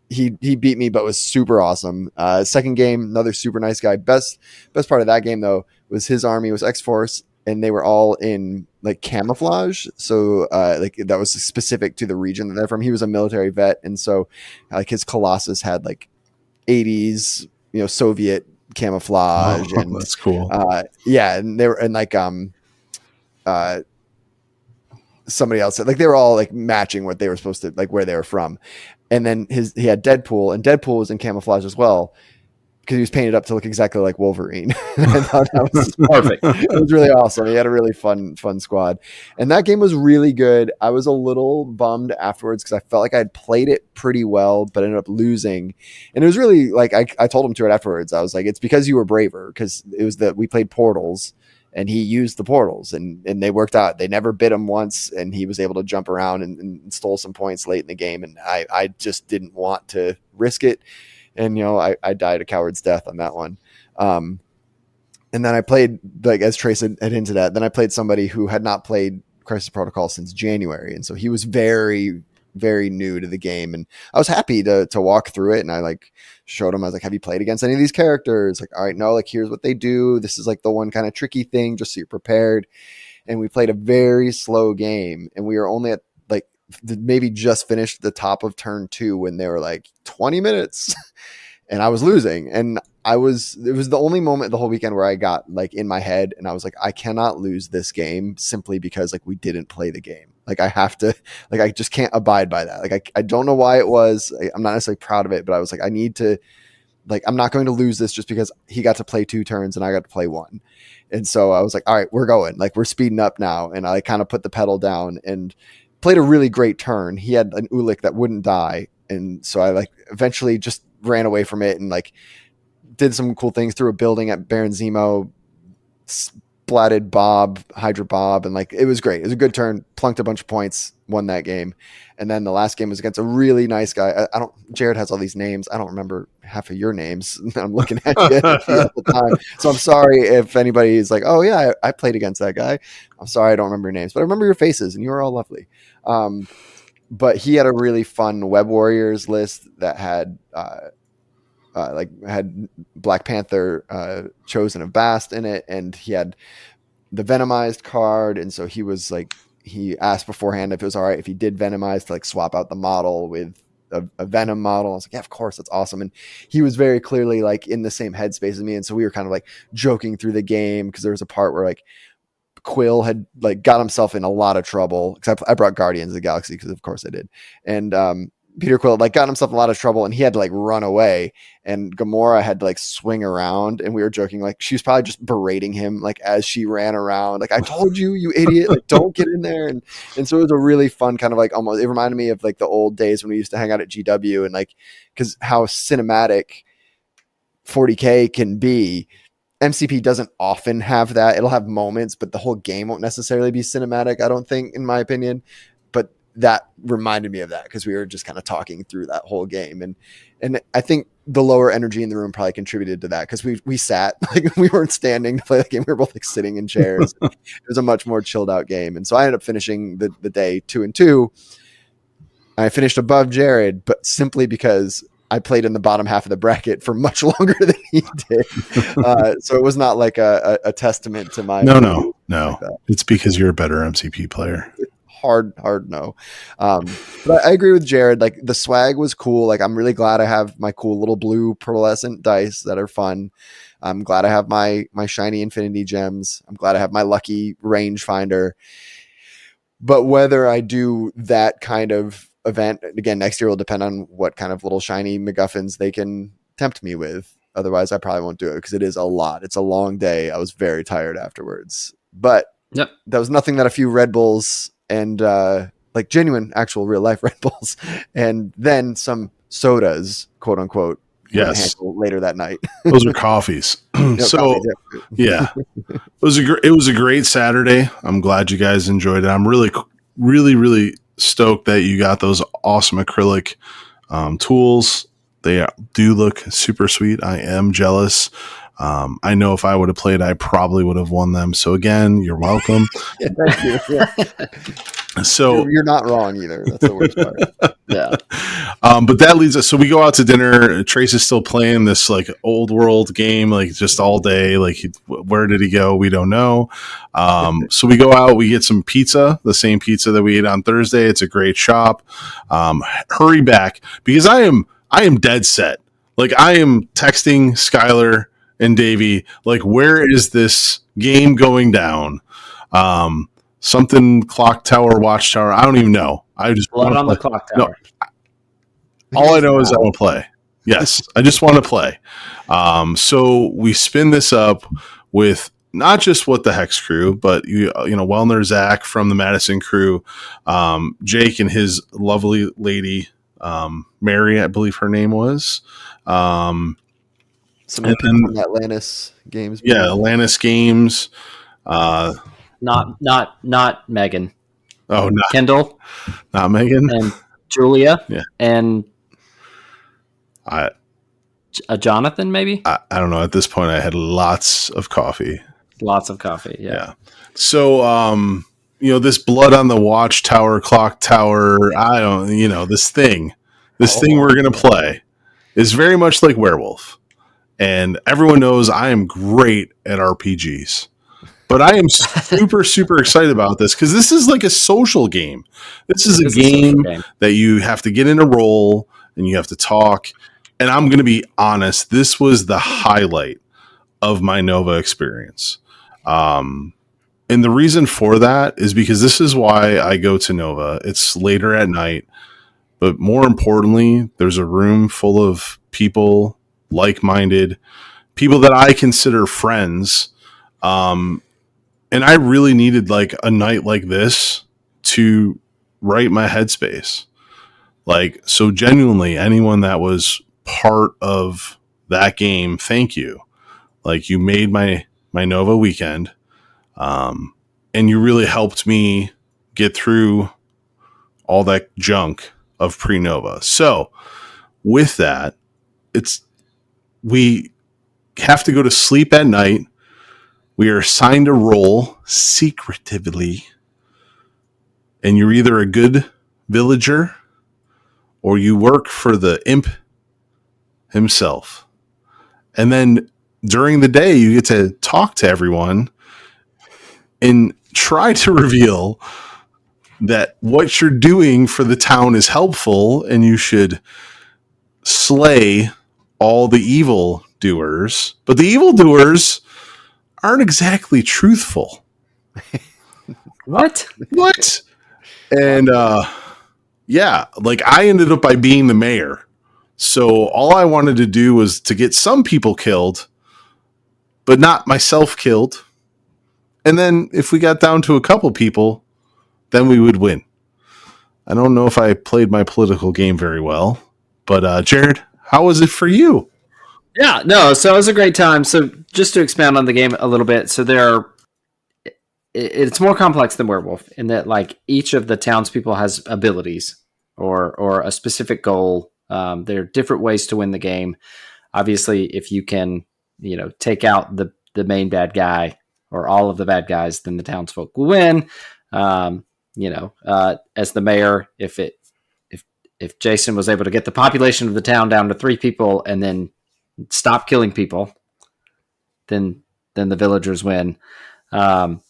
he beat me, but was super awesome. Second game, another super nice guy. Best part of that game, though, was his army was X-Force, and they were all in like camouflage. So like that was specific to the region that they're from. He was a military vet, and so like his Colossus had like 80s, Soviet camouflage. Oh, and that's cool. Yeah, and they were and like somebody else. Like they were all like matching what they were supposed to, like where they were from. And then he had Deadpool, and Deadpool was in camouflage as well, because he was painted up to look exactly like Wolverine. I thought that was Perfect. It was really awesome. He had a really fun squad. And that game was really good. I was a little bummed afterwards because I felt like I'd played it pretty well, but ended up losing. And it was really like, I told him to it afterwards. I was like, it's because you were braver, because it was that we played portals and he used the portals and they worked out. They never bit him once, and he was able to jump around and stole some points late in the game. And I just didn't want to risk it. And, you know, I died a coward's death on that one. And then I played, like, as Trace had hinted at, then I played somebody who had not played Crisis Protocol since January. And so he was very, very new to the game. And I was happy to walk through it. And I like showed him, I was like, have you played against any of these characters? Like, all right, no, like, here's what they do. This is like the one kind of tricky thing, just so you're prepared. And we played a very slow game. And we were only at like maybe just finished the top of turn 2 when they were like 20 minutes and I was losing. And it was the only moment the whole weekend where I got like in my head and I was like, I cannot lose this game simply because like we didn't play the game. Like I have to, like, I just can't abide by that. Like I don't know why it was. I'm not necessarily proud of it, but I was like, I need to, like, I'm not going to lose this just because he got to play 2 turns and I got to play 1. And so I was like, all right, we're going, like, we're speeding up now. And I kind of put the pedal down and played a really great turn. He had an Ulik that wouldn't die. And so I like eventually just ran away from it and like did some cool things through a building at Baron Zemo, splatted Bob, Hydra Bob, and like it was great. It was a good turn, plunked a bunch of points, won that game. And then the last game was against a really nice guy. Jerod has all these names. I don't remember half of your names. I'm looking at you at the time. So I'm sorry if anybody is like, oh yeah, I played against that guy. I'm sorry I don't remember your names, but I remember your faces and you were all lovely. But he had a really fun Web Warriors list that had had Black Panther, Chosen of Bast in it, and he had the Venomized card, and so he was like, he asked beforehand if it was all right if he did Venomize to like swap out the model with a Venom model. I was like, yeah, of course, that's awesome. And he was very clearly like in the same headspace as me, and so we were kind of like joking through the game because there was a part where like Quill had like got himself in a lot of trouble because I brought Guardians of the Galaxy because of course I did, and Peter Quill like got himself in a lot of trouble and he had to like run away, and Gamora had to like swing around, and we were joking like she was probably just berating him like as she ran around, like, I told you, you idiot, like don't get in there. And so it was a really fun kind of like, almost, it reminded me of like the old days when we used to hang out at GW, and like because how cinematic 40K can be. MCP doesn't often have that. It'll have moments, but the whole game won't necessarily be cinematic, I don't think, in my opinion. But that reminded me of that because we were just kind of talking through that whole game. And I think the lower energy in the room probably contributed to that because we sat, like we weren't standing to play the game. We were both like sitting in chairs. It was a much more chilled out game. And so I ended up finishing the day 2-2. I finished above Jerod, but simply because I played in the bottom half of the bracket for much longer than he did. So it was not like a testament to my... No. Like it's because you're a better MCP player. Hard no. But I agree with Jerod. Like the swag was cool. Like I'm really glad I have my cool little blue pearlescent dice that are fun. I'm glad I have my shiny infinity gems. I'm glad I have my lucky rangefinder. But whether I do that kind of event again next year will depend on what kind of little shiny MacGuffins they can tempt me with. Otherwise, I probably won't do it because it is a lot. It's a long day. I was very tired afterwards. But Yep. That was nothing that a few Red Bulls and like genuine, actual, real life Red Bulls, and then some sodas, quote unquote. Yes. Later that night. Those are coffees. So coffees, yeah, it was a great Saturday. I'm glad you guys enjoyed it. I'm really stoked that you got those awesome acrylic tools. They do look super sweet. I am jealous. I know if I would have played, I probably would have won them. So again, you're welcome. Yeah, thank you. Yeah. So you're not wrong either. That's the worst part. Yeah. But that leads us. So we go out to dinner. Trace is still playing this like old world game, like just all day. Like where did he go? We don't know. So we go out, we get some pizza, the same pizza that we ate on Thursday. It's a great shop. Hurry back because I am dead set. Like I am texting Skylar and Davey, like, where is this game going down? something Clocktower, Watchtower. I don't even know. I just Blood want on to the play. Clock No, Tower. all I know is I want to play. Yes, I just want to play. So we spin this up with not just What the Hex crew, but Wellner Zach from the Madison crew, Jake and his lovely lady, Mary, I believe her name was. Some of the people from the Atlantis games. Yeah, Atlantis Games. Not Megan. Oh, Kendall not Megan. and Julia. Yeah. And I Jonathan, maybe? I don't know. At this point, I had lots of coffee. Lots of coffee, yeah. So, this Blood on the Watchtower, Clocktower, this thing we're going to play is very much like Werewolf. And everyone knows I am great at RPGs. But I am super, super excited about this because this is like a social game. This is a game that you have to get in a role and you have to talk. And I'm going to be honest, this was the highlight of my Nova experience. And the reason for that is because this is why I go to Nova. It's later at night, but more importantly, there's a room full of people, like-minded, people that I consider friends. And I really needed like a night like this to right my headspace. Like, so genuinely, anyone that was part of that game, thank you. Like, you made my Nova weekend. And you really helped me get through all that junk of pre-Nova. So with that, we have to go to sleep at night. We are assigned a role secretively. And you're either a good villager or you work for the imp himself. And then during the day, you get to talk to everyone and try to reveal that what you're doing for the town is helpful and you should slay all the evil doers. But the evil doers aren't exactly truthful. What? And like I ended up by being the mayor. So all I wanted to do was to get some people killed, but not myself killed. And then if we got down to a couple people, then we would win. I don't know if I played my political game very well, but Jerod, how was it for you? Yeah, no, so it was a great time. So just to expand on the game a little bit, so it's more complex than Werewolf in that like each of the townspeople has abilities or a specific goal. There are different ways to win the game. Obviously, if you can, take out the main bad guy or all of the bad guys, then the townsfolk will win. As the mayor, if Jason was able to get the population of the town down to 3 people and then stop killing people, then the villagers win. But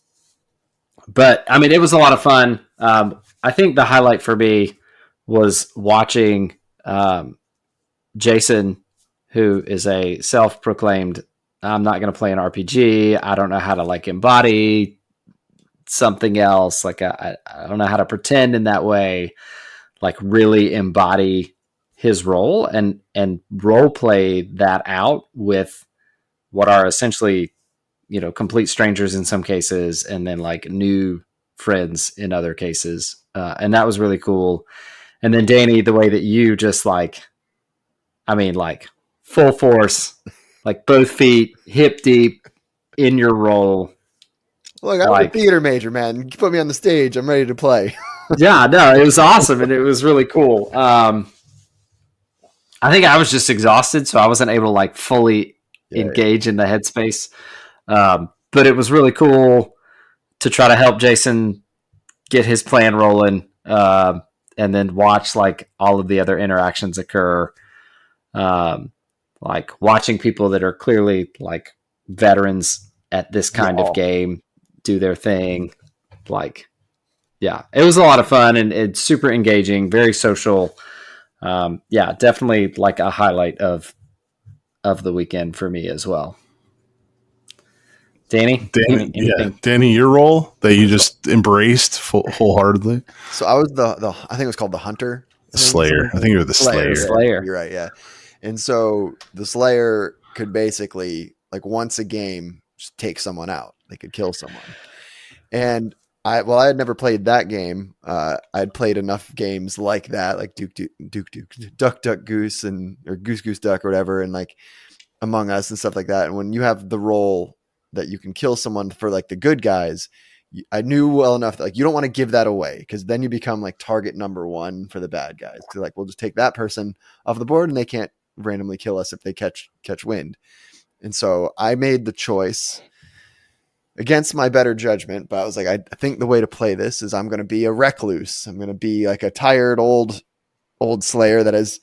I mean, it was a lot of fun. I think the highlight for me was watching Jason, who is a self-proclaimed, I'm not going to play an RPG. I don't know how to like embody something else. Like I don't know how to pretend in that way, like really embody his role and role play that out with what are essentially, complete strangers in some cases, and then like new friends in other cases. And that was really cool. And then Danny, the way that you just like full force, like both feet, hip deep in your role. Look, I'm a theater major, man. You put me on the stage, I'm ready to play. Yeah, no, it was awesome. And it was really cool. I think I was just exhausted, so I wasn't able to like fully engage in the headspace. But it was really cool to try to help Jason get his plan rolling, and then watch like all of the other interactions occur. Like watching people that are clearly like veterans at this kind of game do their thing. Like, yeah, it was a lot of fun and it's super engaging, very social. Definitely like a highlight of the weekend for me as well. Danny, Danny, anything? Danny, your role that you just embraced wholeheartedly. So I was the I think it was called the hunter. The Slayer. I think you're the Slayer. Slayer. You're right. Yeah. And so the Slayer could basically, like, once a game, just take someone out. They could kill someone. And I had never played that game. I'd played enough games like that, like Duck Goose, or Goose Duck or whatever, and like Among Us and stuff like that. And when you have the role that you can kill someone for like the good guys, I knew well enough that like you don't want to give that away, because then you become like target number one for the bad guys. Because like we'll just take that person off the board and they can't randomly kill us if they catch wind. And so I made the choice against my better judgment, but I was like, I think the way to play this is I'm going to be a recluse. I'm going to be like a tired old Slayer that has,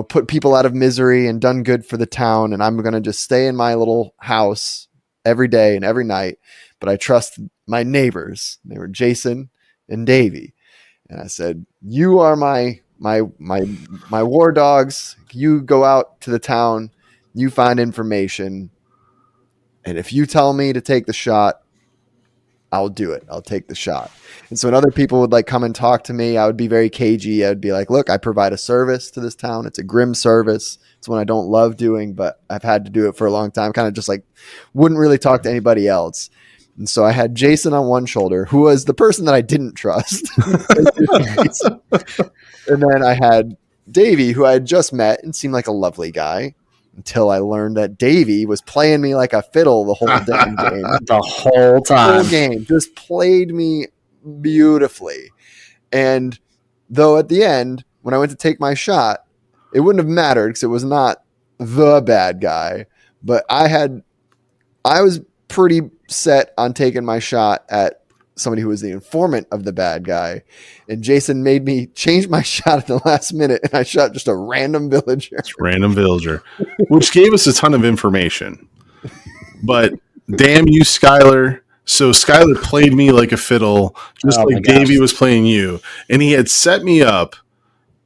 put people out of misery and done good for the town. And I'm going to just stay in my little house every day and every night. But I trust my neighbors. They were Jason and Davey. And I said, you are my war dogs. You go out to the town, you find information. And if you tell me to take the shot, I'll do it. I'll take the shot. And so when other people would like come and talk to me, I would be very cagey. I'd be like, look, I provide a service to this town. It's a grim service. It's one I don't love doing, but I've had to do it for a long time. Kind of just like wouldn't really talk to anybody else. And so I had Jason on one shoulder, who was the person that I didn't trust. And then I had Davey, who I had just met and seemed like a lovely guy, until I learned that Davey was playing me like a fiddle the whole damn game. The whole time. The whole game. Just played me beautifully. And though at the end, when I went to take my shot, it wouldn't have mattered because it was not the bad guy. But I was pretty set on taking my shot at somebody who was the informant of the bad guy. And Jason made me change my shot at the last minute, and I shot just a random villager. Which gave us a ton of information. But damn you, Skylar. So Skylar played me like a fiddle, just like Davey was playing you. And he had set me up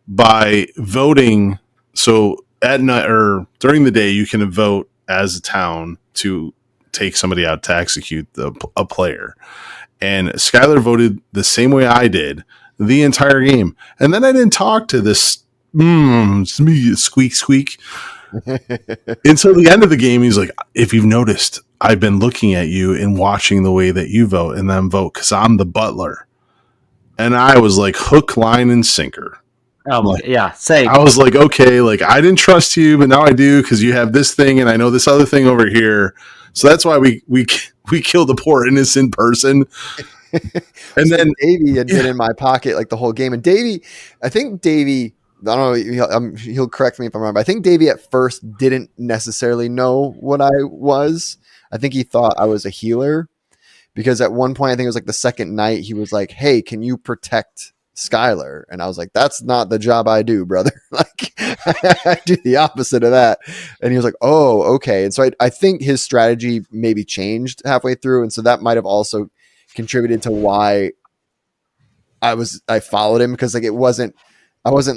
by voting. So at night or during the day, you can vote as a town to take somebody out to execute a player. And Skylar voted the same way I did the entire game. And then I didn't talk to this squeak until the end of the game. He's like, if you've noticed, I've been looking at you and watching the way that you vote and then vote because I'm the butler. And I was like hook, line, and sinker. Oh, like, yeah. Same. I was like, okay, like I didn't trust you, but now I do because you have this thing and I know this other thing over here. So that's why we killed a poor innocent person. And so then Davey had been in my pocket like the whole game. And I think Davey, I don't know, he'll correct me if I'm wrong, but I think Davey at first didn't necessarily know what I was. I think he thought I was a healer, because at one point, I think it was like the second night, he was like, hey, can you protect Skylar? And I was like, that's not the job I do, brother. Like I do the opposite of that. And he was like, oh, okay. And so I think his strategy maybe changed halfway through. And so that might've also contributed to why I followed him, because like I wasn't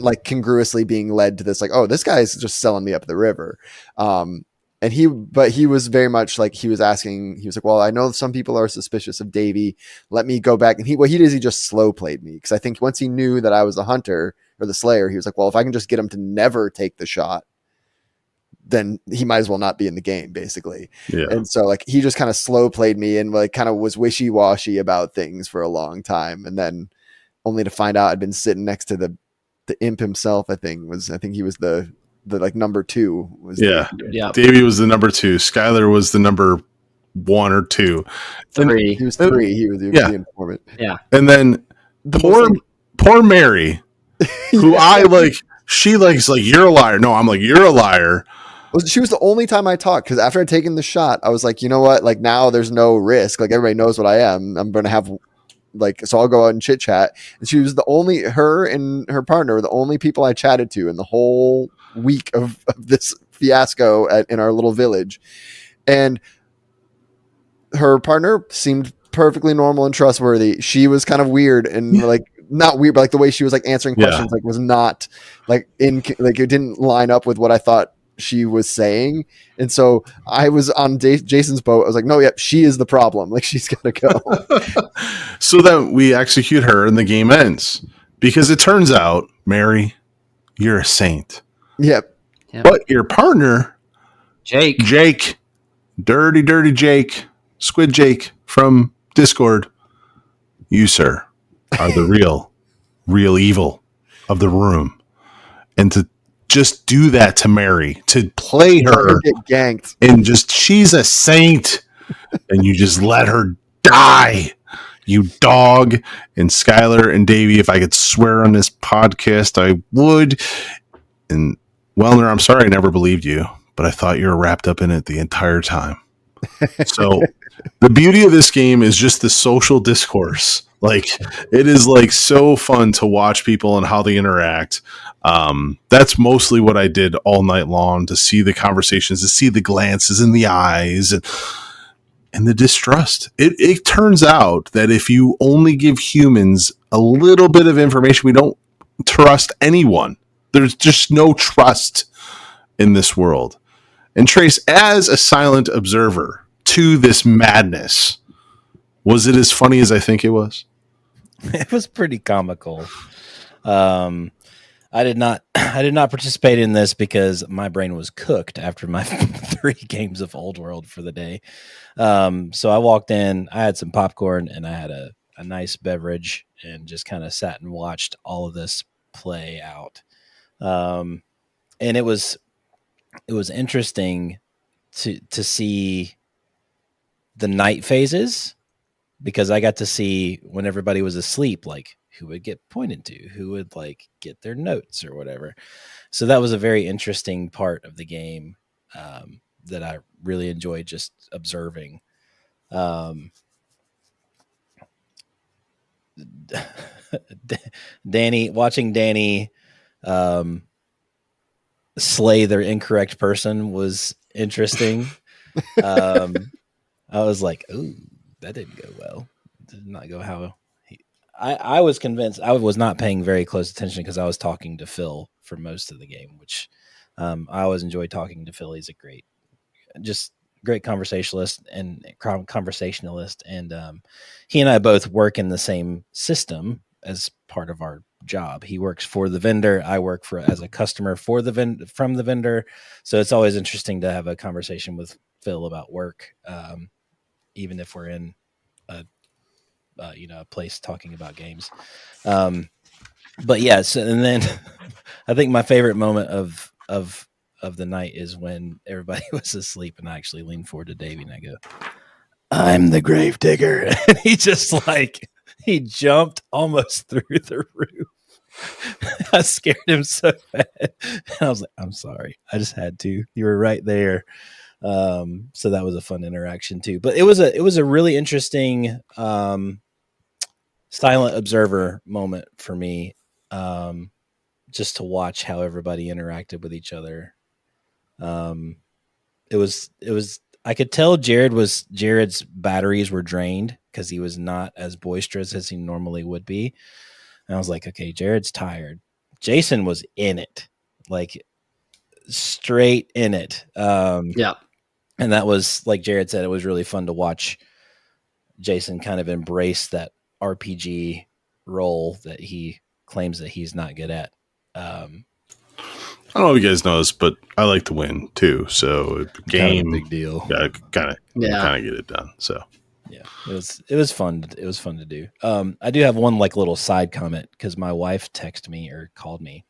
like congruously being led to this, like, oh, this guy's just selling me up the river. And he was very much like, he was like, well, I know some people are suspicious of Davey. Let me go back. And he just slow played me. Cause I think once he knew that I was the hunter or the Slayer, he was like, well, if I can just get him to never take the shot, then he might as well not be in the game, basically. Yeah. And so like, he just kind of slow played me and like kind of was wishy-washy about things for a long time. And then only to find out I'd been sitting next to the imp himself. I think he was the like number 2 was. Yeah. Davey was the number 2. Skylar was the number 1 or 2. 3. He was 3. He was the informant. Yeah. And then poor Mary, who I like, she likes like, you're a liar. No, I'm like, you're a liar. She was the only time I talked, because after I'd taken the shot, I was like, you know what? Like now there's no risk. Like everybody knows what I am. I'm going to have so I'll go out and chit chat. And she was her and her partner were the only people I chatted to in the whole week of this fiasco in our little village. And her partner seemed perfectly normal and trustworthy. She was kind of weird and like, not weird, but like the way she was like answering questions, like was not like it didn't line up with what I thought she was saying. And so I was on Jason's boat. I was like, no, yep, she is the problem. Like, she's got to go. So then we execute her and the game ends. Because it turns out, Mary, you're a saint. Yep. But your partner, Jake, dirty Jake, Squid Jake from Discord, you, sir, are the real evil of the room. And to just do that to Mary, to play her, Get ganked. and just, she's a saint, and you just let her die. You dog. And Skylar and Davey, if I could swear on this podcast, I would. And Wellner, I'm sorry I never believed you, but I thought you were wrapped up in it the entire time. So the beauty of this game is just the social discourse. Like, it is like so fun to watch people and how they interact. That's mostly what I did all night long, to see the conversations, to see the glances in the eyes, and the distrust. It turns out that if you only give humans a little bit of information, we don't trust anyone. There's just no trust in this world. And Trace, as a silent observer to this madness, was it as funny as I think it was? It was pretty comical. I did not participate in this because my brain was cooked after my 3 games of Old World for the day. So I walked in, I had some popcorn, and I had a nice beverage, and just kind of sat and watched all of this play out. And it was interesting to see the night phases, because I got to see when everybody was asleep, like who would get pointed to, who would like get their notes or whatever. So that was a very interesting part of the game that I really enjoyed just observing. Watching Danny slay their incorrect person was interesting. I was like, ooh, that didn't go well. Did not go how I was convinced. I was not paying very close attention because I was talking to Phil for most of the game, which I always enjoy talking to Phil. He's a great conversationalist, and he and I both work in the same system as part of our job. He works for the vendor. I work as a customer for from the vendor. So it's always interesting to have a conversation with Phil about work, even if we're in a place talking about games. But yes, and then I think my favorite moment of the night is when everybody was asleep, and I actually leaned forward to Davey and I go, "I'm the grave digger," and he just he jumped almost through the roof. I scared him so bad, and I was like, "I'm sorry, I just had to. You were right there." So that was a fun interaction too. But it was a really interesting silent observer moment for me, just to watch how everybody interacted with each other. It was I could tell Jerod's batteries were drained because he was not as boisterous as he normally would be. And I was like, okay, Jerod's tired. Jason was in it, like straight in it. Yeah. And that was, like Jerod said, it was really fun to watch Jason kind of embrace that RPG role that he claims that he's not good at. I don't know if you guys know this, but I like to win too. So game, kind of a big deal. Kind of get it done. So yeah, it was fun. It was fun to do. I do have one little side comment because my wife texted me or called me,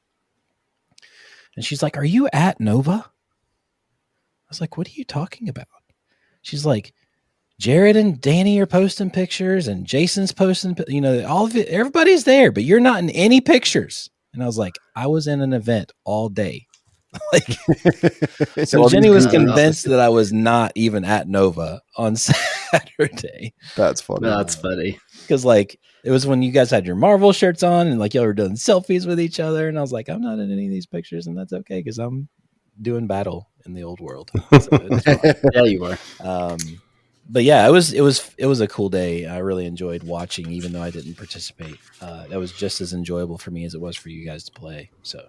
and she's like, "Are you at Nova?" I was like, "What are you talking about?" She's like, "Jerod and Danny are posting pictures, and Jason's posting. All of it. Everybody's there, but you're not in any pictures." And I was like, "I was in an event all day." So Jenny was convinced that I was not even at Nova on Saturday. That's funny. That's funny. Because it was when you guys had your Marvel shirts on, and y'all were doing selfies with each other, and I was like, I'm not in any of these pictures, and that's okay because I'm doing battle in the old world. So yeah, you were. But yeah, it was a cool day. I really enjoyed watching, even though I didn't participate. That was just as enjoyable for me as it was for you guys to play. So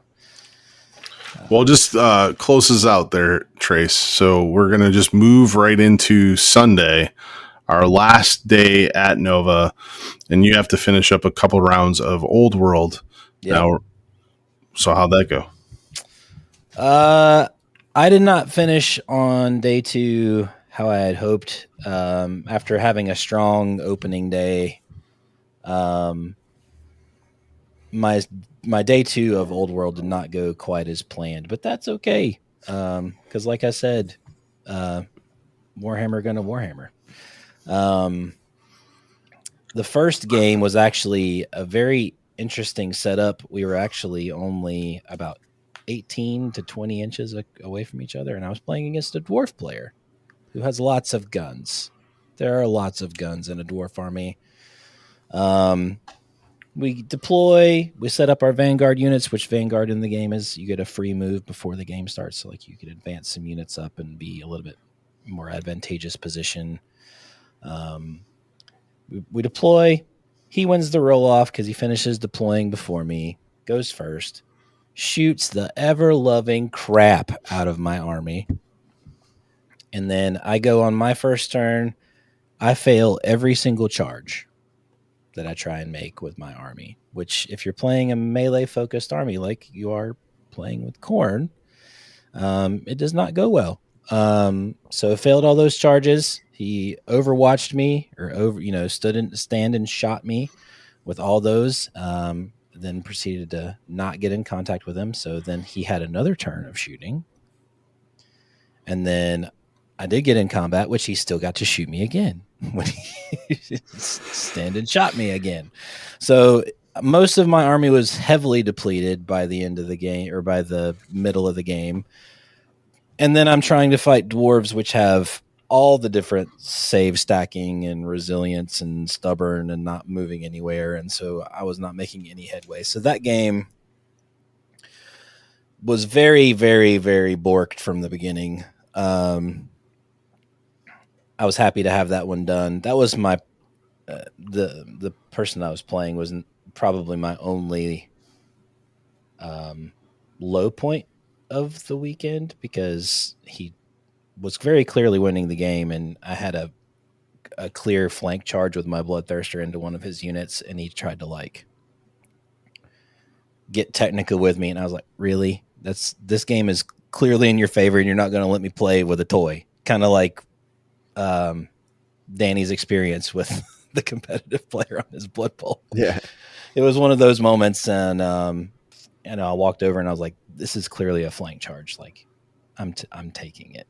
Well, just closes out there, Trace. So we're going to just move right into Sunday, our last day at Nova, and you have to finish up a couple rounds of Old World. Yep. Now, so how'd that go? I did not finish on day 2 how I had hoped. After having a strong opening day, my day 2 of Old World did not go quite as planned, but that's okay. Because like I said, Warhammer gonna Warhammer. The first game was actually a very interesting setup. We were actually only about 18 to 20 inches away from each other, and I was playing against a dwarf player who has lots of guns. There are lots of guns in a dwarf army. We deploy, we set up our Vanguard units, which Vanguard in the game is you get a free move before the game starts. So like you can advance some units up and be a little bit more advantageous position. We deploy. He wins the roll off because he finishes deploying before me, goes first, shoots the ever-loving crap out of my army. And then I go on my first turn. I fail every single charge that I try and make with my army, which if you're playing a melee-focused army like you are playing with Khorne, it does not go well. So I failed all those charges. He overwatched me or stand and shot me with all those, then proceeded to not get in contact with him. So then he had another turn of shooting. And then I did get in combat, which he still got to shoot me again when he stand and shot me again. So most of my army was heavily depleted by the end of the game or by the middle of the game. And then I'm trying to fight dwarves, which have all the different save stacking and resilience and stubborn and not moving anywhere. And so I was not making any headway. So that game was very, very, very borked from the beginning. I was happy to have that one done. That was my the person I was playing was probably my only low point of the weekend because he was very clearly winning the game, and I had a clear flank charge with my Bloodthirster into one of his units, and he tried to like get technical with me, and I was like, really? This game is clearly in your favor, and you're not going to let me play with a toy. Kind of like Danny's experience with the competitive player on his Bloodbowl. Yeah. It was one of those moments, and I walked over and I was like, this is clearly a flank charge. Like I'm taking it.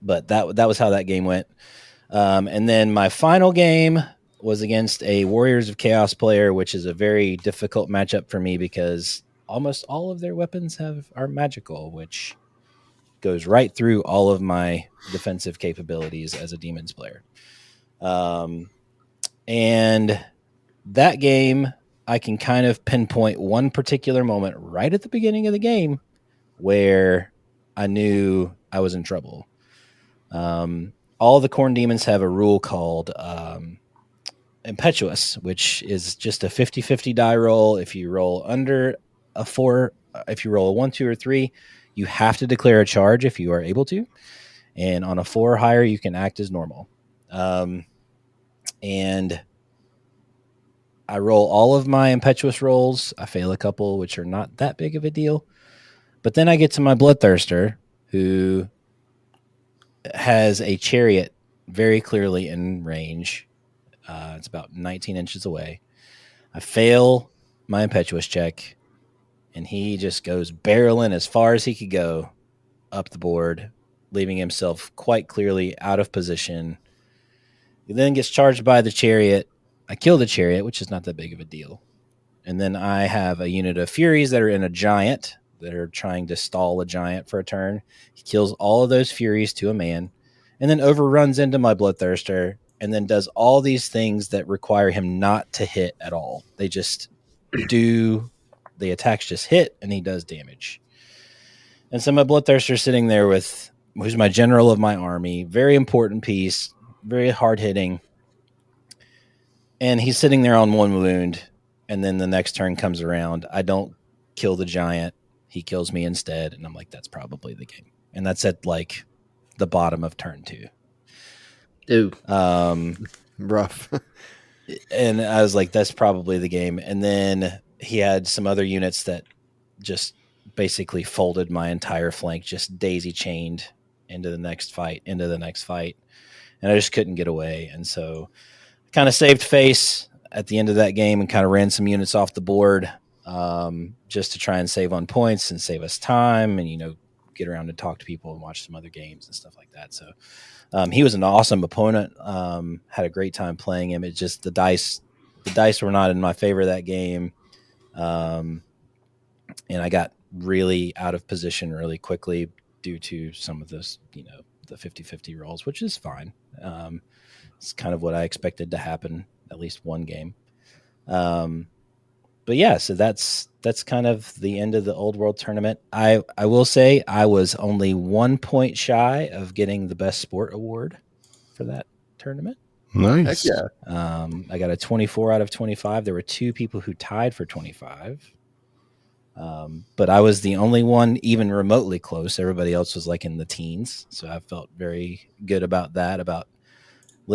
But that was how that game went. And then my final game was against a Warriors of Chaos player, which is a very difficult matchup for me because almost all of their weapons are magical, which goes right through all of my defensive capabilities as a Demons player. And that game, I can kind of pinpoint one particular moment right at the beginning of the game where I knew I was in trouble. All the Khorne demons have a rule called Impetuous, which is just a 50-50 die roll. If you roll under a 4, if you roll a 1, 2, or 3, you have to declare a charge if you are able to. And on a 4 or higher, you can act as normal. And I roll all of my Impetuous rolls. I fail a couple, which are not that big of a deal. But then I get to my Bloodthirster, who has a chariot very clearly in range. It's about 19 inches away. I fail my Impetuous check, and he just goes barreling as far as he could go up the board, leaving himself quite clearly out of position. He then gets charged by the chariot. I kill the chariot, which is not that big of a deal. And then I have a unit of Furies that are in a giant that are trying to stall a giant for a turn. He kills all of those Furies to a man and then overruns into my Bloodthirster and then does all these things that require him not to hit at all. They just do, the attacks just hit and he does damage. And so my Bloodthirster sitting there with, who's my general of my army, very important piece, very hard hitting. And he's sitting there on 1 wound. And then the next turn comes around. I don't kill the giant. He kills me instead, and I'm like, that's probably the game. And that's at like the bottom of turn 2. Ooh. Rough. And I was like, that's probably the game. And then he had some other units that just basically folded my entire flank, just daisy chained into the next fight. And I just couldn't get away. And so I kind of saved face at the end of that game and kind of ran some units off the board, just to try and save on points and save us time and, get around and talk to people and watch some other games and stuff like that. So he was an awesome opponent. Had a great time playing him. It's just the dice were not in my favor that game. And I got really out of position really quickly due to some of this, the 50-50 rolls, which is fine. It's kind of what I expected to happen at least one game. But yeah, so that's kind of the end of the Old World tournament. I will say I was only 1 point shy of getting the Best Sport award for that tournament. Nice. Heck yeah. I got a 24 out of 25. There were 2 people who tied for 25. But I was the only one even remotely close. Everybody else was like in the teens. So I felt very good about that, about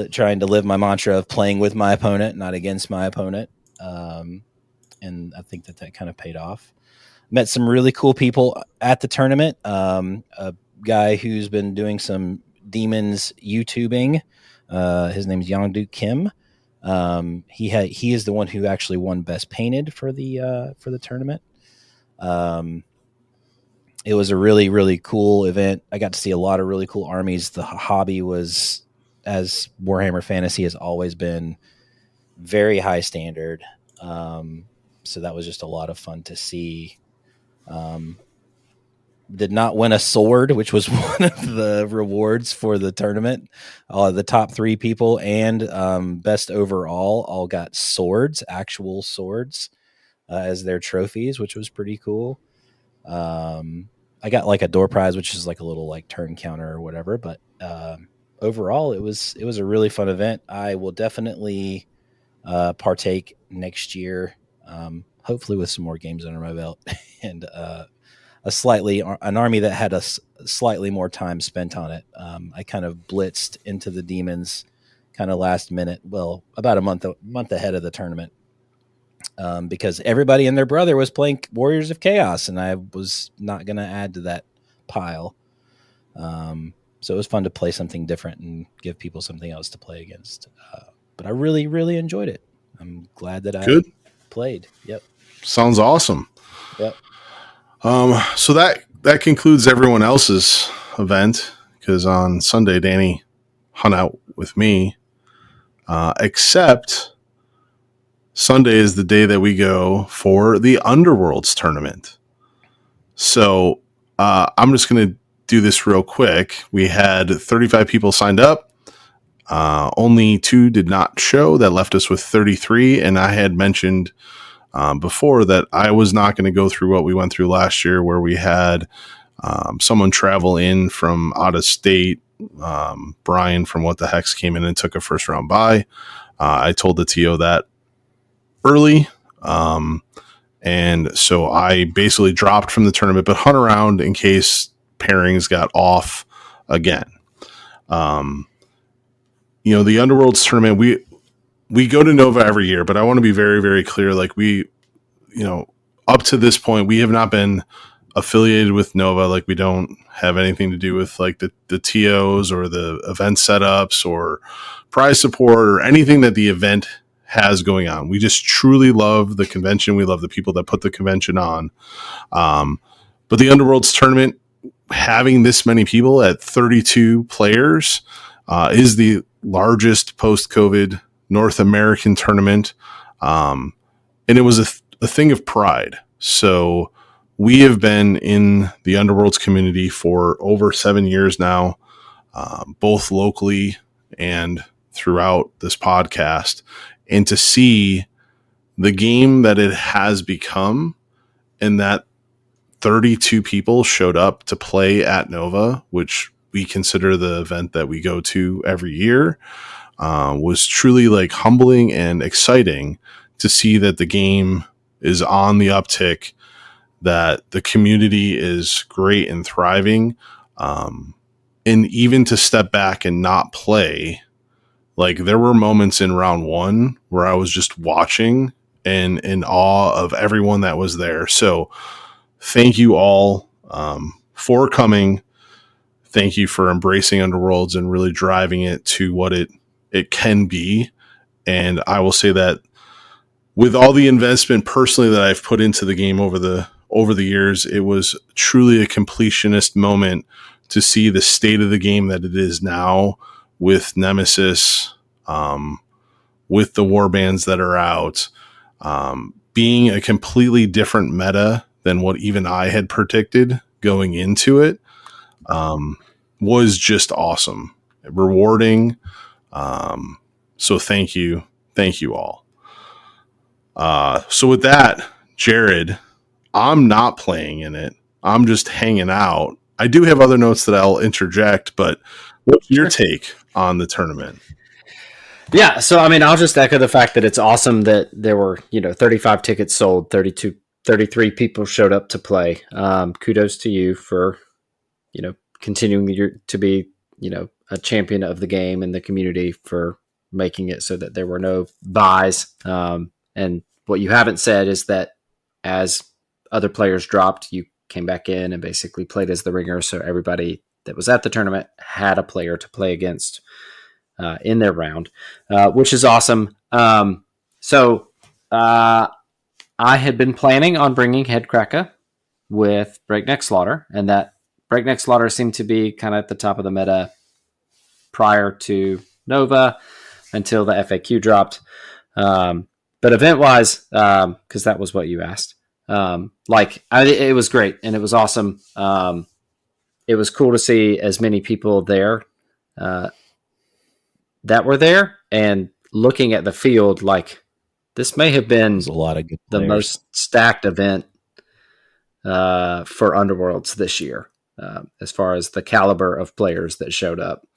trying to live my mantra of playing with my opponent, not against my opponent. And I think that kind of paid off. Met some really cool people at the tournament. A guy who's been doing some demons YouTubing. His name is Yongdu Kim. He is the one who actually won Best Painted for the tournament. It was a really, really cool event. I got to see a lot of really cool armies. The hobby was, as Warhammer Fantasy has always been, very high standard. So that was just a lot of fun to see. Did not win a sword, which was one of the rewards for the tournament. The top 3 people and best overall all got swords, actual swords, as their trophies, which was pretty cool. I got like a door prize, which is like a little like turn counter or whatever. But overall, it was a really fun event. I will definitely partake next year, hopefully with some more games under my belt and an army that had a slightly more time spent on it. I kind of blitzed into the demons kind of last minute, well, about a month ahead of the tournament, because everybody and their brother was playing Warriors of Chaos, and I was not going to add to that pile. So it was fun to play something different and give people something else to play against. But I really, really enjoyed it. I'm glad that I played. Yep. Sounds awesome. Yep. So that concludes everyone else's event, because on Sunday, Danny hung out with me, except Sunday is the day that we go for the Underworlds tournament. So I'm just going to do this real quick. We had 35 people signed up. Only 2 did not show. That left us with 33. And I had mentioned before that I was not going to go through what we went through last year, where we had someone travel in from out of state. Brian from What the Hex came in and took a first round bye. I told the TO that early. And so I basically dropped from the tournament, but hung around in case pairings got off again. The Underworlds tournament, we go to Nova every year, but I want to be very, very clear. Like up to this point, we have not been affiliated with Nova. Like, we don't have anything to do with like the TOs or the event setups or prize support or anything that the event has going on. We just truly love the convention. We love the people that put the convention on. But the Underworlds tournament, having this many people at 32 players, is the largest post-COVID North American tournament. And it was a thing of pride. So we have been in the Underworlds community for over 7 years now, both locally and throughout this podcast. And to see the game that it has become, and that 32 people showed up to play at Nova, which we consider the event that we go to every year, was truly like humbling and exciting to see that the game is on the uptick, that the community is great and thriving. And even to step back and not play, like there were moments in round one where I was just watching and in awe of everyone that was there. So thank you all for coming. Thank you for embracing Underworlds and really driving it to what it can be. And I will say that with all the investment personally that I've put into the game over the years, it was truly a completionist moment to see the state of the game that it is now with Nemesis, with the warbands that are out, being a completely different meta than what even I had predicted going into it, was just awesome, rewarding. So thank you all. So with that, Jerod, I'm not playing in it. I'm just hanging out. I do have other notes that I'll interject, but what's your take on the tournament? Yeah, so I mean, I'll just echo the fact that it's awesome that there were, 35 tickets sold, 33 people showed up to play. Kudos to you for, continuing to be, a champion of the game and the community for making it so that there were no buys. And what you haven't said is that as other players dropped, you came back in and basically played as the ringer. So everybody that was at the tournament had a player to play against in their round, which is awesome. So I had been planning on bringing Headcracker with Breakneck Slaughter, and that Breakneck Slaughter seemed to be kind of at the top of the meta prior to Nova until the FAQ dropped. But event-wise, because that was what you asked, it was great and it was awesome. It was cool to see as many people there that were there, and looking at the field, like this may have been a lot of good the players. most stacked event for Underworlds this year, as far as the caliber of players that showed up.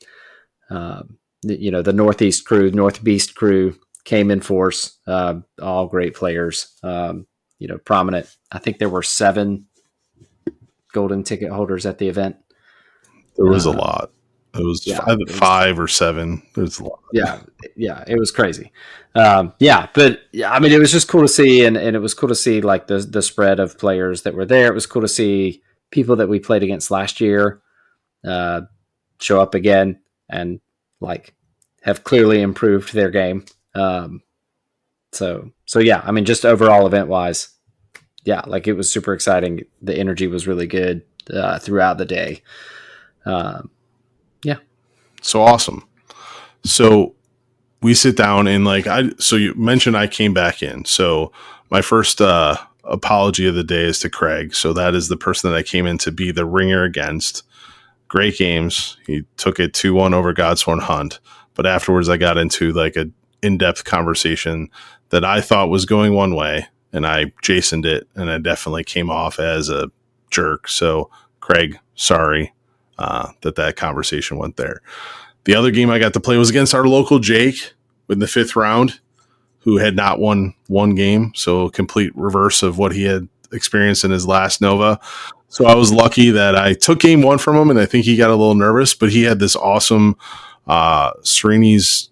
The Northeast crew, Northbeast crew came in force, all great players, prominent. I think there were 7 golden ticket holders at the event. There was a lot. It was 5 or 7. There's a lot. Yeah, it was crazy. But I mean, it was just cool to see, and it was cool to see like the spread of players that were there. It was cool to see people that we played against last year show up again and like have clearly improved their game. So yeah, I mean, just overall event wise, yeah, like it was super exciting. The energy was really good throughout the day. Yeah. So awesome. So we sit down and so you mentioned I came back in. So my first apology of the day is to Craig. So that is the person that I came in to be the ringer against. Great games. He took it 2-1 over Godsworn Hunt. But afterwards I got into like a in-depth conversation that I thought was going one way, and I Jasoned it, and I definitely came off as a jerk. So Craig, sorry that conversation went there. The other game I got to play was against our local Jake in the 5th round, who had not won one game. So complete reverse of what he had experienced in his last Nova. So I was lucky that I took game 1 from him, and I think he got a little nervous, but he had this awesome Sereni's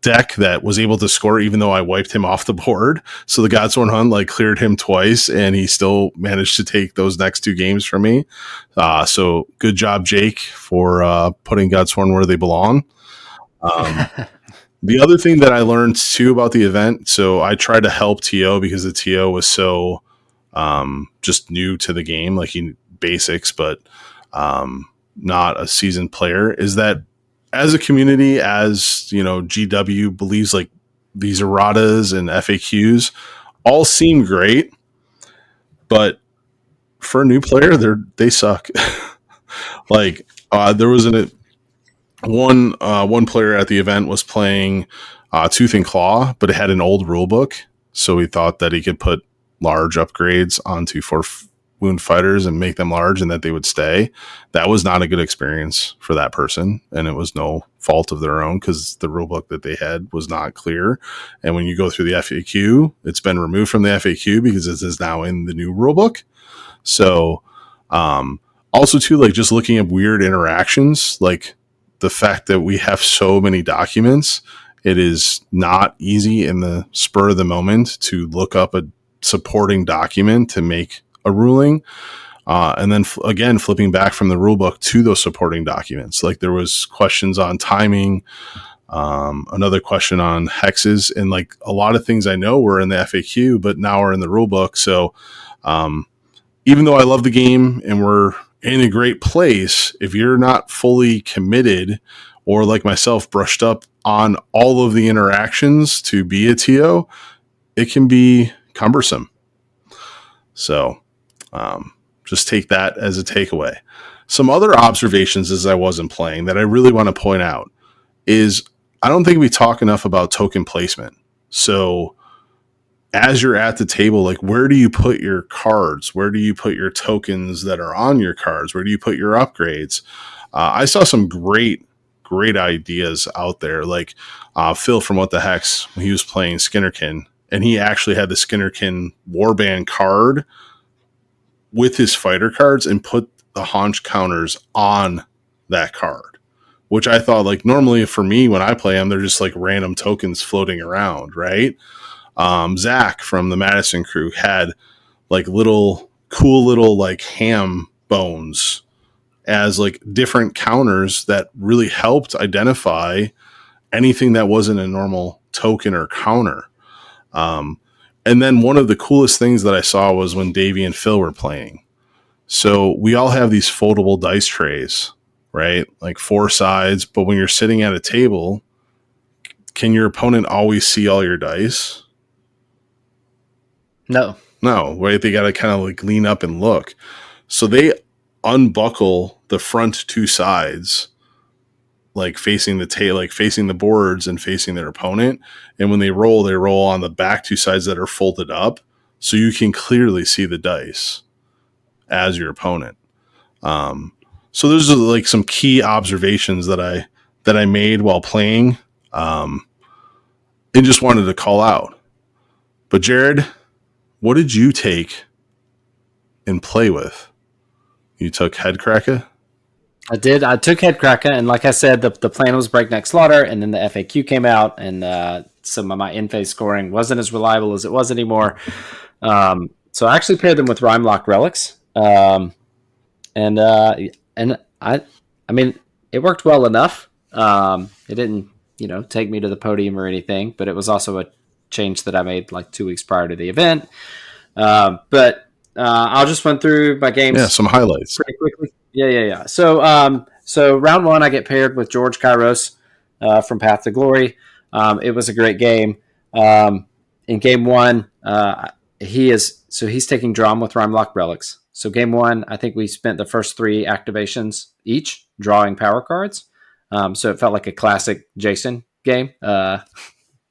deck that was able to score even though I wiped him off the board. So the Godsworn Hunt cleared him twice, and he still managed to take those next 2 games from me. So good job, Jake, for putting Godsworn where they belong. The other thing that I learned too about the event, so I tried to help TO because the TO was so just new to the game, like he basics, but not a seasoned player, is that as a community, as GW believes like these erratas and FAQs all seem great, but for a new player, they suck. There was one player at the event was playing Tooth and Claw, but it had an old rule book, so he thought that he could put large upgrades onto wound fighters and make them large and that they would stay. That was not a good experience for that person. And it was no fault of their own because the rule book that they had was not clear. And when you go through the FAQ, it's been removed from the FAQ because it is now in the new rule book. So, also too, like just looking at weird interactions, like the fact that we have so many documents, it is not easy in the spur of the moment to look up a supporting document to make a ruling. And then again, flipping back from the rule book to those supporting documents. Like there was questions on timing, another question on hexes, and like a lot of things I know were in the FAQ, but now are in the rule book. So, even though I love the game and we're in a great place, if you're not fully committed or like myself brushed up on all of the interactions to be a TO, it can be cumbersome. So just take that as a takeaway. Some other observations as I wasn't playing that I really want to point out is I don't think we talk enough about token placement. So as you're at the table, like where do you put your cards? Where do you put your tokens that are on your cards? Where do you put your upgrades? I saw some great ideas out there. Like Phil from What the Hex, he was playing Skinnerkin, and he actually had the Skinnerkin Warband card with his fighter cards and put the haunch counters on that card, which I thought, like, normally for me when I play them, they're just like random tokens floating around, right? Zach from the Madison crew had like cool little like ham bones as like different counters that really helped identify anything that wasn't a normal token or counter. And then one of the coolest things that I saw was when Davey and Phil were playing. So we all have these foldable dice trays, right? Like 4 sides, but when you're sitting at a table, can your opponent always see all your dice? No, right? They got to kind of like lean up and look. So they unbuckle the front 2 sides, like facing the tail, like facing the boards and facing their opponent. And when they roll on the back 2 sides that are folded up. So you can clearly see the dice as your opponent. So those are like some key observations that I made while playing. And just wanted to call out. But Jerod, what did you take and play with? You took Headcracker? I did. I took Headcracker, and like I said, the plan was Breakneck Slaughter, and then the FAQ came out, and some of my in-phase scoring wasn't as reliable as it was anymore. So I actually paired them with Rhymelock Relics, and I mean, it worked well enough. It didn't, take me to the podium or anything, but it was also a change that I made like 2 weeks prior to the event. But I'll just run through my games. Yeah, some highlights pretty quickly. Yeah. So round 1, I get paired with George Kairos from Path to Glory. It was a great game. In game 1, he's taking Drum with Rhymelock Relics. So game 1, I think we spent the first 3 activations each drawing power cards. So it felt like a classic Jason game.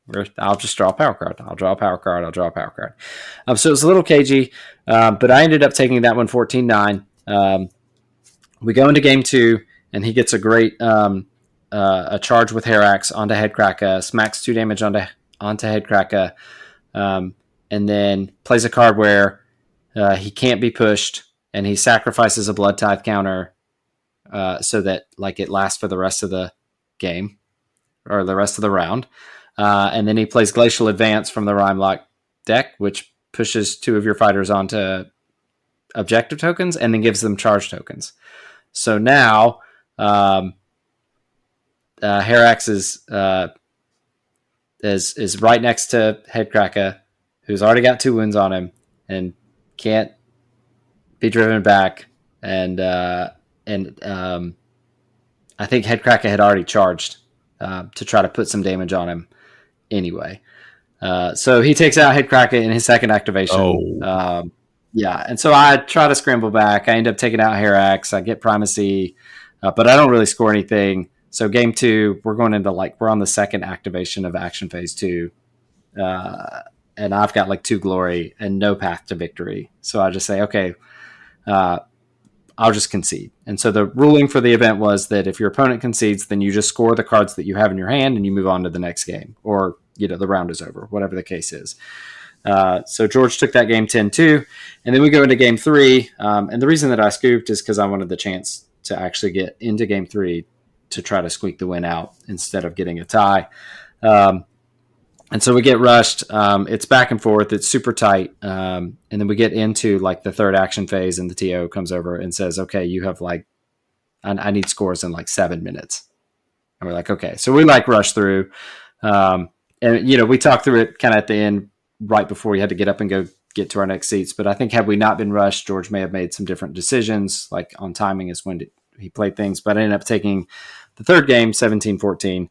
Where I'll just draw a power card. I'll draw a power card. I'll draw a power card. So it was a little cagey, but I ended up taking that one 14-9. We go into game 2, and he gets a great a charge with Herax onto Headcracker, smacks 2 damage onto Headcracker, and then plays a card where he can't be pushed, and he sacrifices a Blood Tithe counter so that like it lasts for the rest of the game or the rest of the round. And then he plays Glacial Advance from the Rhymelock deck, which pushes 2 of your fighters onto objective tokens and then gives them charge tokens. So now Herax is right next to Headcracker, who's already got 2 wounds on him and can't be driven back. And I think Headcracker had already charged to try to put some damage on him anyway. So he takes out Headcracker in his second activation. Yeah, and so I try to scramble back. I end up taking out Herax. I get Primacy, but I don't really score anything. So game 2, we're going into we're on the second activation of Action Phase 2. And I've got 2 glory and no path to victory. So I just say, okay, I'll just concede. And so the ruling for the event was that if your opponent concedes, then you just score the cards that you have in your hand and you move on to the next game, or the round is over, whatever the case is. So George took that game 10-2, and then we go into game 3. And the reason that I scooped is because I wanted the chance to actually get into game 3 to try to squeak the win out instead of getting a tie. And so we get rushed. It's back and forth. It's super tight. And then we get into like the third action phase, and the TO comes over and says, okay, you have like, I need scores in like 7 minutes. And we're like, okay. So we like rush through. And, we talked through it kind of at the end, right before we had to get up and go get to our next seats. But I think had we not been rushed, George may have made some different decisions, like on timing is when he played things. But I ended up taking the third game, 17-14.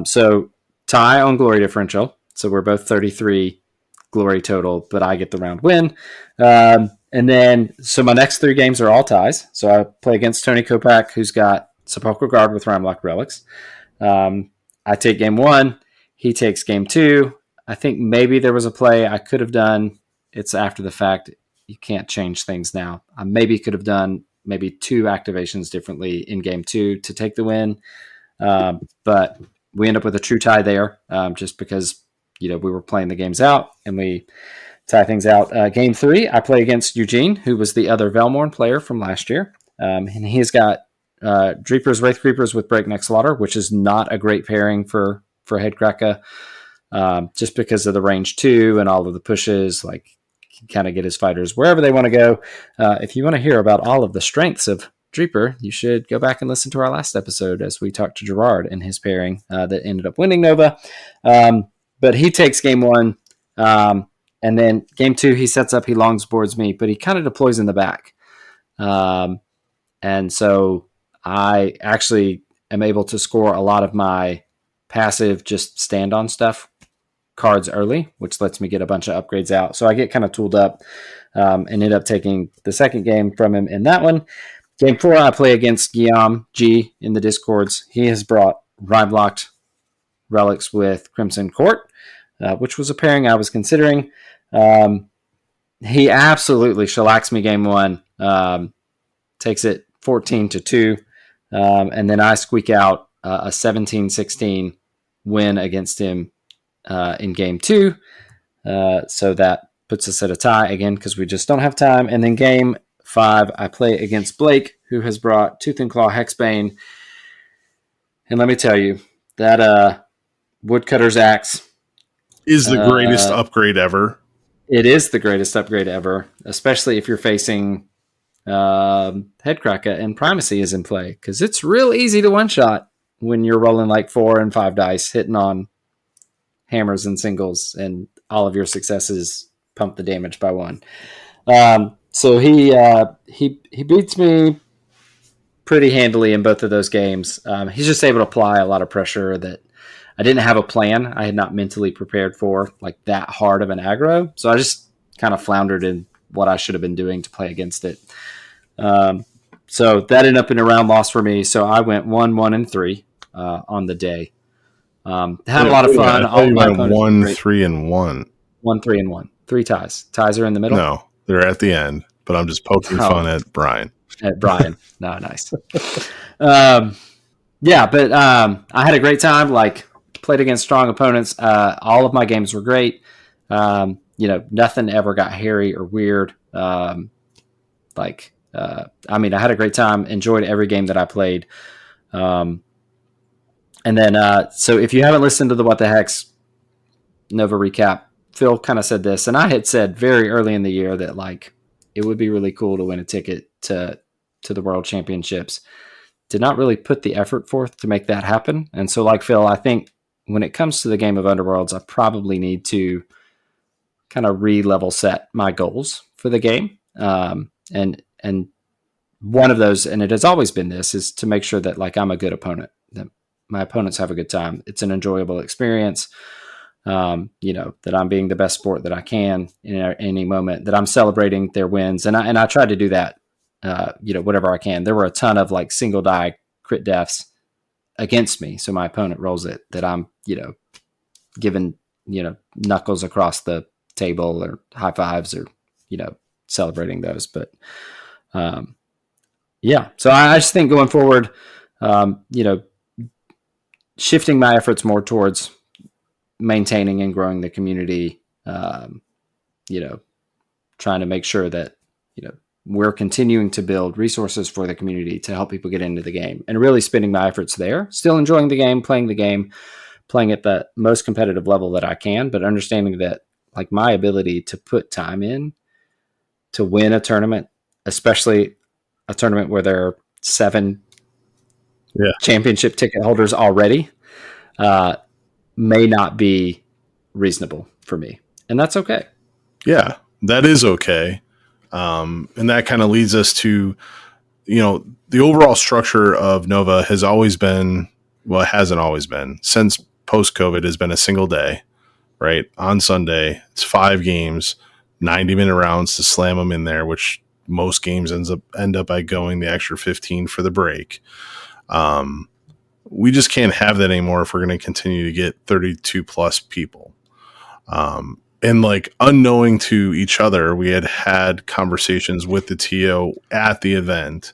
So tie on glory differential. So we're both 33 glory total, but I get the round win. And then, so my next 3 games are all ties. So I play against Tony Kopak, who's got Sepulchral Guard with Rhymelock Relics. I take game 1. He takes game 2. I think maybe there was a play I could have done. It's after the fact. You can't change things now. I maybe could have done 2 activations differently in game 2 to take the win. But we end up with a true tie there, just because, we were playing the games out and we tie things out. Game 3, I play against Eugene, who was the other Velmorn player from last year. And he's got Dreepers, Wraith Creepers with Breakneck Slaughter, which is not a great pairing for Headcracker, just because of the range 2 and all of the pushes. Like, he can kind of get his fighters wherever they want to go. If you want to hear about all of the strengths of Dreeper, you should go back and listen to our last episode as we talked to Jerod and his pairing that ended up winning Nova. But he takes game 1, and then game 2 he sets up, he longsboards me, but he kind of deploys in the back. And so I actually am able to score a lot of my passive just stand on stuff cards early, which lets me get a bunch of upgrades out. So I get kind of tooled up and end up taking the second game from him in that one. Game 4, I play against Guillaume G in the Discords. He has brought Rhymelocked Relics with Crimson Court, which was a pairing I was considering. He absolutely shellacks me game 1, takes it 14-2, and then I squeak out a 17-16 win against him in game 2. So that puts us at a tie again because we just don't have time. And then game 5, I play against Blake, who has brought Tooth and Claw Hexbane. And let me tell you, that Woodcutter's Axe is the greatest upgrade ever. It is the greatest upgrade ever, especially if you're facing Headcracker and Primacy is in play, because it's real easy to one-shot when you're rolling like 4 and 5 dice, hitting on hammers and singles, and all of your successes pump the damage by 1. So he beats me pretty handily in both of those games. He's just able to apply a lot of pressure that I didn't have a plan. I had not mentally prepared for like that hard of an aggro. So I just kind of floundered in what I should have been doing to play against it. So that ended up in a round loss for me. So I went 1-1-3 on the day. Had a lot of fun. All my 1-3-1. 1-3-1. 3 ties. Ties are in the middle? No, they're at the end, but I'm just poking fun at Brian. At Brian. No, nice. Yeah, but I had a great time. Like, played against strong opponents. All of my games were great. Nothing ever got hairy or weird. I had a great time. Enjoyed every game that I played. And then, so if you haven't listened to the What the Hex Nova recap, Phil kind of said this, and I had said very early in the year that like it would be really cool to win a ticket to the World Championships. Did not really put the effort forth to make that happen. And so like Phil, I think when it comes to the game of Underworlds, I probably need to kind of re-level set my goals for the game. And one of those, and it has always been this, is to make sure that like I'm a good opponent, that my opponents have a good time. It's an enjoyable experience. That I'm being the best sport that I can in any moment, that I'm celebrating their wins. And I tried to do that, whatever I can. There were a ton of like single die crit deaths against me. So my opponent rolls it, that I'm, giving, knuckles across the table or high fives or, celebrating those. But Yeah. So I just think going forward, shifting my efforts more towards maintaining and growing the community, trying to make sure that, we're continuing to build resources for the community to help people get into the game and really spending my efforts there, still enjoying the game, playing at the most competitive level that I can, but understanding that like my ability to put time in to win a tournament, especially a tournament where there are 7 championship ticket holders already, may not be reasonable for me. And that's okay. Yeah, that is okay. And that kind of leads us to, the overall structure of Nova has always been, well, it hasn't always been, since post-COVID, has been a single day, right? On Sunday, it's 5 games, 90-minute rounds to slam them in there, which most games end up by going the extra 15 for the break. We just can't have that anymore if we're going to continue to get 32 plus people. And like unknowing to each other, we had conversations with the TO at the event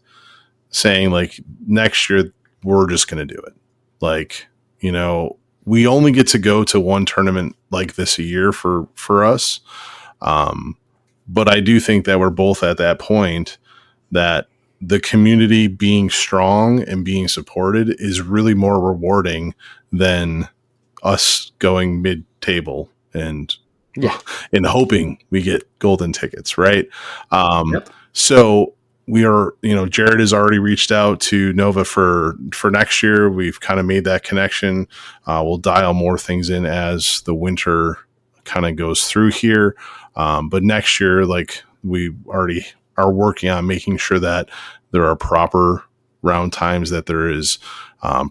saying like, next year, we're just going to do it. Like, we only get to go to one tournament like this a year for us. But I do think that we're both at that point that the community being strong and being supported is really more rewarding than us going mid-table and hoping we get golden tickets, right? So we are, Jerod has already reached out to Nova for next year. We've kind of made that connection. We'll dial more things in as the winter kind of goes through here. But next year, like we already are working on making sure that there are proper round times, that there is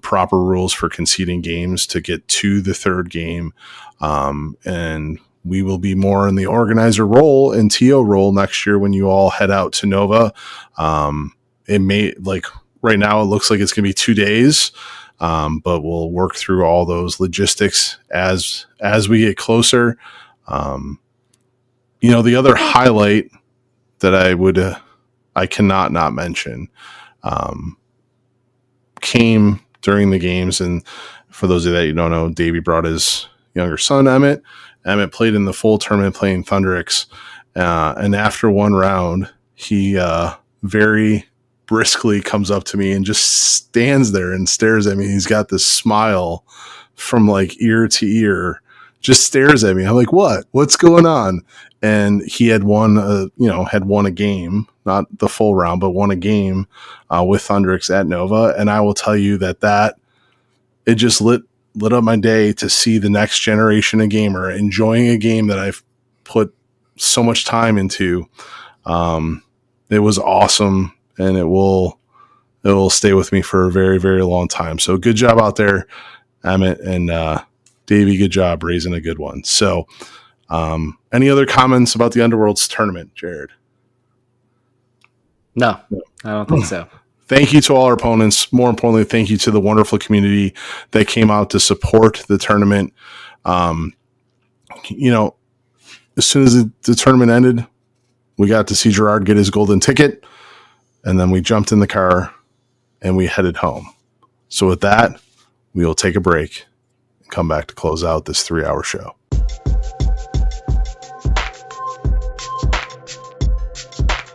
proper rules for conceding games to get to the third game. And we will be more in the organizer role and TO role next year when you all head out to Nova. It may, like right now, it looks like it's going to be 2 days, but we'll work through all those logistics as we get closer. The other highlight that I cannot not mention, came during the games. And for those of you that don't know, Davey brought his younger son, Emmett. Emmett played in the full tournament playing Thunderix. And after one round, he very briskly comes up to me and just stands there and stares at me. He's got this smile from like ear to ear, just stares at me. I'm like, what's going on? And he had won a game, not the full round, but won a game with Thunderix at Nova. And I will tell you that it just lit up my day to see the next generation of gamer enjoying a game that I've put so much time into. It was awesome, and it will stay with me for a very, very long time. So good job out there, Emmett, and Davey, good job raising a good one. So any other comments about the Underworlds tournament, Jerod? No, I don't think so. Thank you to all our opponents. More importantly, thank you to the wonderful community that came out to support the tournament. As soon as the tournament ended, we got to see Jerod get his golden ticket, and then we jumped in the car and we headed home. So with that, we will take a break and come back to close out this 3-hour show.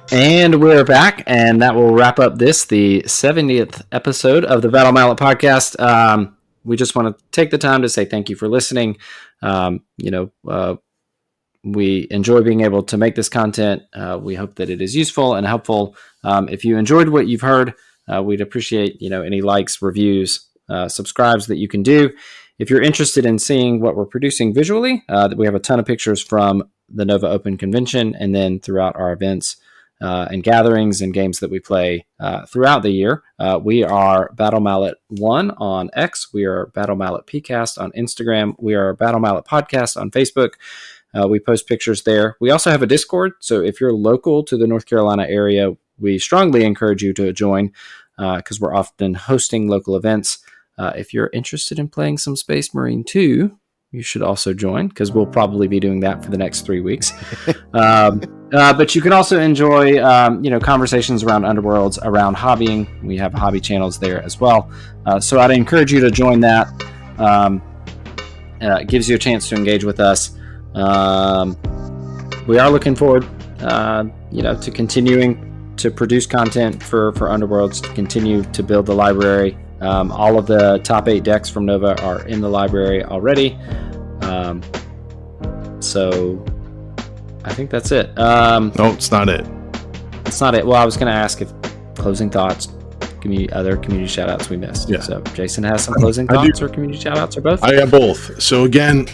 And we're back, and that will wrap up the 70th episode of the Battle Mallet podcast. We just want to take the time to say thank you for listening. We enjoy being able to make this content. We hope that it is useful and helpful. If you enjoyed what you've heard, we'd appreciate any likes, reviews, subscribes that you can do. If you're interested in seeing what we're producing visually, we have a ton of pictures from the Nova Open Convention and then throughout our events and gatherings and games that we play throughout the year. We are Battle Mallet 1 on X. We are Battle Mallet PCast on Instagram. We are Battle Mallet Podcast on Facebook. We post pictures there. We also have a Discord, so if you're local to the North Carolina area, we strongly encourage you to join because we're often hosting local events. If you're interested in playing some Space Marine 2, you should also join, because we'll probably be doing that for the next 3 weeks. But you can also enjoy, conversations around Underworlds, around hobbying. We have hobby channels there as well. So I'd encourage you to join that. It gives you a chance to engage with us. We are looking forward, to continuing to produce content for Underworlds, to continue to build the library. All of the top 8 decks from Nova are in the library already. So I think that's it. No, it's not it. It's not it. Well, I was going to ask if closing thoughts, other community shout outs we missed. Yeah. So Jason has some closing thoughts or community shout outs, or both? I got both. So again,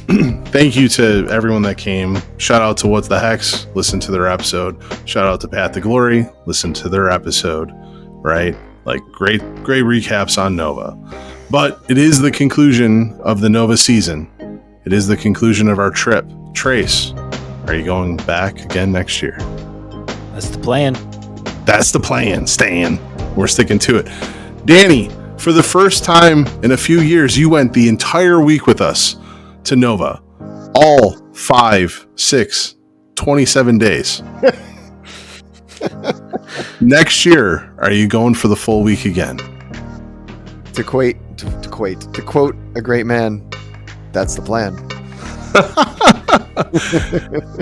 thank you to everyone that came. Shout out to What's the Hex, listen to their episode. Shout out to Path to Glory, listen to their episode, right? Like great recaps on Nova. But it is the conclusion of the Nova season. It is the conclusion of our trip. Trace, are you going back again next year? That's the plan. That's the plan, Stan. We're sticking to it. Danny, for the first time in a few years, you went the entire week with us to Nova. All 5, 6, 27 days. Next year, are you going for the full week again? To quote a great man, that's the plan.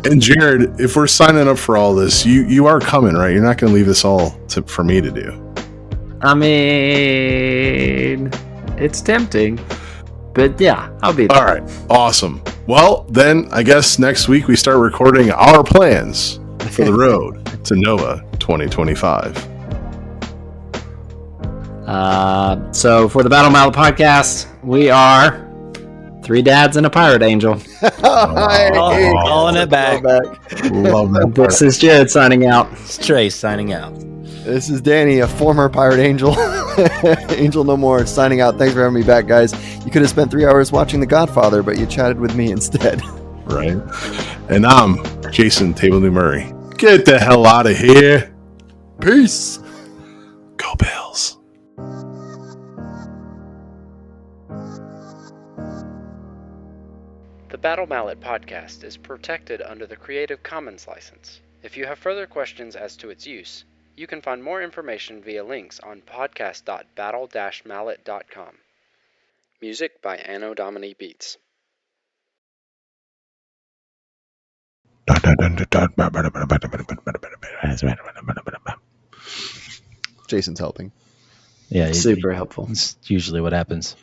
And Jerod, if we're signing up for all this, you are coming, right? You're not going to leave this all for me to do. I mean, it's tempting, but yeah, I'll be there. All right, awesome. Well, then I guess next week we start recording our plans for the road to Nova 2025. So for the Battle Mallet podcast, we are 3 dads and a pirate angel. Calling it back. Love that. This is Jerod signing out. It's Trace signing out. This is Danny, a former pirate angel. Angel no more, signing out. Thanks for having me back, guys. You could have spent 3 hours watching The Godfather, but you chatted with me instead. Right. And I'm Jason Table New Murray. Get the hell out of here. Peace. Go Bills. The Battle Mallet podcast is protected under the Creative Commons license. If you have further questions as to its use, you can find more information via links on podcast.battle-mallet.com. Music by Anno Domini Beats. Jason's helping. Yeah, Super helpful. It's usually what happens.